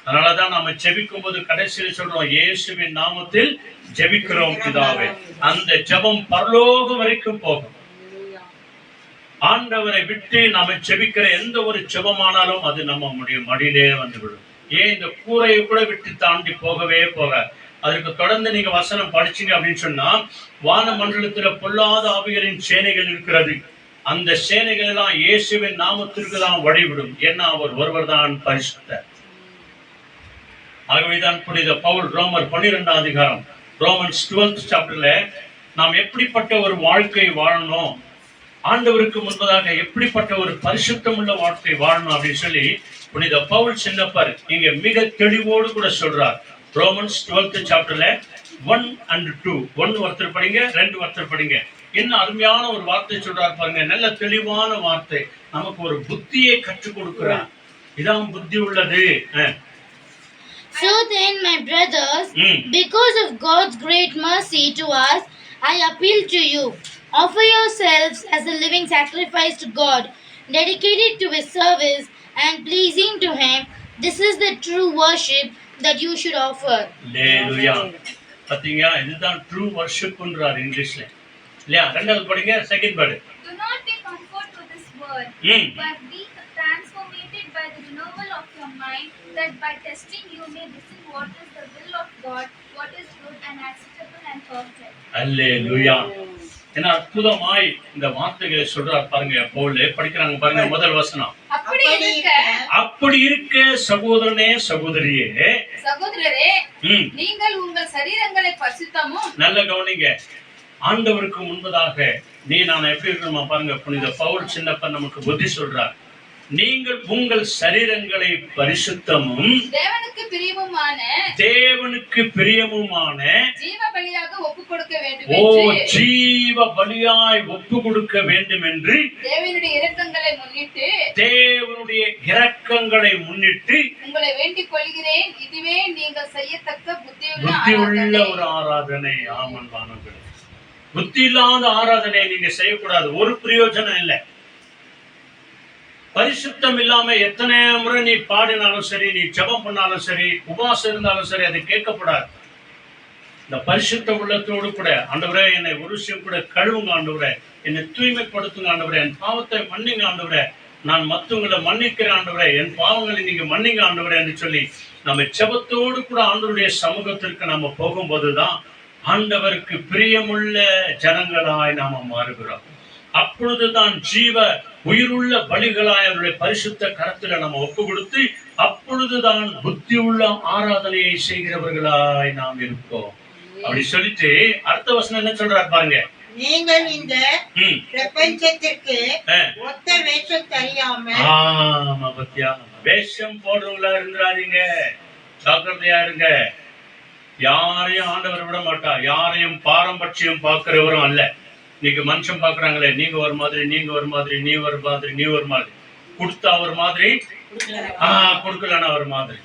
அதனாலதான் நாம ஜெபிக்கும் போது கடைசியில் சொல்றோம், இயேசுவின் நாமத்தில் ஜெபிக்கிறோம் பிதாவே. அந்த ஜெபம் பரலோகம் வரைக்கும் போகும். ஆண்டவரை விட்டு நாம ஜெபிக்கிற எந்த ஒரு ஜெபமானாலும் அது நம்ம மடியிலே வந்துவிடும். ஏன் இந்த கூரையை கூட விட்டு தாண்டி போகவே போக. அதுக்கு தொடர்ந்து நீங்க வசனம் படிச்சீங்க அப்படின்னு சொன்னா, வான மண்டலத்துல பொல்லாத ஆவிகளின் சேனைகள் இருக்கிறது. அந்த சேனைகள் எல்லாம் இயேசுவின் நாமத்திற்கு தான் வழிவிடும். ஏன்னா அவர் ஒருவர் தான் பரிசுத்தர். ஆகவேதான் புனித பவுல் ரோமர் 12ஆம் அதிகாரம், ரோமன்ஸ் 12th சாப்டர்ல நாம் எப்படிப்பட்ட ஒரு வாழ்க்கை வாழணும், ஆண்டவருக்கு முன்பதாக எப்படிப்பட்ட ஒரு பரிசுத்தம் உள்ள வாழ்க்கை வாழணும் அப்படின்னு சொல்லி புனித பவுல் சின்னப்பர் இங்க மிக தெளிவோடு கூட சொல்றார். ரோமன்ஸ் 12th சாப்டர்ல 1 and 2, 1 ஒருத்தர் படிங்க, 2 ஒருத்தர் படிங்க. என்ன அருமையான ஒரு வார்த்தை சொல்றார் பாருங்க, நல்ல தெளிவான வார்த்தை. நமக்கு ஒரு புத்தியை கற்றுக் கொடுக்கிறார். இதான் புத்தி உள்ளது. So then, my brothers, because of God's great mercy to us, I appeal to you. Offer yourselves as a living sacrifice to God, dedicated to His service and pleasing to Him. This is the true worship that you should offer. Hallelujah. பாத்தீங்க, இதுதான் true worshipன்றார் இங்கிலீஷ்ல. இல்லையா? ரெண்டாவது படிங்க, second word. Do not take comfort with this word, but be transformed by the renewal of your mind, that by testing you may discern what is the will of God, what is good and acceptable and perfect. Hallelujah. என்ன அற்புதமாய் இந்த வார்த்தைகளை சொல்றார் பாருங்க. பவுல் படிக்கிறாங்க பாருங்க, முதல் வசனம். அப்படி இருக்க சகோதரனே சகோதரியே, நீங்கள் உங்கள் சரீரங்களை பரிசுத்தமும், நல்ல கவனிங்க, ஆண்டவருக்கு முன்பதாக நீ நான் எப்படி இருக்கணுமா பாருங்க. புனித பவுல் சின்னப்பன் நமக்கு புத்தி சொல்றார். நீங்கள் உங்கள் சரீரங்களை பரிசுத்தமும் தேவனுக்கு பிரியமுமான ஜீவ பலியாக ஒப்பு கொடுக்க வேண்டும் ஜீவ பலியாய் ஒப்பு கொடுக்க வேண்டும் என்று தேவனுடைய இரக்கங்களை முன்னிட்டு உங்களை வேண்டிக் கொள்கிறேன். இதுவே நீங்கள் செய்யத்தக்க புத்தி உள்ள ஒரு ஆராதனை. ஆமன்பானவர்களே, புத்தி இல்லாத ஆராதனை நீங்க செய்யக்கூடாது. ஒரு பிரயோஜனம் இல்லை. பரிசுத்தம் இல்லாம எத்தனை முறை நீ பாடினாலும் சரி, நீ ஜெபம் பண்ணாலும் சரி, உபவாசம் இருந்தாலும் சரி, அது கேட்கப்படாது. இந்த பரிசுத்த உள்ளத்தோடு கூட, ஆண்டவரே என்னை ஒரு விஷயம் கூட கழுவுங்க ஆண்டவரே, என்னை தூய்மைப்படுத்துங்க ஆண்டவரே, என் பாவத்தை மன்னிங்க ஆண்டவரே, நான் மற்றவங்களை மன்னிக்கிறேன் ஆண்டவரே, என் பாவங்களை நீங்க மன்னிங்க ஆண்டவரே என்று சொல்லி நம்ம ஜெபத்தோடு கூட ஆண்டவருடைய சமூகத்திற்கு நம்ம போகும்போதுதான் ஆண்டவருக்கு பிரியமுள்ள ஜனங்களாய் நாம மாறுகிறோம். அப்பொழுதுதான் ஜீவ உயிருள்ள பலிகளாய் அவருடைய பரிசுத்த கரத்துல நம்ம ஒப்பு கொடுத்து, அப்பொழுதுதான் புத்தி உள்ள ஆராதனையை செய்கிறவர்களாய் நாம் இருப்போம். அப்படி சொல்லிட்டு அடுத்த வசனம் என்ன சொல்றாரு பாருங்க. நீங்கள் இந்த பிரபஞ்சத்திற்கு ஒத்த வேஷம் தெரியாம, ஆமா பத்தியா, வேஷம் போடுறவங்களா இருந்துறாதீங்க, ஜாக்கிரதையா இருங்க. யாரையும் ஆண்டவர் விட மாட்டா. யாரையும் பாரம்பட்சியம் பார்க்கிறவரும் அல்ல. இன்னைக்கு மனுஷன் பாக்குறாங்களே, நீங்க ஒரு மாதிரி, நீங்க ஒரு மாதிரி, நீ ஒரு மாதிரி, நீ ஒரு மாதிரி, கொடுத்தா ஒரு மாதிரி, கொடுக்கலன்னா ஒரு மாதிரி,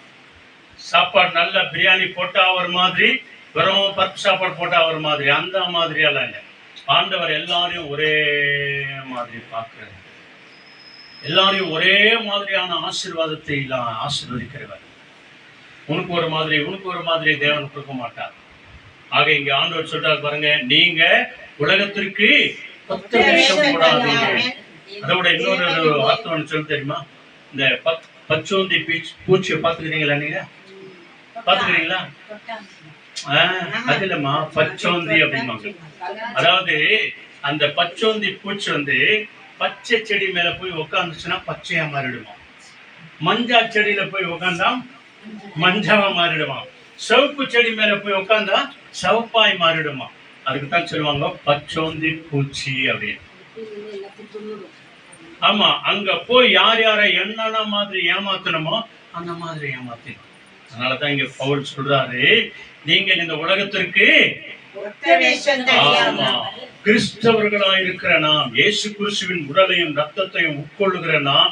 சாப்பாடு நல்ல பிரியாணி போட்டா ஒரு மாதிரி, வெறும் பருப்பு சாப்பாடு போட்டா ஒரு மாதிரி, அந்த மாதிரி எல்லாம் இல்லை. ஆண்டவர் எல்லாரையும் ஒரே மாதிரி பார்க்கிறார். எல்லாரையும் ஒரே மாதிரியான ஆசீர்வாதத்தை ஆசீர்வதிக்கிறவர். உனக்கு ஒரு மாதிரி, உனக்கு ஒரு மாதிரி தேவன் கொடுக்க மாட்டார். ஆக இங்க ஆண்டவர் சொல்றாரு பாருங்க, நீங்க உலகத்திற்கு ஒத்த வேஷம் போடாதீங்க. அதோட இன்னொரு வார்த்தை சொல்ல தெரியுமா? இந்த பச்சோந்தி பூச்சியை பாத்துக்கிறீங்களா? நீங்க பாத்துக்கிறீங்களா? அது இல்லம்மா, பச்சோந்தி அப்படிம்பாங்க. அதாவது அந்த பச்சோந்தி பூச்சி பச்சை செடி மேல போய் உட்காந்துச்சுன்னா பச்சையா மாறிடுமா, மஞ்சா செடியில போய் உட்காந்தா மஞ்சாவா மாறிடுமா, சிவப்பு செடி மேல போய் உட்காந்தா சிவப்பாய் மாறிடுமா. அதுக்குத்தான் சொல்லுவாங்க பச்சோந்தி பூச்சி அப்படின்னு. ஆமா, அங்க போய் யார் யாரை என்னென்ன மாதிரி ஏமாத்தணுமோ அந்த மாதிரி ஏமாத்தணும். அதனாலதான் இங்க பவுல் சொல்றாரு, நீங்கள் இந்த உலகத்திற்கு கிறிஸ்தவர்களாயிருக்கிற நாம், இயேசு கிறிஸ்துவின் உடலையும் ரத்தத்தையும் உட்கொள்ளுகிற நாம்,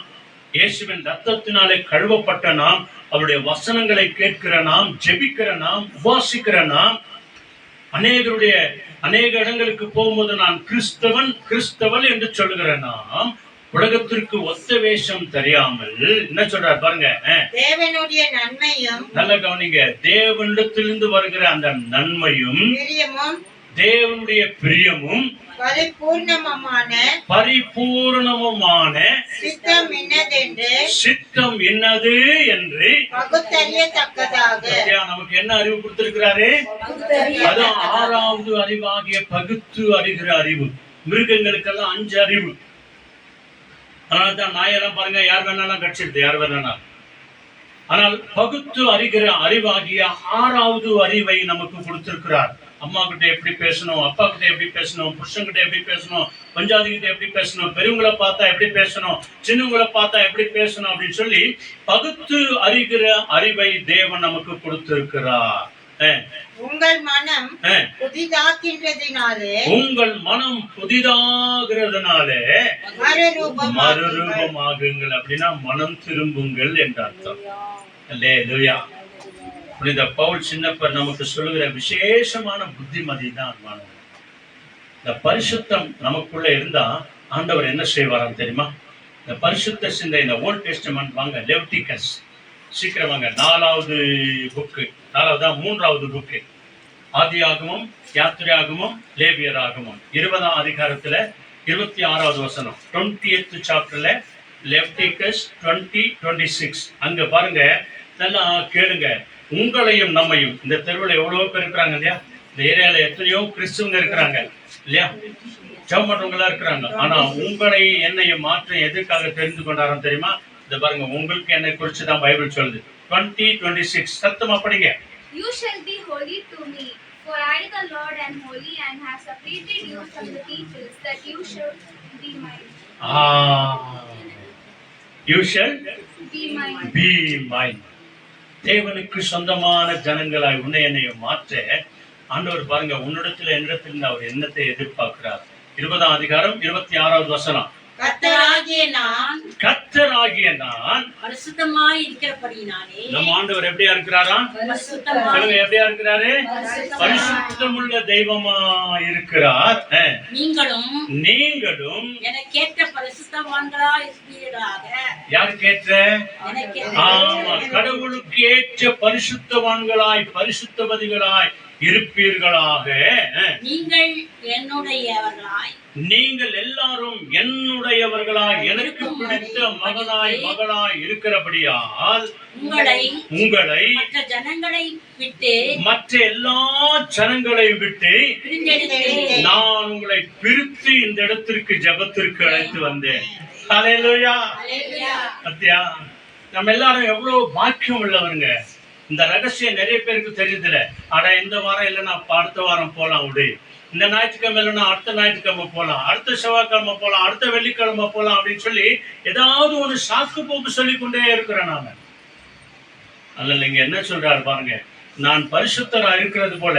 இயேசுவின் ரத்தத்தினாலே கழுவப்பட்ட நாம், அவருடைய வசனங்களை கேட்கிற நாம், ஜெபிக்கிற நாம், உபாசிக்கிற நாம், அநேக இடங்களுக்கு போகும்போது நான் கிறிஸ்தவன் என்று சொல்லுகிற நாம், உலகத்திற்கு ஒத்த வேஷம் தெரியாமல் என்ன சொல்றாரு பாருங்க, தேவனுடைய நன்மையும், நல்ல கவனிங்க, தேவனிடத்திலிருந்து வருகிற அந்த நன்மையும் தேவனுடைய பிரியமும் பரிபூர்ணமுமான சித்தம் என்னது என்று நமக்கு என்ன அறிவு கொடுத்திருக்கிறாரு? அது 6வது அறிவாகிய பகுத்து அறிகிற அறிவு. மிருகங்களுக்கெல்லாம் 5 அறிவு. அதனால்தான் நாயெல்லாம் பாருங்க, யார் வேணாலும் கட்சிடுது, யார் வேணாலும். ஆனால் பகுத்து அறிகிற அறிவாகிய 6வது அறிவை நமக்கு கொடுத்திருக்கிறார். அம்மா கிட்ட எப்படி பேசணும், அப்பா கிட்ட எப்படி பேசணும், புருஷன் கிட்ட எப்படி பேசணும், பஞ்சாதி கிட்ட எப்படி பேசணும், பெரியவங்களை பார்த்தா எப்படி பேசணும், சின்னவங்களை பார்த்தா எப்படி பேசணும் அப்படின்னு சொல்லி பகுத்து அறிகிற அறிவை தேவன் நமக்கு கொடுத்திருக்கிறார். உங்கள் மனம் புதிதாகிறதுனாலே மறுரூபமாகுங்கள். அப்படின்னா மனம் திரும்புங்கள் என்ற அர்த்தம். அல்லேலூயா. புனித பவுல் சின்னப்பர் நமக்கு சொல்லுகிற விசேஷமான புத்திமதி தான். இந்த பரிசுத்தம் நமக்குள்ள இருந்தா ஆண்டவர் என்ன செய்வாராம் தெரியுமா? இந்த பரிசுத்த சிந்தை, இந்த ஓல்ட் டெஸ்டமென்ட் வாங்க, லெவிட்டிகஸ் சீக்கிரம் வாங்க, 4வது புக்கு, 3வது புக்கு, ஆதியாகமம், யாத்திரையாகமம், லேவியராகமம், 20ஆம் அதிகாரத்துல 26வது வசனம், 20th சாப்டர்ல லெவிட்டிகஸ் 20:26. அங்க பாருங்க, நல்லா கேளுங்க. உங்களையும் நம்மையும், இந்த தெருவில் எவ்வளவோ பேர் இருக்கிறாங்க இல்லையா, இந்த ஏரியால எத்தனையோ கிறிஸ்துவங்க இருக்கிறாங்க இல்லையா, ஜெபம் பண்றவங்களா இருக்கிறாங்க. ஆனா உங்களை என்னையும் மாற்ற எதற்காக தெரிந்து கொண்டாரம் தெரியுமா? இந்த பாருங்க, உங்களுக்கு என்னை குறிச்சு தான் பைபிள் சொல்லுது. 20:26 சத்தமா படிங்க. You shall be holy to me, for I the Lord am holy and have separated you from the peoples, that you should be mine. You shall be mine. தேவனுக்கு சொந்தமான ஜனங்களாய் உன்னை என்னையும் மாற்ற ஆண்டவர் பாருங்க, உன்னிடத்துல என்னிடத்துல அவர் என்னத்தை எதிர்பார்க்கிறார். 20ஆம் அதிகாரம் 26வது வசனம். கர்த்தராகிய நான் பரிசுத்தமாய் இருக்கிறபடியினாலே. நம்ம ஆண்டவர் எப்படியா இருக்கிறாரா? சொல்லுங்க, எப்படியா இருக்கிறாரு? பரிசுத்தமுள்ள தெய்வமா இருக்கிறார். நீங்களும் எனக்கேற்ற பரிசுத்தவான்களாய் இருப்பீர்களாக. யாருக்கு ஏற்ற? ஆமா, கடவுளுக்கு ஏற்ற பரிசுத்தவான்களாய், பரிசுத்தவதிகளாய் இருப்பீர்களாக. நீங்கள் எல்லாரும் என்னுடையவர்களாய், எனக்கு பிடித்த மகனாய் இருக்கிறபடியால் உங்களை மற்ற எல்லா ஜனங்களை விட்டு நான் உங்களை பிரித்து இந்த இடத்திற்கு ஜெபத்திற்கு அழைத்து வந்தேன். ஹல்லேலூயா. சத்யா, நம்ம எல்லாரும் எவ்வளவு பாக்கியம் உள்ளவங்க. இந்த ரகசியம் நிறைய பேருக்கு தெரியுதுல. ஆனா இந்த வாரம் இல்லைன்னா அடுத்த வாரம் போலாம், விடு. இந்த ஞாயிற்றுக்கிழமை இல்லைன்னா அடுத்த ஞாயிற்றுக்கிழமை போலாம், அடுத்த செவ்வாய்க்கிழமை போலாம், அடுத்த வெள்ளிக்கிழமை போலாம் அப்படின்னு சொல்லி ஏதாவது ஒரு சாக்கு போக்கு சொல்லி கொண்டே இருக்கிறேன் நாம. அல்ல, இங்க என்ன சொல்றாரு பாருங்க, நான் பரிசுத்தரா இருக்கிறது போல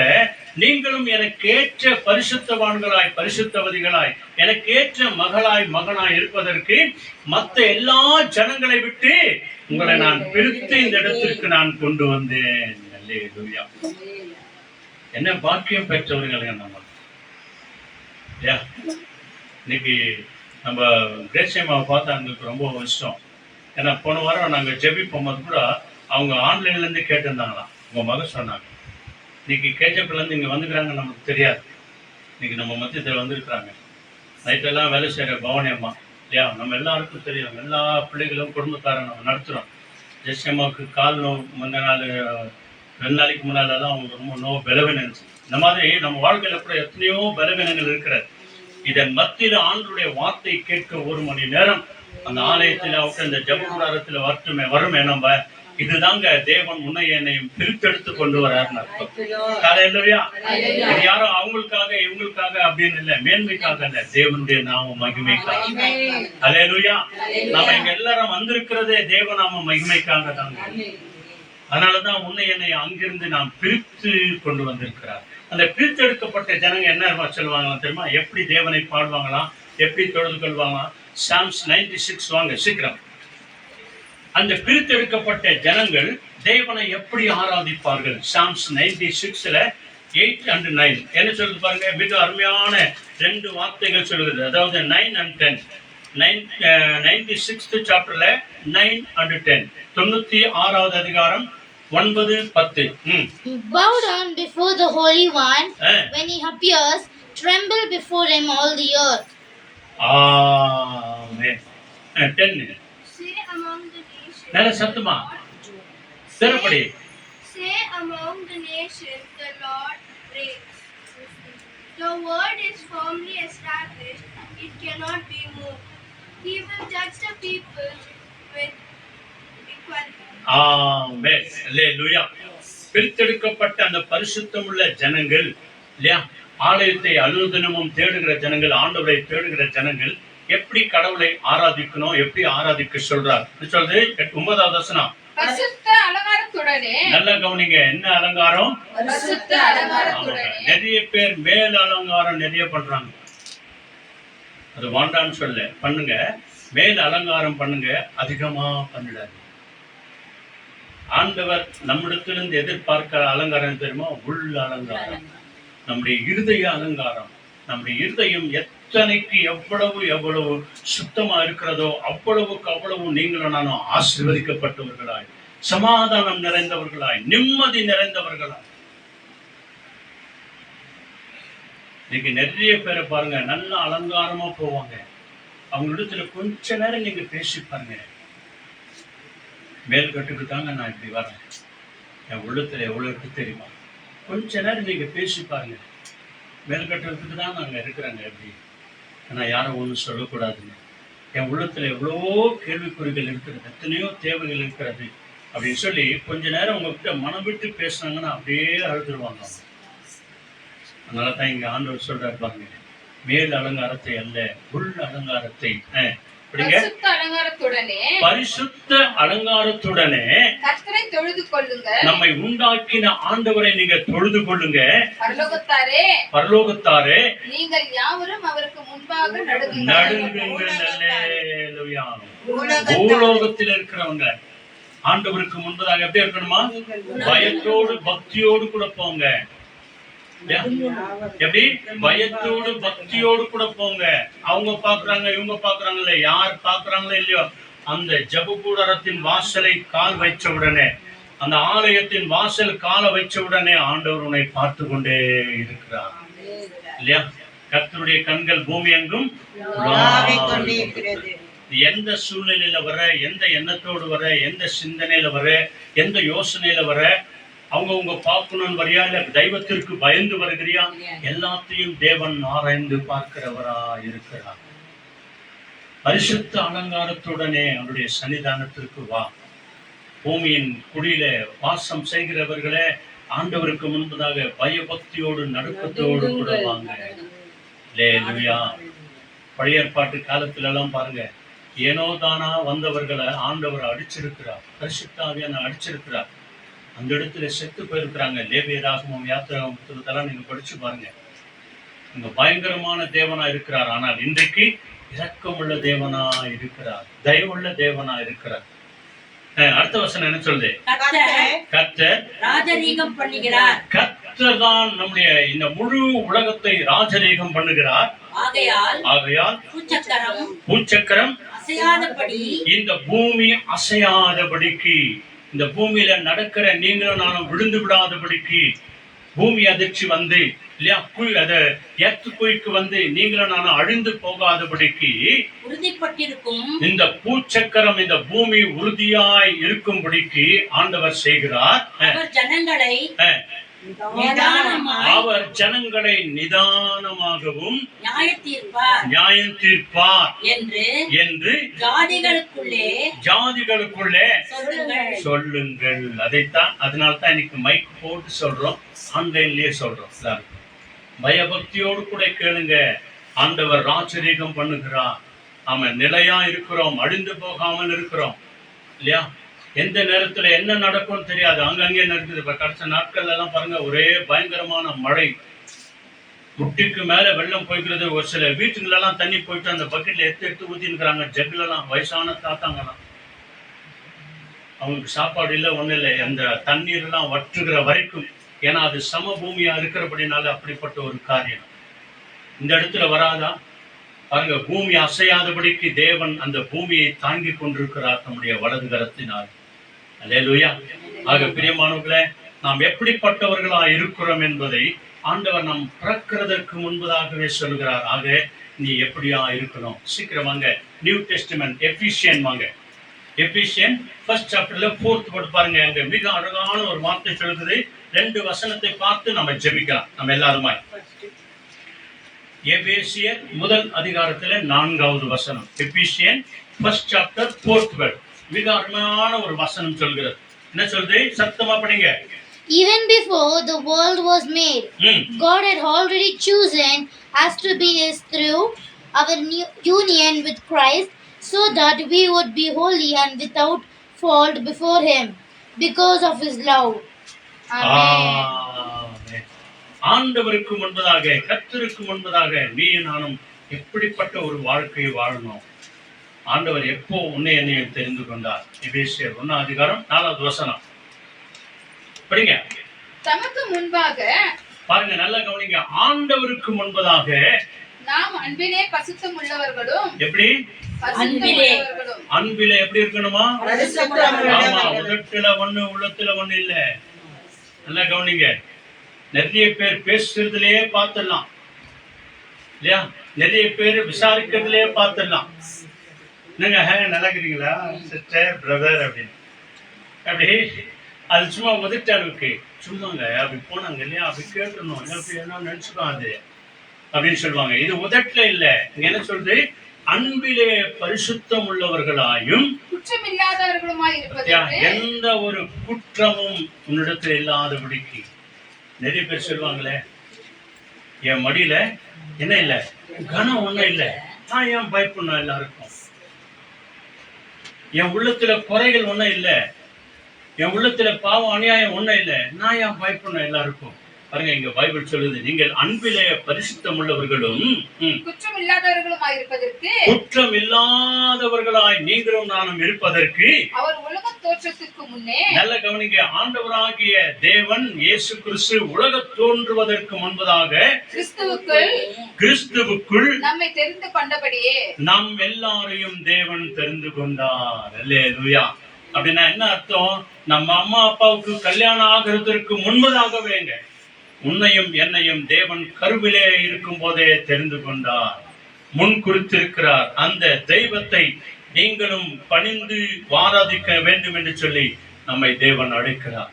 நீங்களும் எனக்கு ஏற்ற பரிசுத்தவான்களாய், பரிசுத்தவதிகளாய், எனக்கு ஏற்ற மகனாய் இருப்பதற்கு மற்ற எல்லா ஜனங்களை விட்டு உங்களை நான் பிரித்து இந்த இடத்திற்கு நான் கொண்டு வந்தேன். அல்லேலூயா. என்ன பாக்கியம் பெற்றவர்கள் நம்ம. இன்னைக்கு நம்ம கிரேசியம்மாவை பார்த்தா எங்களுக்கு ரொம்ப இஷ்டம். ஏன்னா போன வாரம் நாங்கள் ஜெபிப்போம் போது கூட அவங்க ஆன்லைன்ல இருந்து கேட்டிருந்தாங்களாம். உங்க மகன் சொன்னாங்க, இன்னைக்கு கேஜப்பில இருந்து இங்க வந்துக்கிறாங்க, நமக்கு தெரியாது. இன்னைக்கு நம்ம மத்தியத்தில் வந்திருக்கிறாங்க. நைட்டெல்லாம் வேலை செய்கிற பவானி அம்மா இல்லையா, நம்ம எல்லாருக்கும் தெரியும். எல்லா பிள்ளைகளும் குடும்பத்தாரை நம்ம நடத்துகிறோம். ஜெஸ்டி அம்மாவுக்கு கால் நோவு முந்த நாள் 2 நாளைக்கு முன்னாலெல்லாம் அவங்க ரொம்ப நோவு பலவீனம். இந்த மாதிரி நம்ம வாழ்க்கையில் கூட எத்தனையோ பலவீனங்கள் இருக்கிறது. இதன் மத்தியில் ஆண்டவருடைய வார்த்தை கேட்க 1 மணி நேரம் அந்த ஆலயத்தில் அவருக்கு அந்த ஜெப கூடாரத்தில் வருமே நம்ம. இதுதாங்க தேவன் உன்னை என்னையும் பிரித்தெடுத்து கொண்டு வராருன்னு அர்த்தம். ஹல்லேலூயா. இது யாரும் அவங்களுக்காக இவங்களுக்காக அப்படின்னு இல்லை, மேன்மைக்காக இல்லை, தேவனுடைய நாம மகிமைக்காக. ஹல்லேலூயா. நம்ம இங்க எல்லாரும் வந்திருக்கிறதே தேவநாம மகிமைக்காக தாங்க. அதனாலதான் உன்னை என்னை அங்கிருந்து நாம் பிரித்து கொண்டு வந்திருக்கிறார். அந்த பிரித்தெடுக்கப்பட்ட ஜனங்க என்ன சொல்லுவாங்களாம் தெரியுமா? எப்படி தேவனை பாடுவாங்களாம், எப்படி தொழுது கொள்வாங்களாம். சாம்ஸ் 96 வாங்க சீக்கிரம். அந்த பிரித்தெடுக்கப்பட்ட ஜனங்கள் தேவனை எப்படி ஆராதிப்பார்கள்? சாம்ஸ் 96ல 8 and 9 என்ன சொல்லுது பாருங்க. மிக அருமையான 2 வார்த்தைகள் சொல்லுது. அதாவது 9 and 10. 96th சாப்டர்ல 9 and 10. 96வது அதிகாரம் 9, 10. Bow down before the Holy One when he appears, tremble before him all the earth. Amen. 10. Say among the nations, நல்ல சத்தமா சிறப்படி. Say among the nations, the Lord reigns. The word is firmly established, it cannot be moved. He will judge the people with equality. ஆமென். அல்லேலூயா. பிரித்தெடுக்கப்பட்ட அந்த பரிசுத்தம் உள்ள ஜனங்கள் இல்லையா, ஆலயத்தை அனுதினமும் தேடுகிற ஜனங்கள், ஆண்டவரை தேடுகிற ஜனங்கள் எப்படி கடவுளை ஆராதிக்கணும், எப்படி ஆராதிக்க சொல்றார் சொல்றது. 9வது வசனம். பரிசுத்த அலங்காரத்துடனே. நல்லா கவனிங்க. என்ன அலங்காரம்? பரிசுத்த அலங்காரத்துடனே. நிறைய பேர் மேல் அலங்காரம் நிறைய பண்றாங்க. அது வாண்டான்னு சொல்ல, பண்ணுங்க. மேல் அலங்காரம் பண்ணுங்க, அதிகமா பண்ணிடாது. ஆண்டவர் நம்மிடத்திலிருந்து எதிர்பார்க்கிற அலங்காரம் தெரியுமா? உள்ள அலங்காரம், நம்முடைய இருதய அலங்காரம். நம்முடைய இருதயம் எத்தனைக்கு எவ்வளவு சுத்தமா இருக்கிறதோ அவ்வளவுக்கு அவ்வளவு நீங்களும் நானும் ஆசீர்வதிக்கப்பட்டவர்களாய், சமாதானம் நிறைந்தவர்களாய், நிம்மதி நிறைந்தவர்களாய். இன்னைக்கு நிறைய பேரை பாருங்க, நல்ல அலங்காரமா போவாங்க. அவங்களிடத்துல கொஞ்ச நேரம் நீங்க பேசி பாருங்க. மேல்கட்டுக்கு தாங்க நான் இப்படி வரேன், என் உள்ளத்துல எவ்வளவு இருக்கு தெரியுமா? கொஞ்ச நேரம் நீங்க பேசி பாருங்க. மேல்கட்டுறதுக்கு தான் நாங்க இருக்கிறாங்க எப்படி, ஆனா யாரும் ஒன்றும் சொல்லக்கூடாதுங்க. என் உள்ளத்துல எவ்வளவோ கேள்விக்குறிகள் இருக்கிறது, எத்தனையோ தேவைகள் இருக்கிறது அப்படின்னு சொல்லி கொஞ்ச நேரம் உங்ககிட்ட மனம் விட்டு பேசுனாங்கன்னா அப்படியே அழுதுருவாங்க. அதனால தான் இங்க ஆண்டவர் சொல்றாரு பாருங்க, மேல் அலங்காரத்தை அல்ல உள் அலங்காரத்தை. பரிசுத்த அலங்காரத்துடனே. பரிசுத்த அலங்காரத்துடனே கர்த்தரை தொழுது கொள்ளுங்க. நம்மை உண்டாக்கின ஆண்டவரை நீங்க தொழுது கொள்ளுங்க. பரலோகத்தாரே, பரலோகத்தாரே, நீங்கள் யாவரும் அவருக்கு முன்பாக நடுங்குங்கள். அல்லேலூயா. பூலோகத்தில் இருக்கிறவங்க ஆண்டவருக்கு முன்பதாக எப்படி இருக்கணுமா? பயத்தோடு பக்தியோடு கூட போங்க. எப்படி? பயத்தோடு பக்தியோடு கூட போங்க. அவங்க பாக்குறாங்க, இவங்க பாக்குறாங்கல்ல, யார் பாக்குறாங்களோ இல்லையோ, அந்த ஜெப கூடாரத்தின் வாசலை கால் வைச்ச உடனே, அந்த ஆலயத்தின் வாசல் காலை வச்ச உடனே ஆண்டவர் உன்னை பார்த்து கொண்டே இருக்கிறார் இல்லையா? கர்த்தருடைய கண்கள் பூமி எங்கும் எந்த சூழ்நிலையில வர, எந்த எண்ணத்தோடு வர, எந்த சிந்தனையில வர, எந்த யோசனையில வர, அவங்க பார்க்கணும்னு வரியா, இல்ல தெய்வத்திற்கு பயந்து வருகிறியா, எல்லாத்தையும் தேவன் ஆராய்ந்து பார்க்கிறவரா இருக்கிறார். பரிசுத்த அலங்காரத்துடனே அவருடைய சன்னிதானத்திற்கு வா. பூமியின் குடியில வாசம் செய்கிறவர்களே, ஆண்டவருக்கு முன்பதாக பயபக்தியோடு நடுக்கத்தோடு கூட வாங்க. அல்லேலூயா. பழைய ஏற்பாட்டு காலத்துல எல்லாம் பாருங்க, ஏனோ தானா வந்தவர்களை ஆண்டவர் அடிச்சிருக்கிறார், பரிசுத்த ஆவியான அடிச்சிருக்கிறார். அந்த இடத்துல செத்து போயிருக்கிறாங்க. லேவியராகமம், யாத்திராகமம் நீங்க படிச்சு பாருங்க. இங்க பயங்கரமான தேவனா இருக்கிறார். ஆனால் இன்றைக்கு இரக்கமுள்ள தேவனா இருக்கிறார், தயவுள்ள தேவனா இருக்கிறார். அடுத்த வசனம் என்ன சொல்லுது? கர்த்தர் ராஜரீகம் பண்ணுகிறார். கர்த்தர் தான் நம்முடைய இந்த முழு உலகத்தை ராஜரீகம் பண்ணுகிறார். ஆகையால் பூச்சக்கரம் அசையாதபடி, இந்த பூமி அசையாதபடிக்கு, இந்த பூமியில நடக்கிற நீங்களும் நானும் விழுந்து விடாதபடிக்கு பூமி அதிர்ச்சி வந்து இல்லையா எர்த்குயிக் வந்து நீங்களும் நானும் அழிந்து போகாதபடிக்கு உறுதிப்பட்டிருக்கும் இந்த பூச்சக்கரம் இந்த பூமி உறுதியாய் இருக்கும்படிக்கு ஆண்டவர் செய்கிறார். அவர் ஜனங்களை அவர் ஜனங்களை நிதானமாகவும் நியாயம் தீர்ப்பார் என்று ஜாதிகளுக்குள்ளே சொல்லுங்கள். அதைத்தான் அதனால்தான் இன்னைக்கு மைக் போட்டு சொல்றோம், ஆன்லைன்லயே சொல்றோம். பயபக்தியோடு கூட கேளுங்க. ஆண்டவர் ராஜரீகம் பண்ணுகிறார். ஆமா, நிலையா இருக்கிறோம், அழிந்து போகாமல் இருக்கிறோம் இல்லையா? எந்த நேரத்துல என்ன நடக்கும்னு தெரியாது, அங்கங்கே நடக்குது. இப்ப கடைசி நாட்கள்ல எல்லாம் பாருங்க, ஒரே பயங்கரமான மழை, முட்டிக்கு மேல வெள்ளம் போய்க்கிறது. ஒரு சில வீட்டுல எல்லாம் தண்ணி போயிட்டு அந்த பக்கெட்ல எடுத்து ஊத்தினுக்கிறாங்க. ஜக்குல எல்லாம் வயசான தாத்தாங்கலாம், அவங்களுக்கு சாப்பாடு இல்லை, ஒண்ணு இல்லை, அந்த தண்ணீர் எல்லாம் வற்றுகிற வரைக்கும். ஏன்னா அது சமபூமியா இருக்கிறபடினால அப்படிப்பட்ட ஒரு காரியம் இந்த இடத்துல வராதா? பாருங்க, பூமி அசையாதபடிக்கு தேவன் அந்த பூமியை தாங்கி கொண்டிருக்கிறார் நம்முடைய வலது கரத்தினால். அல்லேலூயா. ஆக பிரியமானவர்களே, நாம் எப்படிப்பட்டவர்களா இருக்கிறோம் என்பதை ஆண்டவர் நாம் பிறக்கிறதற்கு முன்பதாகவே சொல்கிறார். ஆக நீ எப்படியா இருக்கணும்? சீக்கிரம் வாங்க, நியூ டெஸ்டிமென்ட் எபிசியன் வாங்க. எபிசியன் 1st சாப்டர்ல 4th வேர்ட் பாருங்க. அங்க மிக அழகான ஒரு வார்த்தை சொல்லுது. 2 வசனத்தை பார்த்து நம்ம ஜெபிக்கலாம். நம்ம எல்லாருமா எபேசியர் 1 அதிகாரத்துல 4வது வசனம். எபிசியன் 1st சாப்டர் 4th வேர்ட் மிக அருமையான ஒரு வசனம் சொல்கிறது. என்ன சொல்றது? சத்தமா படிங்க. Even before the world was made, God had already chosen us to be His through our union with Christ, so that we would be holy and without fault before Him, because of His love. Amen. ஆண்டவருக்கு முன்பதாக, கர்த்தருக்கு முன்பதாக நீ நானும் எப்படிப்பட்ட ஒரு வாழ்க்கையை வாழணும்? ஆண்டவர் எப்போ உன்னை என்னையும் தெரிந்து கொண்டார்? எபேசியர் 1 அதிகாரம் 4வது வசனம் படிங்க. தமக்கு முன்பாக பாருங்க, நல்லா கவனிங்க. ஆண்டவருக்கு முன்பதாக நாம் அன்பிலே பரிசுத்தம் உள்ளவர்களும். எப்படி? அன்பிலே எப்படி இருக்கணுமா? ஆமா, உதட்டுல ஒண்ணு உள்ளத்துல ஒண்ணு இல்ல. நல்லா கவனிங்க. நிறைய பேர் பேசுறதுலயே பார்த்துடலாம் இல்லையா? நிறைய பேர் விசாரிக்கிறதுலயே பார்த்துடலாம். என்னங்க நல்லா இருக்கிறீங்களா சிஸ்டர், பிரதர் அப்படின்னு அப்படி அது சும்மா உதட்ட அளவுக்கு சும்மாங்க அப்படி போனாங்க இல்லையா, அப்படி கேட்டுருணும், அப்படி என்ன நினைச்சுக்காது அப்படின்னு சொல்லுவாங்க. இது உதட்டுல இல்ல. இங்க என்ன சொல்றது? அன்பிலே பரிசுத்தம் உள்ளவர்களாயும் குற்றமில்லாதவர்களுமாய் இருப்பதற்கு, எந்த ஒரு குற்றமும் உன்னிடத்தில் இல்லாதபடிக்கு. நிறைய பேர் சொல்லுவாங்களே, என் மடியில என்ன இல்ல, கனம் ஒண்ணும் இல்ல, நான் ஏன் பயப்படணும்? எல்லாருக்கும் என் உள்ளத்துல குறைகள் ஒண்ணும் இல்ல, என் உள்ளத்துல பாவம் அநியாயம் ஒண்ணும் இல்ல, நான் ஏன் பயப்படணும் எல்லாருக்கும்? பாருங்க, இங்க பைபிள் சொல்லுது, நீங்கள் அன்பிலே பரிசுத்தம் உள்ளவர்களும் குற்றம் இல்லாதவர்களுமாய் இருப்பதற்கு, குற்றம் இல்லாதவர்களாய் நீங்களும் நானும் இருப்பதற்கு அவர் உலக தோற்றத்துக்கு முன்னே, நல்ல கவனிங்க, ஆண்டவராகிய தேவன் இயேசு கிறிஸ்து உலக தோன்றுவதற்கு முன்பதாக கிறிஸ்துவுக்குள் நம்மை தெரிந்து கொண்டபடியே நம் எல்லாரையும் தேவன் தெரிந்து கொண்டார். அல்லேலூயா. அப்படின்னா என்ன அர்த்தம்? நம்ம அம்மா அப்பாவுக்கு கல்யாணம் ஆகிறதுக்கு முன்பதாகவேங்க உன்னையும் என்னையும் தேவன் கருவிலே இருக்கும் போதே தெரிந்து கொண்டார், முன் குறித்திருக்கிறார். அந்த தெய்வத்தை நீங்களும் பணிந்து ஆராதிக்க வேண்டும் என்று சொல்லி நம்மை தேவன் அழைக்கிறார்.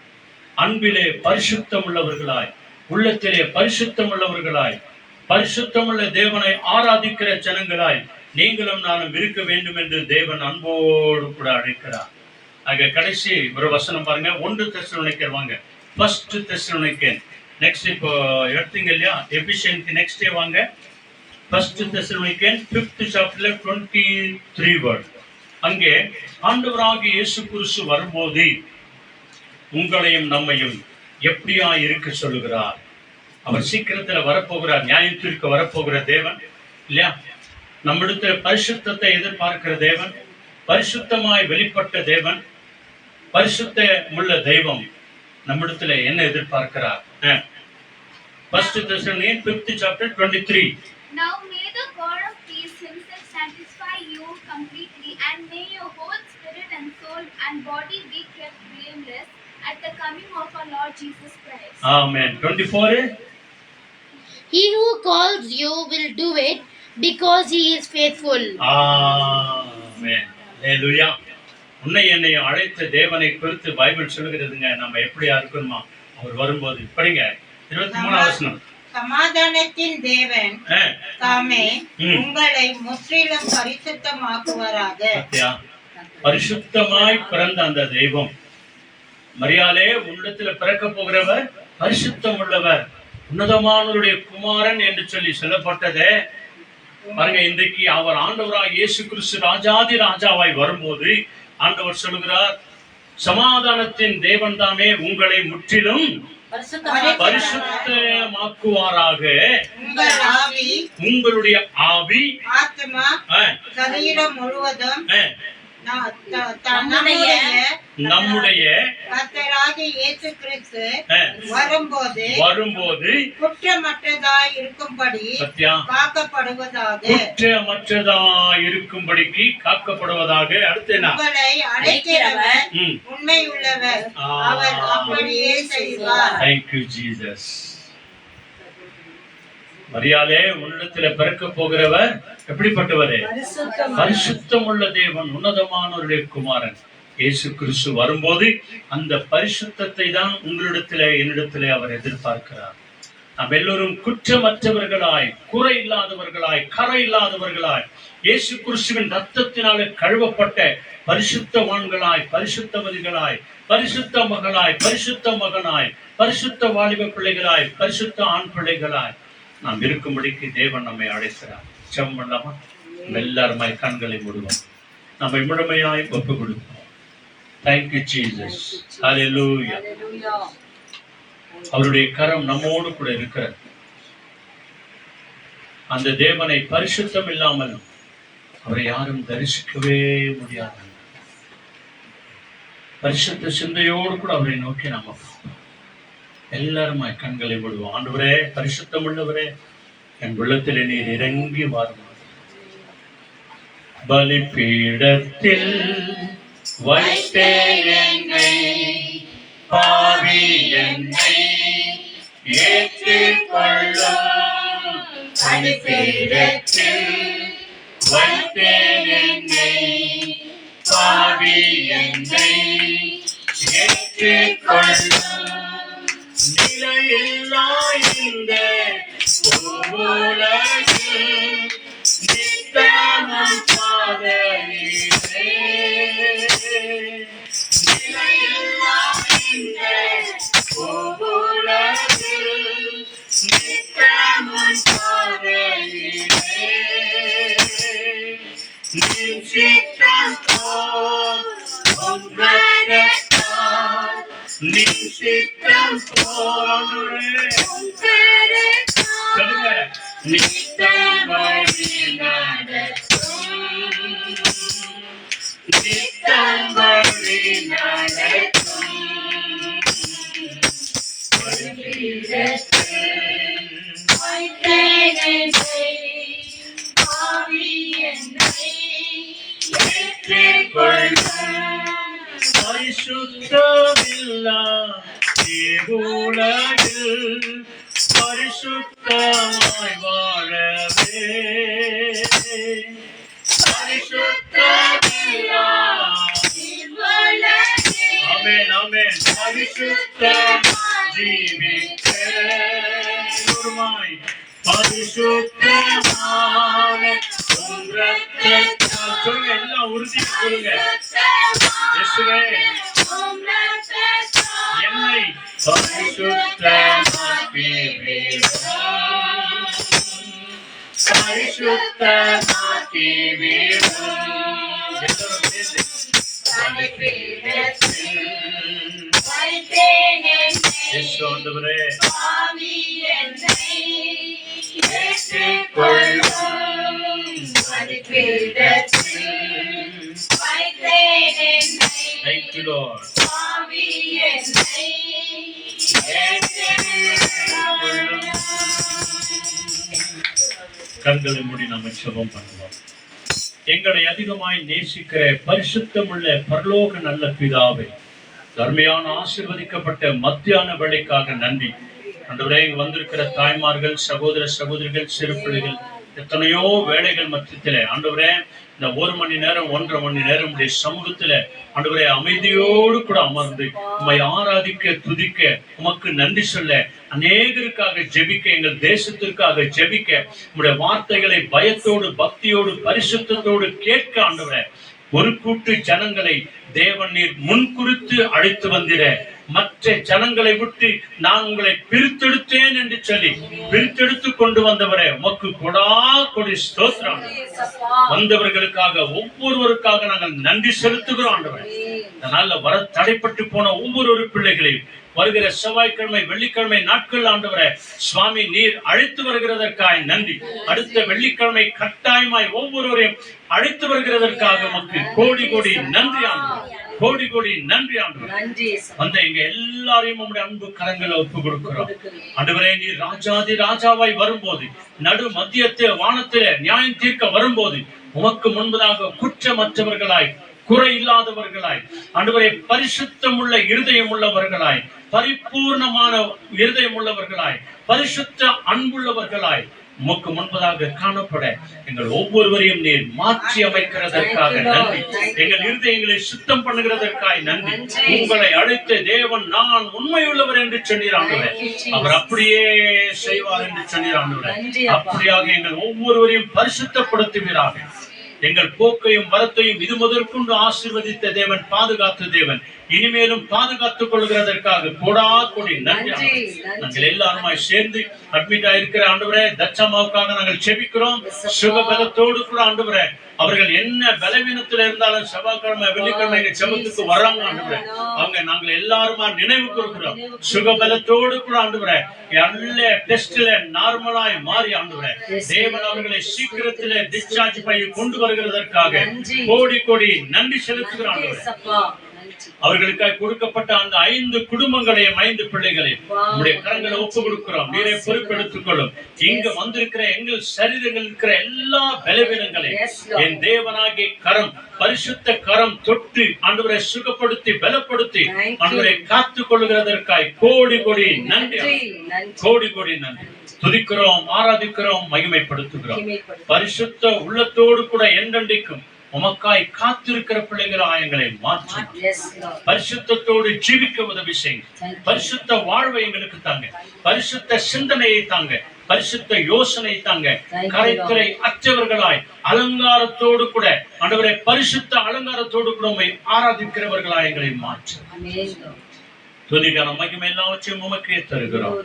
அன்பிலே பரிசுத்தம் உள்ளவர்களாய், உள்ளத்திலே பரிசுத்தம் உள்ளவர்களாய், பரிசுத்தமுள்ள தேவனை ஆராதிக்கிற ஜனங்களாய் நீங்களும் நானும் இருக்க வேண்டும் என்று தேவன் அன்போடு கூட அழைக்கிறார். ஆக கடைசி ஒரு வசனம் பாருங்க. 1 தெசலோனிக்கர் வாங்க. 1 தெசலோனிக்கர் நெக்ஸ்ட் இப்போ எடுத்தீங்க இல்லையா? எபிசியனுக்கு நெக்ஸ்ட் டே வாங்க. 1 தெசலோனிக்கர் 5th சாப்டர்ல 23 வேர்ட். அங்கே ஆண்டவராகிய இயேசு கிறிஸ்து வரும்போது உங்களையும் நம்மையும் எப்படியா இருக்க சொல்லுகிறார்? அவர் சீக்கிரத்துல வரப்போகிறார், நியாயத்திற்கு வரப்போகிற தேவன் இல்லையா? நம்மிடத்துல பரிசுத்தத்தை எதிர்பார்க்கிற தேவன், பரிசுத்தமாய் வெளிப்பட்ட தேவன், பரிசுத்த உள்ள தெய்வம் நம்மிடத்துல என்ன எதிர்பார்க்கிறார்? 1 Thessalonians 5th chapter 23. Now may the God of peace himself sanctify you completely, and may your whole spirit and soul and body be kept blameless at the coming of our Lord Jesus Christ. Amen. 24. He who calls you will do it because he is faithful. Amen. Hallelujah. உன்னை என்னை அழைத்த தேவனை குறித்து Bible சொல்லுகிறதுங்க. நம்ம எப்படியா இருக்கணுமா அவர் வரும்போது? படிங்க 23 வசனம். சமாதானத்தின் தேவன் தாமே உங்களை முற்றிலும் பரிசுத்தமாக்குவாராக. பரிசுத்தமாய் பிறந்த அந்த தெய்வம் மரியாளே, உன்னிடத்துல பிறக்க போகிறவர் பரிசுத்தம் உள்ளவர், உன்னதமானவருடைய குமாரன் என்று சொல்லி சொல்லப்பட்டதே பாருங்க. இன்றைக்கு அவர் ஆண்டவராய் இயேசு கிறிஸ்து ராஜாதி ராஜாவாய் வரும்போது ஆண்டவர் சொல்லுகிறார், சமாதானத்தின் தேவன் தாமே உங்களை முற்றிலும் பரிசுத்தமாக்குவாராக. உங்களுடைய ஆவி, ஆத்மா, சரீரம் முழுவதும் நம்முடைய கர்த்தராகிய இயேசு கிறிஸ்து வரும்போது குற்றமற்றதாய் இருக்கும்படி காக்கப்படுவதாக. அடுத்து உங்களை அழைக்கிறவர் உண்மை உள்ளவர், அவர் அப்படியே செய்வார். Thank you Jesus. மரியாளே, உன்னிடத்துல பிறக்க போகிறவர் எப்படிப்பட்டவரே? பரிசுத்தம் உள்ள தேவன், உன்னதமானவருடைய குமாரன் இயேசு கிறிஸ்து வரும்போது அந்த பரிசுத்தத்தை தான் உங்களிடத்திலே என்னிடத்திலே அவர் எதிர்பார்க்கிறார். நாம் எல்லோரும் குற்றமற்றவர்களாய், குறை இல்லாதவர்களாய், கரை இல்லாதவர்களாய், இயேசு கிறிஸ்துவின் ரத்தத்தினாலே கழுவப்பட்ட பரிசுத்தவான்களாய், பரிசுத்தவதிகளாய், பரிசுத்த மகளாய், பரிசுத்த மகனாய், பரிசுத்த வாலிப பிள்ளைகளாய், பரிசுத்த ஆண் பிள்ளைகளாய் நாம் இருக்கும்படிக்கு தேவன் நம்மை அழைக்கிறார். ஜெபம் பண்ணலாமா? எல்லாருமாய் கண்களை மூடுவோம், நம்மை முழுமையாய் ஒப்பு கொடுப்போம். Thank you Jesus. ஹல்லேலூயா. அவருடைய கரம் நம்மோடு கூட இருக்கிறது. அந்த தேவனை பரிசுத்தம் இல்லாமல் அவரை யாரும் தரிசிக்கவே முடியாது. பரிசுத்த சிந்தையோடு கூட அவரை நோக்கி நாம எல்லாருமாய் கண்களை மூடுவோம். ஆண்டவரே, பரிசுத்தம் உள்ளவரே, என் உள்ளத்திலே நீர் இறங்கி வாரும். பலிபீடத்தில் வைத்தே என்னை, பாவி என்னை ஏற்றுக்கொள்ளும். பலிபீடத்தில் வைத்தே என்னை, பாவி என்னை ஏற்றுக்கொள்ளும். நிலையில்லா இந்த உலகில் நித்தமும் பாதையிலே, நிலையில்லா இந்த உலகில் நித்தமும் பாதையிலே, நின் சித்தம் போல் உங்களைத்தான், நின் சித்தம் போல் நித்தம் வழி நடத்தும், நித்தம் வழி நடத்தும். பலிபீடத்தில் வைத்தேன் என்னை, பாவி என்னை ஏற்றுக்கொள்ளும். பரிசுத்தமில்லா உலகில் பரிசுத்தமாய் வாழவே, பரிசுத்தமில்லா ஆமென் ஆமென் பரிசுத்தம் ஜீவிக்க பரிசுத்தமான சொல்லுங்க, எல்லாம் உறுதி சொல்லுங்க. இயேசுவே, என்னை பரிசுத்தமாக்கி விடும், பரிசுத்தமாக்கி விடும். இயேசு ஆண்டவரே, Thank you, Lord. கண்களை மூடி நம்ம ஜெபம் பண்ணுவோம். எங்களை அதிகமாய் நேசிக்கிற பரிசுத்தமுள்ள பரலோக நல்ல பிதாவே, அருமையான ஆசீர்வதிக்கப்பட்ட மத்தியான வேளைக்காக நன்றி. ஆண்டவரே, இங்கு வந்திருக்கிற தாய்மார்கள், சகோதர சகோதரிகள், சிறு பிள்ளைகள், எத்தனையோ வேலைகள் மத்தியில ஆண்டவரே இந்த 1 மணி நேரம் 1.5 மணி நேரம் உடைய சமூகத்துல ஆண்டவரே அமைதியோடு கூட அமர்ந்து உம்மை ஆராதிக்க, துதிக்க, உமக்கு நன்றி சொல்ல, அநேகருக்காக ஜெபிக்க, எங்கள் தேசத்திற்காக ஜெபிக்க, உம்முடைய வார்த்தைகளை பயத்தோடு, பக்தியோடு, பரிசுத்தத்தோடு கேட்க ஆண்டவரே ஒரு கூட்டு ஜனங்களை தேவன் நீர் முன்குறித்து அழைத்து வந்திர, மற்ற ஜனங்களை விட்டு நான் உங்களை பிரித்தெடுத்தேன் என்று சொல்லி பிரித்தெடுத்து கொண்டு வந்தவரே உமக்கு கொடா கொடி ஸ்தோத்திரம். வந்தவர்களுக்காக ஒவ்வொருவருக்காக நாங்கள் நன்றி செலுத்துகிறோம் ஆண்டவரே. அதனால வர தடைப்பட்டு போன ஒவ்வொரு பிள்ளைகளையும் வருகிற செவ்வாய்க்கிழமை, வெள்ளிக்கிழமை நாட்கள் ஆண்டவரே சுவாமி நீர் அழைத்து வருகிறதற்காக நன்றி. அடுத்த வெள்ளிக்கிழமை கட்டாயமாய் ஒவ்வொருவரையும் அழைத்து வருகிறதற்காக உமக்கு கோடி கோடி நன்றி ஆண்டவரே. கோடி கோடி நன்றி ஆண்டவரே. வந்த எங்க எல்லாரையும் உம்முடைய அன்பு கரங்களை ஒப்பு கொடுக்கிறோம் ஆண்டவரே. நீர் ராஜாதி ராஜாவாய் வரும்போது, நடு மத்தியத்தில் வானத்திலே நியாயம் தீர்க்க வரும்போது, உமக்கு முன்பதாக குற்றமற்றவர்களாய், குறை இல்லாதவர்களாய் ஆண்டவரே, பரிசுத்தம் உள்ள இருதயம் உள்ளவர்களாய், பரிபூர்ணமான இருதயம் உள்ளவர்களாய், பரிசுத்த அன்புள்ளவர்களாய் உமக்கு முன்பதாக காணப்பட எங்கள் ஒவ்வொருவரையும் நீர் மாற்றி அமைக்கிறதற்காக நன்றி. எங்கள் இருதயங்களை சுத்தம் பண்ணுகிறதற்காக நன்றி. உங்களை அழைத்த தேவன் நான் உண்மையுள்ளவர் என்று சொன்னீராண்டவரே, அவர் அப்படியே செய்வார் என்று சொன்னீராண்டவரே. அப்படியாக எங்கள் ஒவ்வொருவரையும் பரிசுத்தப்படுத்துவீராக. எங்கள் போக்கையும் வரத்தையும் இது முதற்கொண்டு ஆசீர்வதித்த தேவன், பாதுகாத்த தேவன், இனிமேலும் பாதுகாத்துக் கொள்கிறதற்காக கோடா கொடி நன்றி. நாங்கள் எல்லாருமாய் சேர்ந்து அட்மிட் ஆயிருக்கிற ஆண்டவரே தச்சம்மாவுக்காக நாங்கள் செபிக்கிறோம். சுகபலத்தோடு கூட ஆண்டவரே, அவர்கள் என்ன பலவீனத்துல இருந்தாலும் செவ்வாய்க்கிழமை, வெள்ளிக்கிழமை எங்க செபத்துக்கு வர்றாங்க ஆண்டவரே. அவங்க நாங்கள் எல்லாருமா நினைவு கொடுக்கிறோம். சுகபலத்தோடு கூட ஆண்டவரே எல்லா டெஸ்ட்ல நார்மலாய் மாறி ஆண்டவரே தேவன் அவர்களை சீக்கிரத்திலே டிஸ்சார்ஜ் பண்ணி கொண்டு வருகிறதற்காக கோடி கோடி நன்றி செலுத்துகிறோம் ஆண்டவரே. அவர்களுக்காக கொடுக்கப்பட்ட அந்த 5 குடும்பங்களையும் 5 பிள்ளைகளையும் உங்களுடைய கரங்களை ஒப்பு கொடுக்கிறோம். நீரை பொறுப்பெடுத்துக் கொள்ளும். இங்க வந்திருக்கிற எங்கள் சரீரங்கள் இருக்கிற எல்லா பலவீனங்களையும் என் தேவனாகிய கரம், பரிசுத்த கரம் தொட்டு ஆண்டவரை சுகப்படுத்தி பலப்படுத்தி ஆண்டவரை காத்துக் கொள்ளுகிறதற்காய் கோடி கோடி நன்றி. கோடி கோடி நன்றி. துதிக்கிறோம், ஆராதிக்கிறோம், மகிமைப்படுத்துகிறோம். பரிசுத்த உள்ளத்தோடு கூட என்றென்றைக்கும் உமக்காய் காத்திருக்கிற பிள்ளைகளாய் எங்களை மாற்றும். பரிசுத்தத்தோடு ஜீவிக்க உதவி செய்யுங்க. பரிசுத்த வாழ்வை எங்களுக்கு தாங்க. பரிசுத்த சிந்தனையை தாங்க. பரிசுத்த யோசனை தாங்க. கரைத்துறை அற்றவர்களாய் அலங்காரத்தோடு கூட ஆண்டவரே பரிசுத்த அலங்காரத்தோடு கூட உம்மை ஆராதிக்கிறவர்களாய் எங்களை மாற்றும். துதிக்கான மகிமை எல்லாவற்றையும் உமக்கே தருகிறோம்.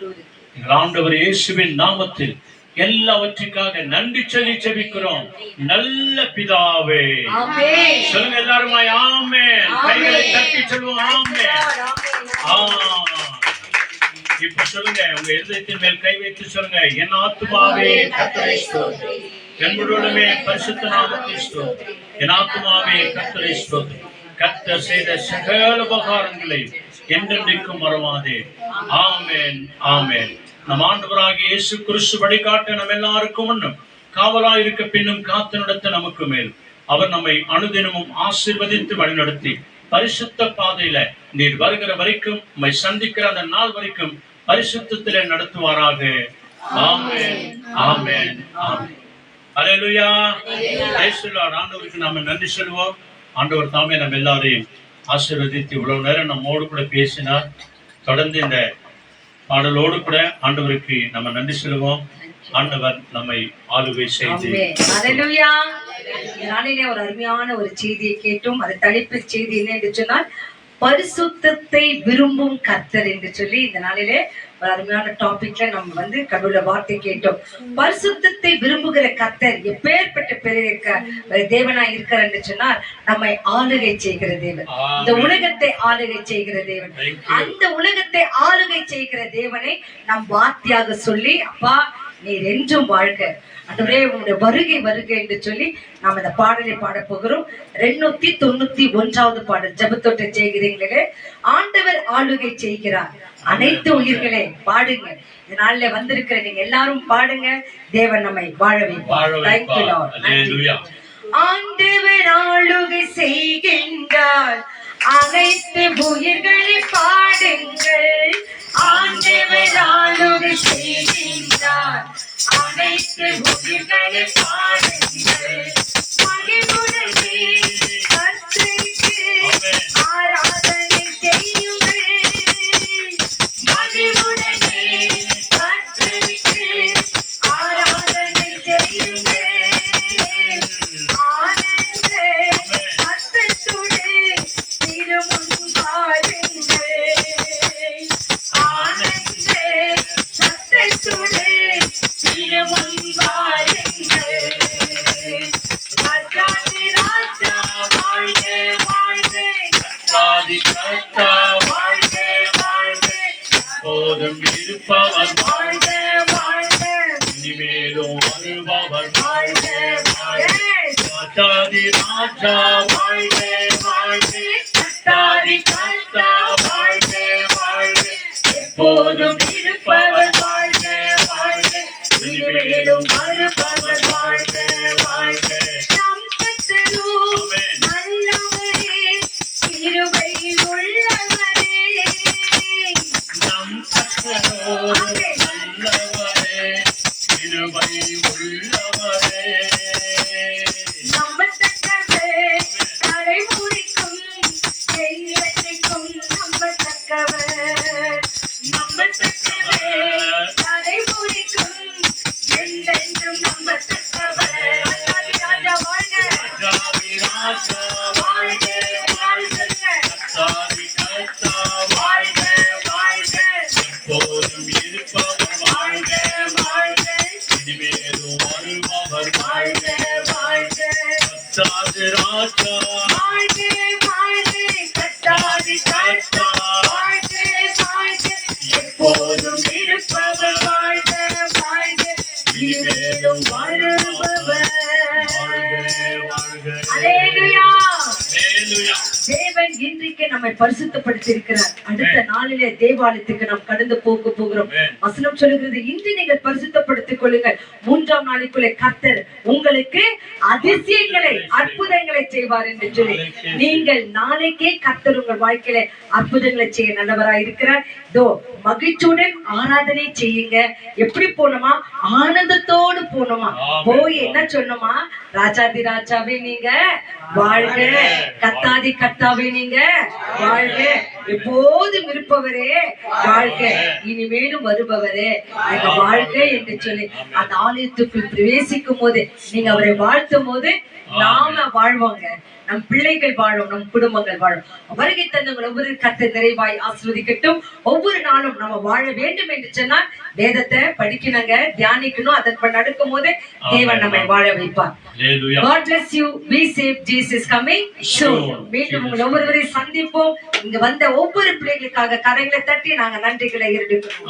எங்கள் ஆண்டவர் இயேசுவின் நாமத்தில் எல்லாவற்றுக்காக நன்றி சொல்லி ஜெபிக்கிறோம் நல்ல பிதாவே. சொல்லுங்க எல்லாருமா ஆமென். கைகளை தட்டி சொல்லுவோம் ஆமென். இப்ப சொல்லுங்க, உங்க இருதயத்தின் மேல் கை வைத்து சொல்லுங்க, என் ஆத்துமாவே கர்த்தரை ஸ்தோத்திரி, என் முழுவதுமே பரிசுத்த நாமத்தை ஸ்தோத்திரி, என் ஆத்துமாவே கர்த்தரை ஸ்தோத்திரி, கர்த்தர் செய்த சகல உபகாரங்களை என்றென்றைக்கும் மறவாதே. ஆமென் ஆமென். நம் ஆண்டவராகிய இயேசு கிறிஸ்து வழிகாட்ட நம்ம எல்லாருக்கும் முன்னும் காவலாயிருக்க பின்னும் காத்து நடத்த நமக்கு மேல் அவர் நம்மை அனுதினமும் ஆசீர்வதித்து வழிநடத்தி பரிசுத்த பாதையில நீர் வருகிற வரைக்கும் நம்மை சந்திக்கிற அந்த நாள் வரைக்கும் பரிசுத்தத்திலே நடத்துவாராக. ஆமென் ஆமென் ஆமென். அல்லேலூயா. ஆண்டவருக்கு நாம நன்றி சொல்வோம். ஆண்டவர் தாமே நம்ம எல்லாரையும் ஆசீர்வதித்து இவ்வளவு நேரம் நம்மோடு கூட பேசினார். தொடர்ந்து இந்த பாடலோடு கூட ஆண்டவருக்கு நம்ம நன்றி சொல்லுவோம். ஆண்டவர் நம்மை ஆளுகை செய்து ஒரு அருமையான ஒரு செய்தியை கேட்டோம். அது தலைப்பு செய்தி என்ன என்று சொன்னால் பரிசுத்தத்தை விரும்பும் கர்த்தர் என்று சொல்லி இந்த நாளிலே ஒரு அருமையான டாபிக்ல நம்ம கடவுள வார்த்தை கேட்டோம். பரிசுத்தத்தை விரும்புகிற கர்த்தர் எப்பேற்பட்ட பெரிய தேவனா இருக்கிறார் என்று சொன்னால் நம்மை ஆளுகை செய்கிற தேவன், இந்த உலகத்தை ஆளுகை செய்கிற தேவன். அந்த உலகத்தை ஆளுகை செய்கிற தேவனை நம் வார்த்தையாக சொல்லி, அப்பா நீர் என்றும் வாழ்க, ஆண்டவரே உங்களுடைய வருகை வருகை என்று சொல்லி நாம் இந்த பாடலை பாட போகிறோம். 291வது பாடல், ஜெபத்தோட்ட செய்கிறீங்களே, ஆண்டவர் ஆளுகை செய்கிறார். அனைத்து உயிர்களே பாடுங்க. இந்த நாள்ல வந்திருக்கிற நீங்க எல்லாரும் பாடுங்க. தேவன் நம்மை வாழ வைப்பார். Thank you Lord. ஆண்டவர் ஆளுகை செய்கின்றார், அனைத்து உயிர்களை பாடுங்கள், ஆண்டவர் ஆளுகை செய்கின்றார். அனைத்து உயிர்களை பாடுங்கள், மகிழ்வுடனே கர்த்தருக்கு ஆராதனை செய்யுங்கள். மகிழ்வுடனே கர்த்தருக்கு ஆராதனை செய்யுங்கள். ஆனந்த சத்தத்துடன் திருமுன் பாருங்கள். ஆனந்த சத்தத்துடன் திருமுன் பாருங்கள். ராஜாதி ராஜா வாழ்க வாழ்க, கர்த்தாதி கர்த்தா வாழ்க வாழ்க, போதும் இருப்பவர் வாழ்க வாழ்க, இனிமேலும் வருபவர் வாழ்க வாழ்க. ராஜாதி ராஜா வாழ்க வாழ்க, கர்த்தாதி கர்த்தா வாழ்க வாழ்க, எப்போதும் இருப்பவர் வாழ்க வாழ்க, இனிமேலும் வருபவர் வாழ்க வாழ்க. நம் கர்த்தரும் நல்லவரே, கிருபையில் உள்ளவரே. நம் கர்த்தரோ நல்லவரே, கிருபை உள்ளவரே. நம்பத்தக்கவர், தலைமுடிக்கும் என்றென்றைக்கும் நம்பத்தக்கவர். நம்பத்தக்கவர், தலைமுடிக்கும் என்றென்றும் நம்பத்தக்கவர். ராஜா வாழ்க, ராஜாதி ராஜா வாழ்க வாழ்க, கர்த்தாதி கர்த்தா வாழ்க வாழ்க, போதும் இருப்பவர் வாழ்க வாழ்க, இனிமேலும் வருபவர் வாழ்க வாழ்க. கர்த்தாதி ராஜா வாழ்க வாழ்க, கர்த்தாதி கர்த்தா வாழ்க வாழ்க, எப்போதும் இருப்பவர் வாழ்க வாழ்க, இனிமேலும் வருபவர். அல்லேலூயா. ஹல்லேலூயா. தேவன் இன்றைக்கு நம்மை பரிசுத்தப்படுத்தி இருக்கிறார். அடுத்த நாளிலே தேவாலயத்துக்கு நாம் கடந்து போகிறோம். வசனம் சொல்லுகிறது, இன்று நீங்கள் பரிசுத்தப்படுத்திக் கொள்ளுங்கள், மூன்றாம் நாளைக்குள்ளே கர்த்தர் உங்களுக்கு அதிசயங்களை அற்புதங்களை செய்வார் என்று சொல்லி, நீங்கள் நாளைக்கே கர்த்தர் உங்கள் வாழ்க்கையில அற்புதங்களை செய்ய நல்லவராய் இருக்கிறார். இதோ மகிழ்ச்சியுடன் ஆராதனை செய்யுங்க. எப்படி போனோமா? ஆனந்தத்தோடு போனோமா? போய் என்ன சொன்னோமா? ராஜாதி ராஜாவே நீங்க வாழ்க, கர்த்தாதி கர்த்தாவே நீங்க வாழ்க, எப்போதும் இருப்பவரே வாழ்க, இனிமேலும் வருபவரே எங்க வாழ்க என்று சொல்லி அந்த ஆலயத்துக்குள் பிரவேசிக்கும் போது நீங்க அவரை வாழ்த்தும் போது நாம வாழ்வாங்க, நம் பிள்ளைகள் வாழும், நம் குடும்பங்கள் வாழும். வருகை தந்தவங்கள் ஒவ்வொரு கர்த்தர் நிறைவாய் ஆசீர்வதிக்கட்டும். ஒவ்வொரு நாளும் நம்ம வாழ வேண்டும் என்று சொன்னால் வேதத்தை படிக்கணுங்க, தியானிக்கணும். அதன்படி நடக்கும் போது தேவன் நம்மை வாழ வைப்பார். ஹல்லேலூயா. God bless you. Be safe. Jesus is coming soon. மீண்டும் உங்கள் ஒவ்வொருவரை சந்திப்போம். இங்க வந்த ஒவ்வொரு பிள்ளைகளுக்காக கரங்களை தட்டி நாங்க நன்றிகளை ஏறெடுக்கிறோம்.